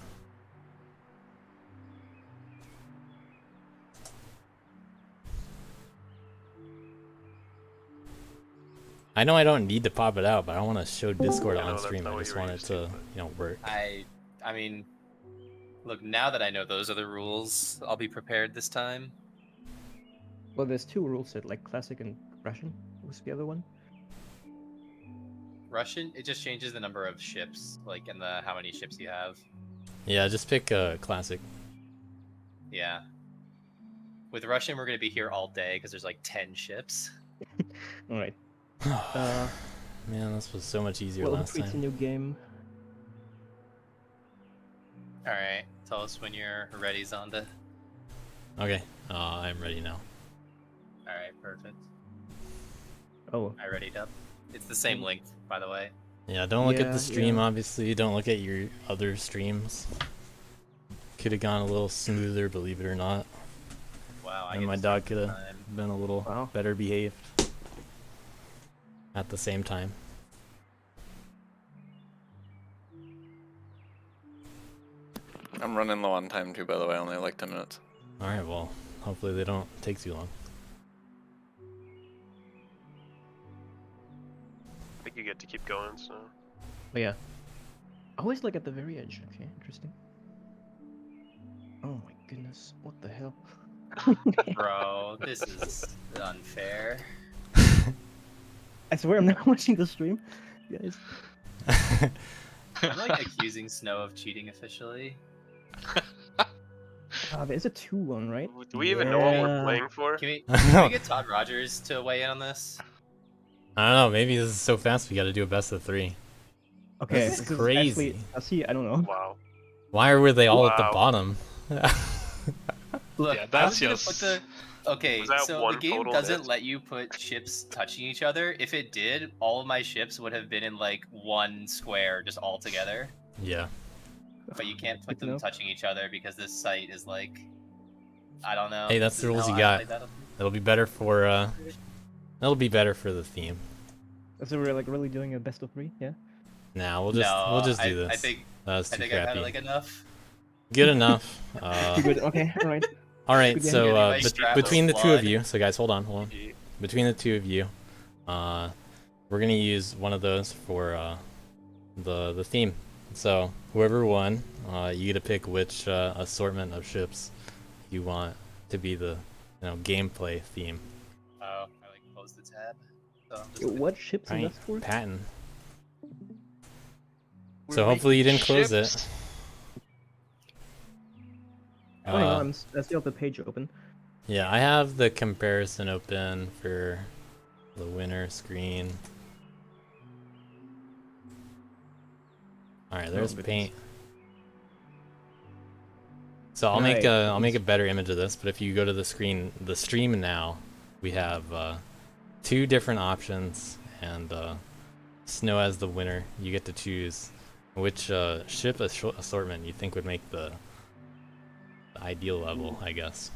I know I don't need to pop it out, but I want to show Discord Yeah, no, on that's stream. not I what just you were want it used to, to, but- work. I mean, look, now that I know those are the rules, I'll be prepared this time. Well, there's two rules set, like classic and Russian. What's the other one? Russian, it just changes the number of ships, like, and how many ships you have. Yeah, just pick classic. Yeah. With Russian, we're gonna be here all day because there's like 10 ships. All right. Man, this was so much easier Well, last it's a time. new game. All right, tell us when you're ready, Zonda. Okay, I'm ready now. All right, perfect. Oh. I readied up. It's the same link, by the way. Yeah, don't look at Yeah, the stream, yeah. obviously. Don't look at your other streams. Could have gone a little smoother, believe it or not. Wow, I And get my this dog every could have time. been a little Wow. better behaved at the same time. I'm running low on time too, by the way. I only have like 10 minutes. Alright, well, hopefully they don't take too long. to keep going. So. But yeah. Always like at the very edge. Okay, interesting. Oh my goodness, what the hell? Bro, this is unfair. I swear I'm not watching the stream, guys. I'm like accusing Snow of cheating officially. There's a 2-1, right? Do we even know what we're playing for? Can we get Todd Rogers to weigh in on this? I don't know. Maybe this is so fast we got to do a best of 3. Okay, this is crazy. I don't know. Wow. Why were they all at the bottom? Look, Yeah, that's I was gonna just- put the. Okay, Was that so the one game total doesn't hit? let you put ships touching each other. If it did, all of my ships would have been in like one square, just all together. Yeah. But you can't put Good to them know. touching each other because this site is like, I don't know. Hey, that's This the is rules how you I got. played that. It'll be better for it'll be better for the theme. So we're like really doing a best of 3, yeah? Nah, we'll No, just do I this. think That's I too think I've crappy. had like enough. Good enough. Good. Okay, all right. All right, Good so game. Anyway, strap between the those two of blood. you, so guys, hold on. Between the two of you, we're gonna use one of those for the theme. So whoever won, you get to pick which assortment of ships you want to be the gameplay theme. Oh, I like closed the tab. So I'm just What ships is Right, that for? patent. We're So hopefully you making didn't close ships. it. Oh, hang on, I still have the page open. Yeah, I have the comparison open for the winner screen. All right, there's paint. So I'll make a better image of this. But if you go to the stream now, we have 2 different options, and Snow as the winner. You get to choose which ship assortment you think would make the ideal level, I guess.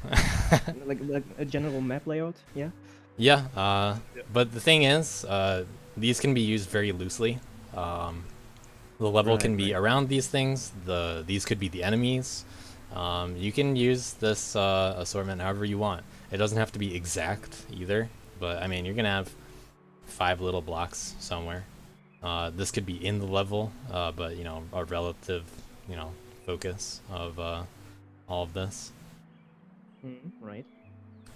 like a general map layout, yeah? Yeah, but the thing is, these can be used very loosely. The level can be around these things. These could be the enemies. You can use this assortment however you want. It doesn't have to be exact either, but I mean, you're gonna have 5 little blocks somewhere. This could be in the level, but a relative, focus of all of this. Right.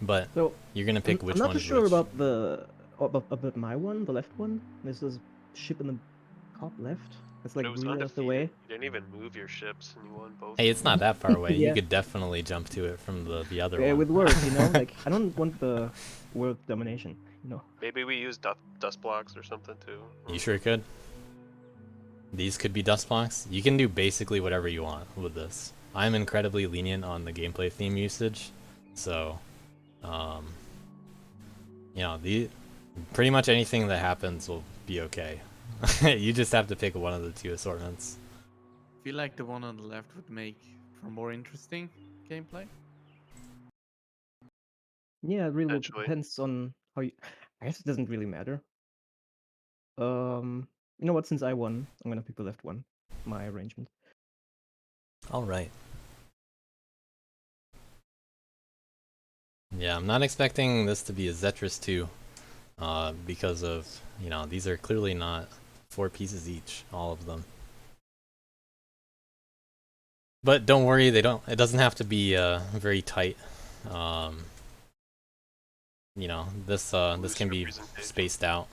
But So you're gonna pick which I'm not one too is sure which. about my one, the left one. This is ship in the top left. It's like It was really out of the undefeated. way. You didn't even move your ships, and you won both. Hey, it's not that far away. Yeah. You could definitely jump to it from the other Yeah, one. with words, like I don't want the world domination, Maybe we use dust blocks or something too. You sure could. These could be dust blocks. You can do basically whatever you want with this. I'm incredibly lenient on the gameplay theme usage, so pretty much anything that happens will be okay. You just have to pick one of the 2 assortments. I feel like the one on the left would make for more interesting gameplay. Yeah, it really Potentially. depends on how you. I guess it doesn't really matter. You know what? Since I won, I'm gonna pick the left one. My arrangement. All right. Yeah, I'm not expecting this to be a Zetris 2, because of, these are clearly not 4 pieces each, all of them. But don't worry, it doesn't have to be very tight. This can be spaced out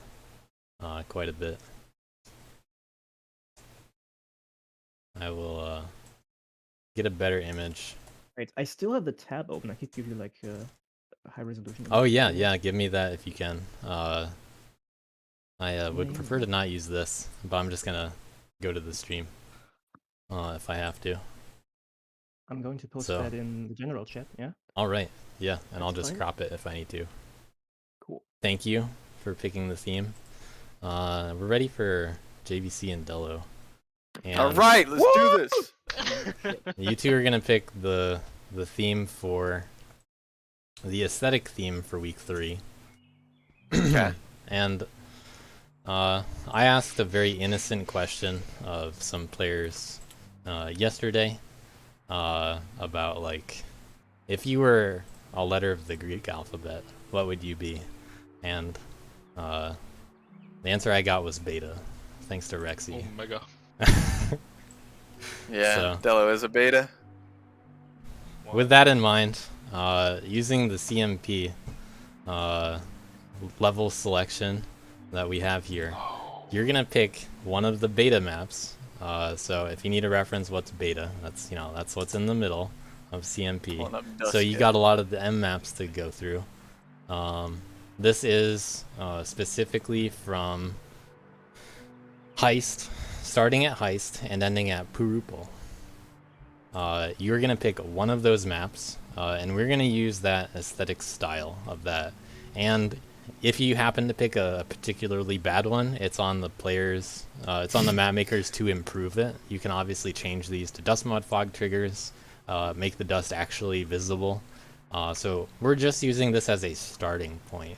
quite a bit. I will get a better image. Right, I still have the tab open. I could give you like a high resolution. Oh image. yeah, give me that if you can. I would prefer to not use this, but I'm just gonna go to the stream if I have to. I'm going to post So- that in the general chat. Yeah. All right, yeah, and I'll That's just fine. crop it if I need to. Cool. Thank you for picking the theme. We're ready for JVC and Dello. And All right, let's do this. you 2 are gonna pick the theme for the aesthetic theme for week 3. Okay. And I asked a very innocent question of some players yesterday about like, if you were a letter of the Greek alphabet, what would you be? And the answer I got was beta. thanks to Rexy. Omega. Yeah, So- Delo is a beta. With that in mind, using the CMP level selection that we have here, you're gonna pick one of the beta maps. So if you need a reference, what's beta? That's that's what's in the middle of CMP. Pulling up So you Dusket. got a lot of the M maps to go through. This is specifically from Heist, starting at Heist and ending at Purupal. You're gonna pick one of those maps, and we're gonna use that aesthetic style of that. And if you happen to pick a particularly bad one, it's on the players, it's on the map makers to improve it. You can obviously change these to dust mod fog triggers, make the dust actually visible. So we're just using this as a starting point.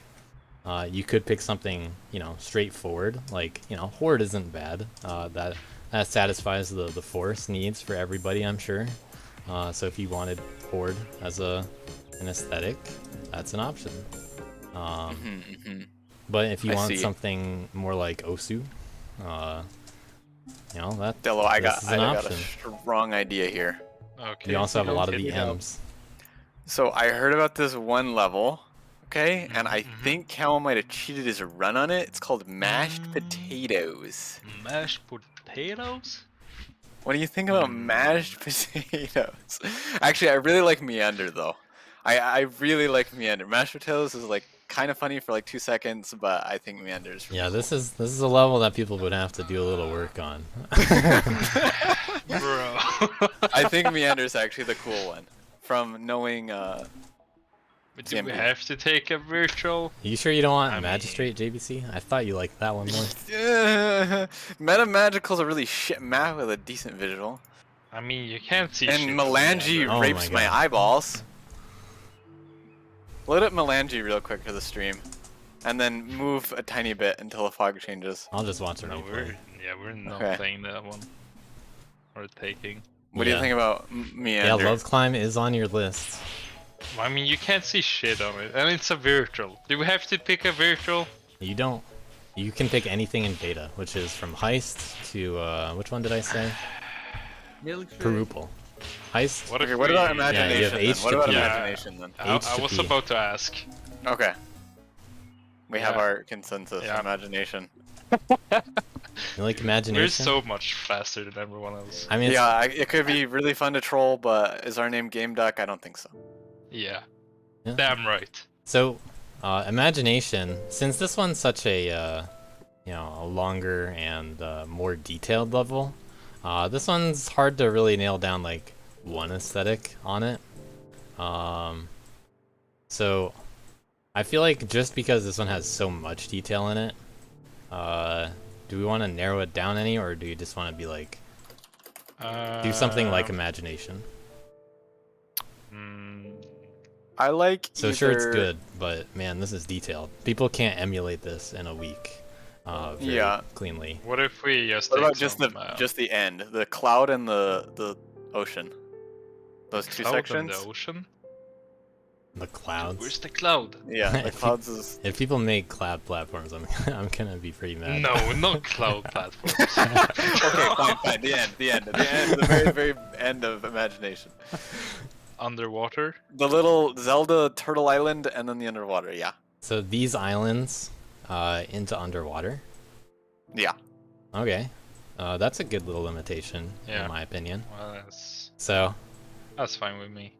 You could pick something, straightforward, like, Horde isn't bad. That satisfies the force needs for everybody, I'm sure. So if you wanted Horde as an aesthetic, that's an option. But if you I want see. something more like Osu, that Delo, I this got is an a option. strong idea here. Okay. You also have a lot of hit the it up. M's. So I heard about this one level, okay, and I think Camel might have cheated his run on it. It's called mashed potatoes. Mashed potatoes? What do you think about mashed potatoes? Actually, I really like Meander though. I really like Meander. Mashed potatoes is like kind of funny for like 2 seconds, but I think Meander is. Yeah, this is a level that people would have to do a little work on. Bro. I think Meander is actually the cool one. From knowing But do we CMP. have to take a virtual? You sure you don't want Magistrate, JBC? I thought you liked that one more. Meta Magical's a really shit map with a decent visual. I mean, you can't see And shit. Melange Oh rapes my my God. eyeballs. Load up Melange real quick for the stream. And then move a tiny bit until the fog changes. I'll just watch a No, replay. we're not Okay. playing that one. Or taking. What do you Yeah. think about Yeah, Meander? Love Climb is on your list. I mean, you can't see shit on it, and it's a virtual. Do we have to pick a virtual? You don't. You can pick anything in beta, which is from Heist to which one did I say? Purupal. Heist. What if Okay, what we- about Yeah, you Imagination have then? H What to about P. Imagination then? I H to was P. about to ask. Okay. We have Yeah. our consensus. Yeah. Imagination. You like Imagination? We're so much faster than everyone else. I mean, it's- Yeah, it could be really fun to troll, but is our name Game Duck? I don't think so. Yeah. Yeah. Damn right. So, Imagination, since this one's such a, a longer and more detailed level, this one's hard to really nail down like one aesthetic on it. So, I feel like just because this one has so much detail in it, do we want to narrow it down any, or do you just want to be like, do something like Imagination? I like So sure it's either- good, but man, this is detailed. People can't emulate this in a week, very Yeah. cleanly. What if we just What take about just some, just the end, the cloud and the ocean? Those two cloud and sections. the ocean? The clouds. Where's the cloud? Yeah, the If you- clouds is. If people make cloud platforms, I'm I'm gonna be pretty mad. No, not cloud platforms. Okay, fine. The very, very end of Imagination. Underwater? The little Zelda Turtle Island, and then the underwater. Yeah. So these islands, into underwater. Yeah. Okay, that's a good little limitation Yeah. in my opinion. Well, So, that's fine with me.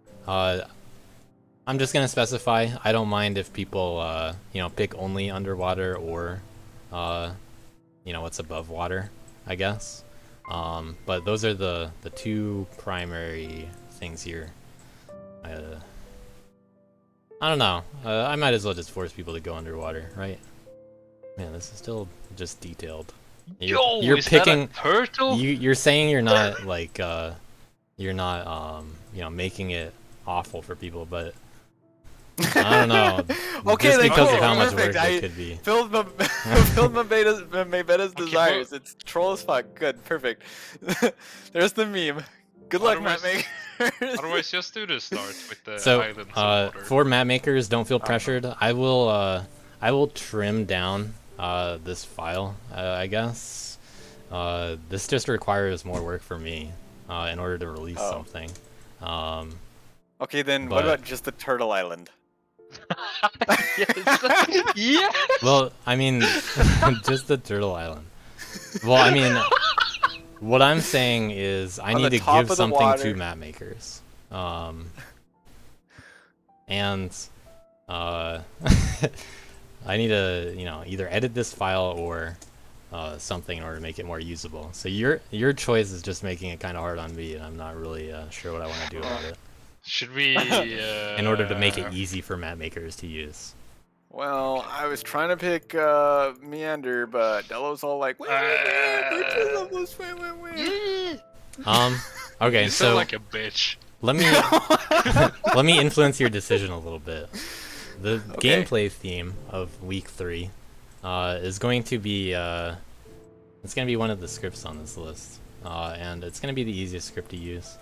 I'm just gonna specify. I don't mind if people, pick only underwater or, what's above water, I guess. But those are the two primary things here. I don't know. I might as well just force people to go underwater, right? Man, this is still just detailed. Yo, you're is that a picking turtle? You're saying you're not like you're not making it awful for people, but I don't know. Okay, just then because cool, of how much perfect. work I it could be. filled my betta's desires. It's troll as fuck. Good, perfect. There's the meme. Good luck, map maker. Otherwise, just do the start with the So, islands of water. for map makers, don't feel pressured. I will trim down this file, I guess. This just requires more work for me in order to release Oh. something. Okay, then what but- about just the Turtle Island? Yeah. Well, I mean, just the Turtle Island. Well, I mean, what I'm saying is I On need the to top give of the something to water. map makers. And I need to, either edit this file or something in order to make it more usable. So your choice is just making it kind of hard on me, and I'm not really sure what I want to do about it. Should we? In order to make it easy for map makers to use. Well, I was trying to pick Meander, but Delo's all like, wait, Okay, You so sound like a bitch. let me let me influence your decision a little bit. The gameplay theme of week 3 is going to be it's going to be one of the scripts on this list, and it's going to be the easiest script to use.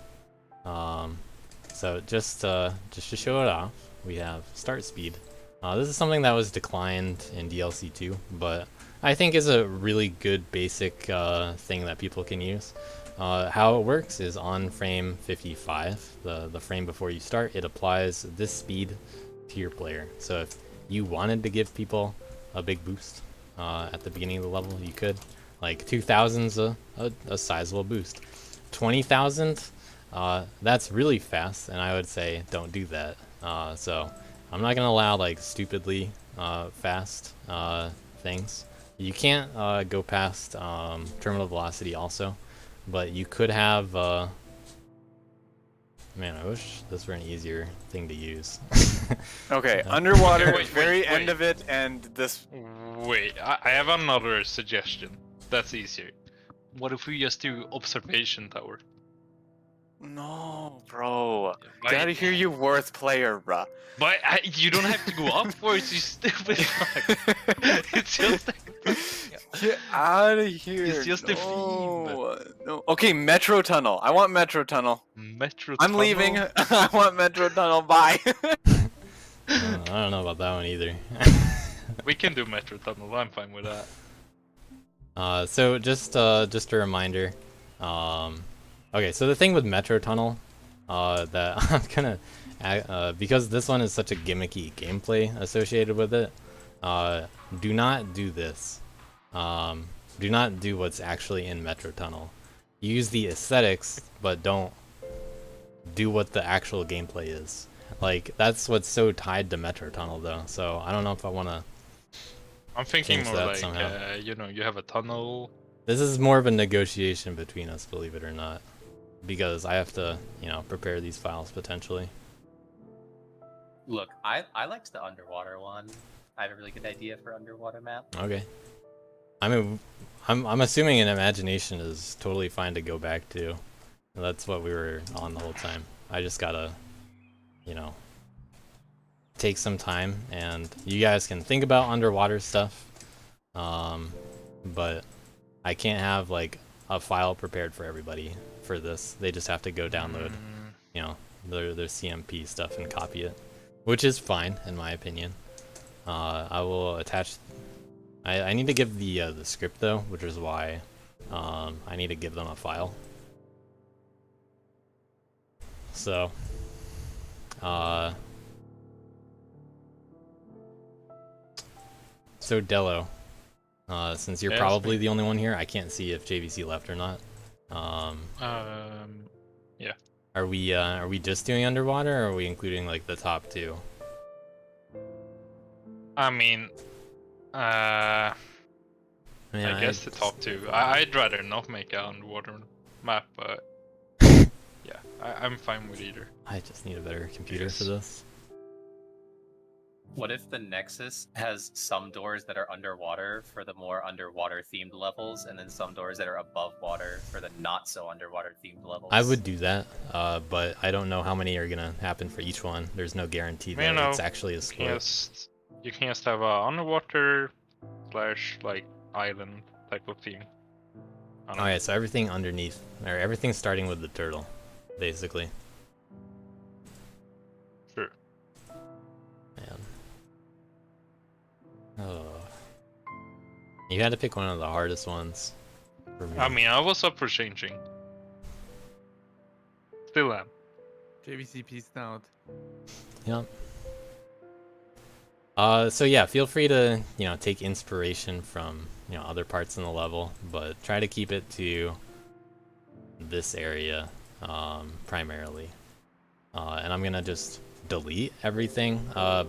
So just to show it off, we have start speed. This is something that was declined in DLC 2, but I think is a really good basic thing that people can use. How it works is on frame 55, the frame before you start, it applies this speed to your player. So if you wanted to give people a big boost at the beginning of the level, you could. Like 2,000's a sizable boost. 20,000, that's really fast, and I would say don't do that. So I'm not gonna allow like stupidly fast things. You can't go past terminal velocity also, but you could have. Man, I wish this were an easier thing to use. Okay, underwater, Okay, wait, very wait, end wait. of it, and this. Wait, I have another suggestion. That's easier. What if we just do observation tower? No, bro. Why- Get out of here, you worth player, bruh. But you don't have to go upwards, you stupid fuck. It's just Get out of here. It's just a No. Okay, Metro Tunnel. I want Metro Tunnel. Metro I'm leaving. I want Metro Tunnel. Bye. I don't know about that one either. We can do Metro Tunnel, I'm fine with that. So just a reminder. Okay, so the thing with Metro Tunnel, that I'm gonna, because this one is such a gimmicky gameplay associated with it, do not do this. Do not do what's actually in Metro Tunnel. Use the aesthetics, but don't do what the actual gameplay is. Like, that's what's so tied to Metro Tunnel, though. So I don't know if I want to. I'm thinking change more that like, somehow. you have a tunnel. This is more of a negotiation between us, believe it or not, because I have to, prepare these files potentially. Look, I liked the underwater one. I have a really good idea for underwater map. Okay. I mean, I'm assuming an imagination is totally fine to go back to. That's what we were on the whole time. I just gotta, take some time, and you guys can think about underwater stuff. But I can't have like a file prepared for everybody for this. They just have to go download, their CMP stuff and copy it, which is fine in my opinion. I will attach. I need to give the script though, which is why I need to give them a file. So, so Delo, since you're Yeah, probably the only one here, I can't see if JVC left or not. Yeah. Are we just doing underwater, or are we including like the top two? I mean, I guess the top two. I'd rather not make an underwater map, but yeah, I'm fine with either. I just need a better computer for this. What if the Nexus has some doors that are underwater for the more underwater themed levels, and then some doors that are above water for the not so underwater themed levels? I would do that, but I don't know how many are gonna happen for each one. There's no guarantee that it's actually a split. You can just have a underwater / like island type of theme. Alright, so everything underneath, or everything starting with the turtle, basically. Sure. Man. Oh. You had to pick one of the hardest ones for me. I mean, I was up for changing. Still am. JVC peaced out. Yep. So yeah, feel free to, take inspiration from, other parts in the level, but try to keep it to this area, primarily. And I'm gonna just delete everything,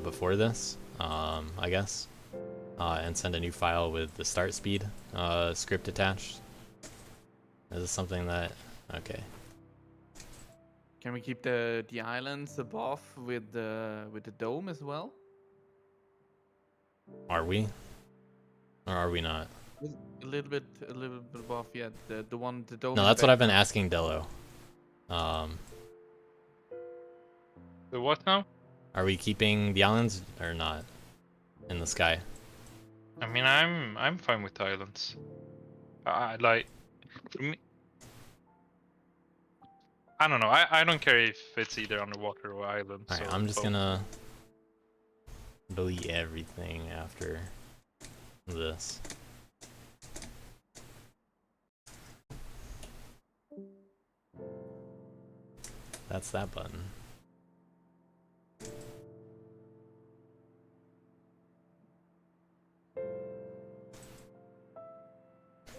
before this, I guess, and send a new file with the start speed, script attached. Is this something that, okay. Can we keep the islands above with the dome as well? Are we? Or are we not? A little bit above, yeah. The dome. No, that's what I've been asking Dello. The what now? Are we keeping the islands or not in the sky? I mean, I'm fine with the islands. I like. For me, I don't know. I don't care if it's either underwater or island. Alright, so I'm just both. gonna delete everything after this. That's that button.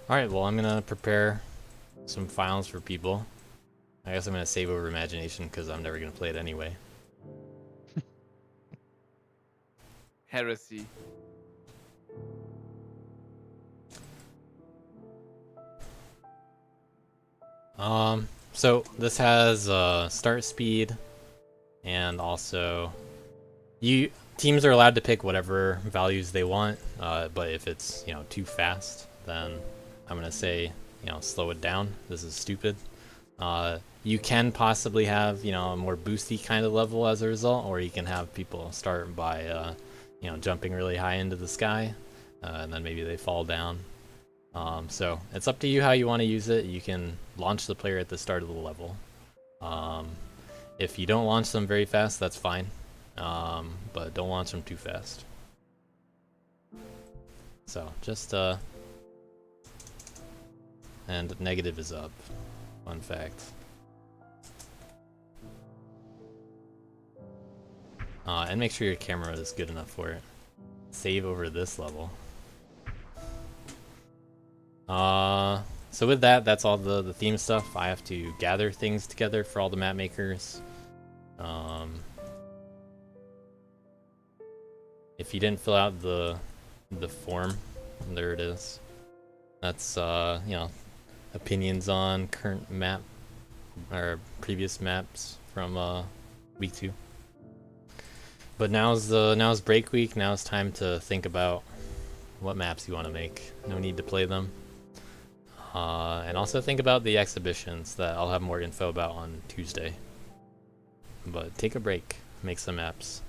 Alright, well, I'm gonna prepare some files for people. I guess I'm gonna save over imagination because I'm never gonna play it anyway. Heresy. So this has start speed, and also teams are allowed to pick whatever values they want, but if it's too fast, then I'm gonna say slow it down. This is stupid. You can possibly have a more boosty kind of level as a result, or you can have people start by jumping really high into the sky, and then maybe they fall down. So it's up to you how you want to use it. You can launch the player at the start of the level. If you don't launch them very fast, that's fine, but don't launch them too fast. So just and negative is up. Fun fact. And make sure your camera is good enough for it. Save over this level. So with that, that's all the theme stuff. I have to gather things together for all the map makers. If you didn't fill out the form, there it is. That's opinions on current map or previous maps from week 2. But now's break week. Now it's time to think about what maps you want to make. No need to play them. And also think about the exhibitions that I'll have more info about on Tuesday. But take a break, make some maps.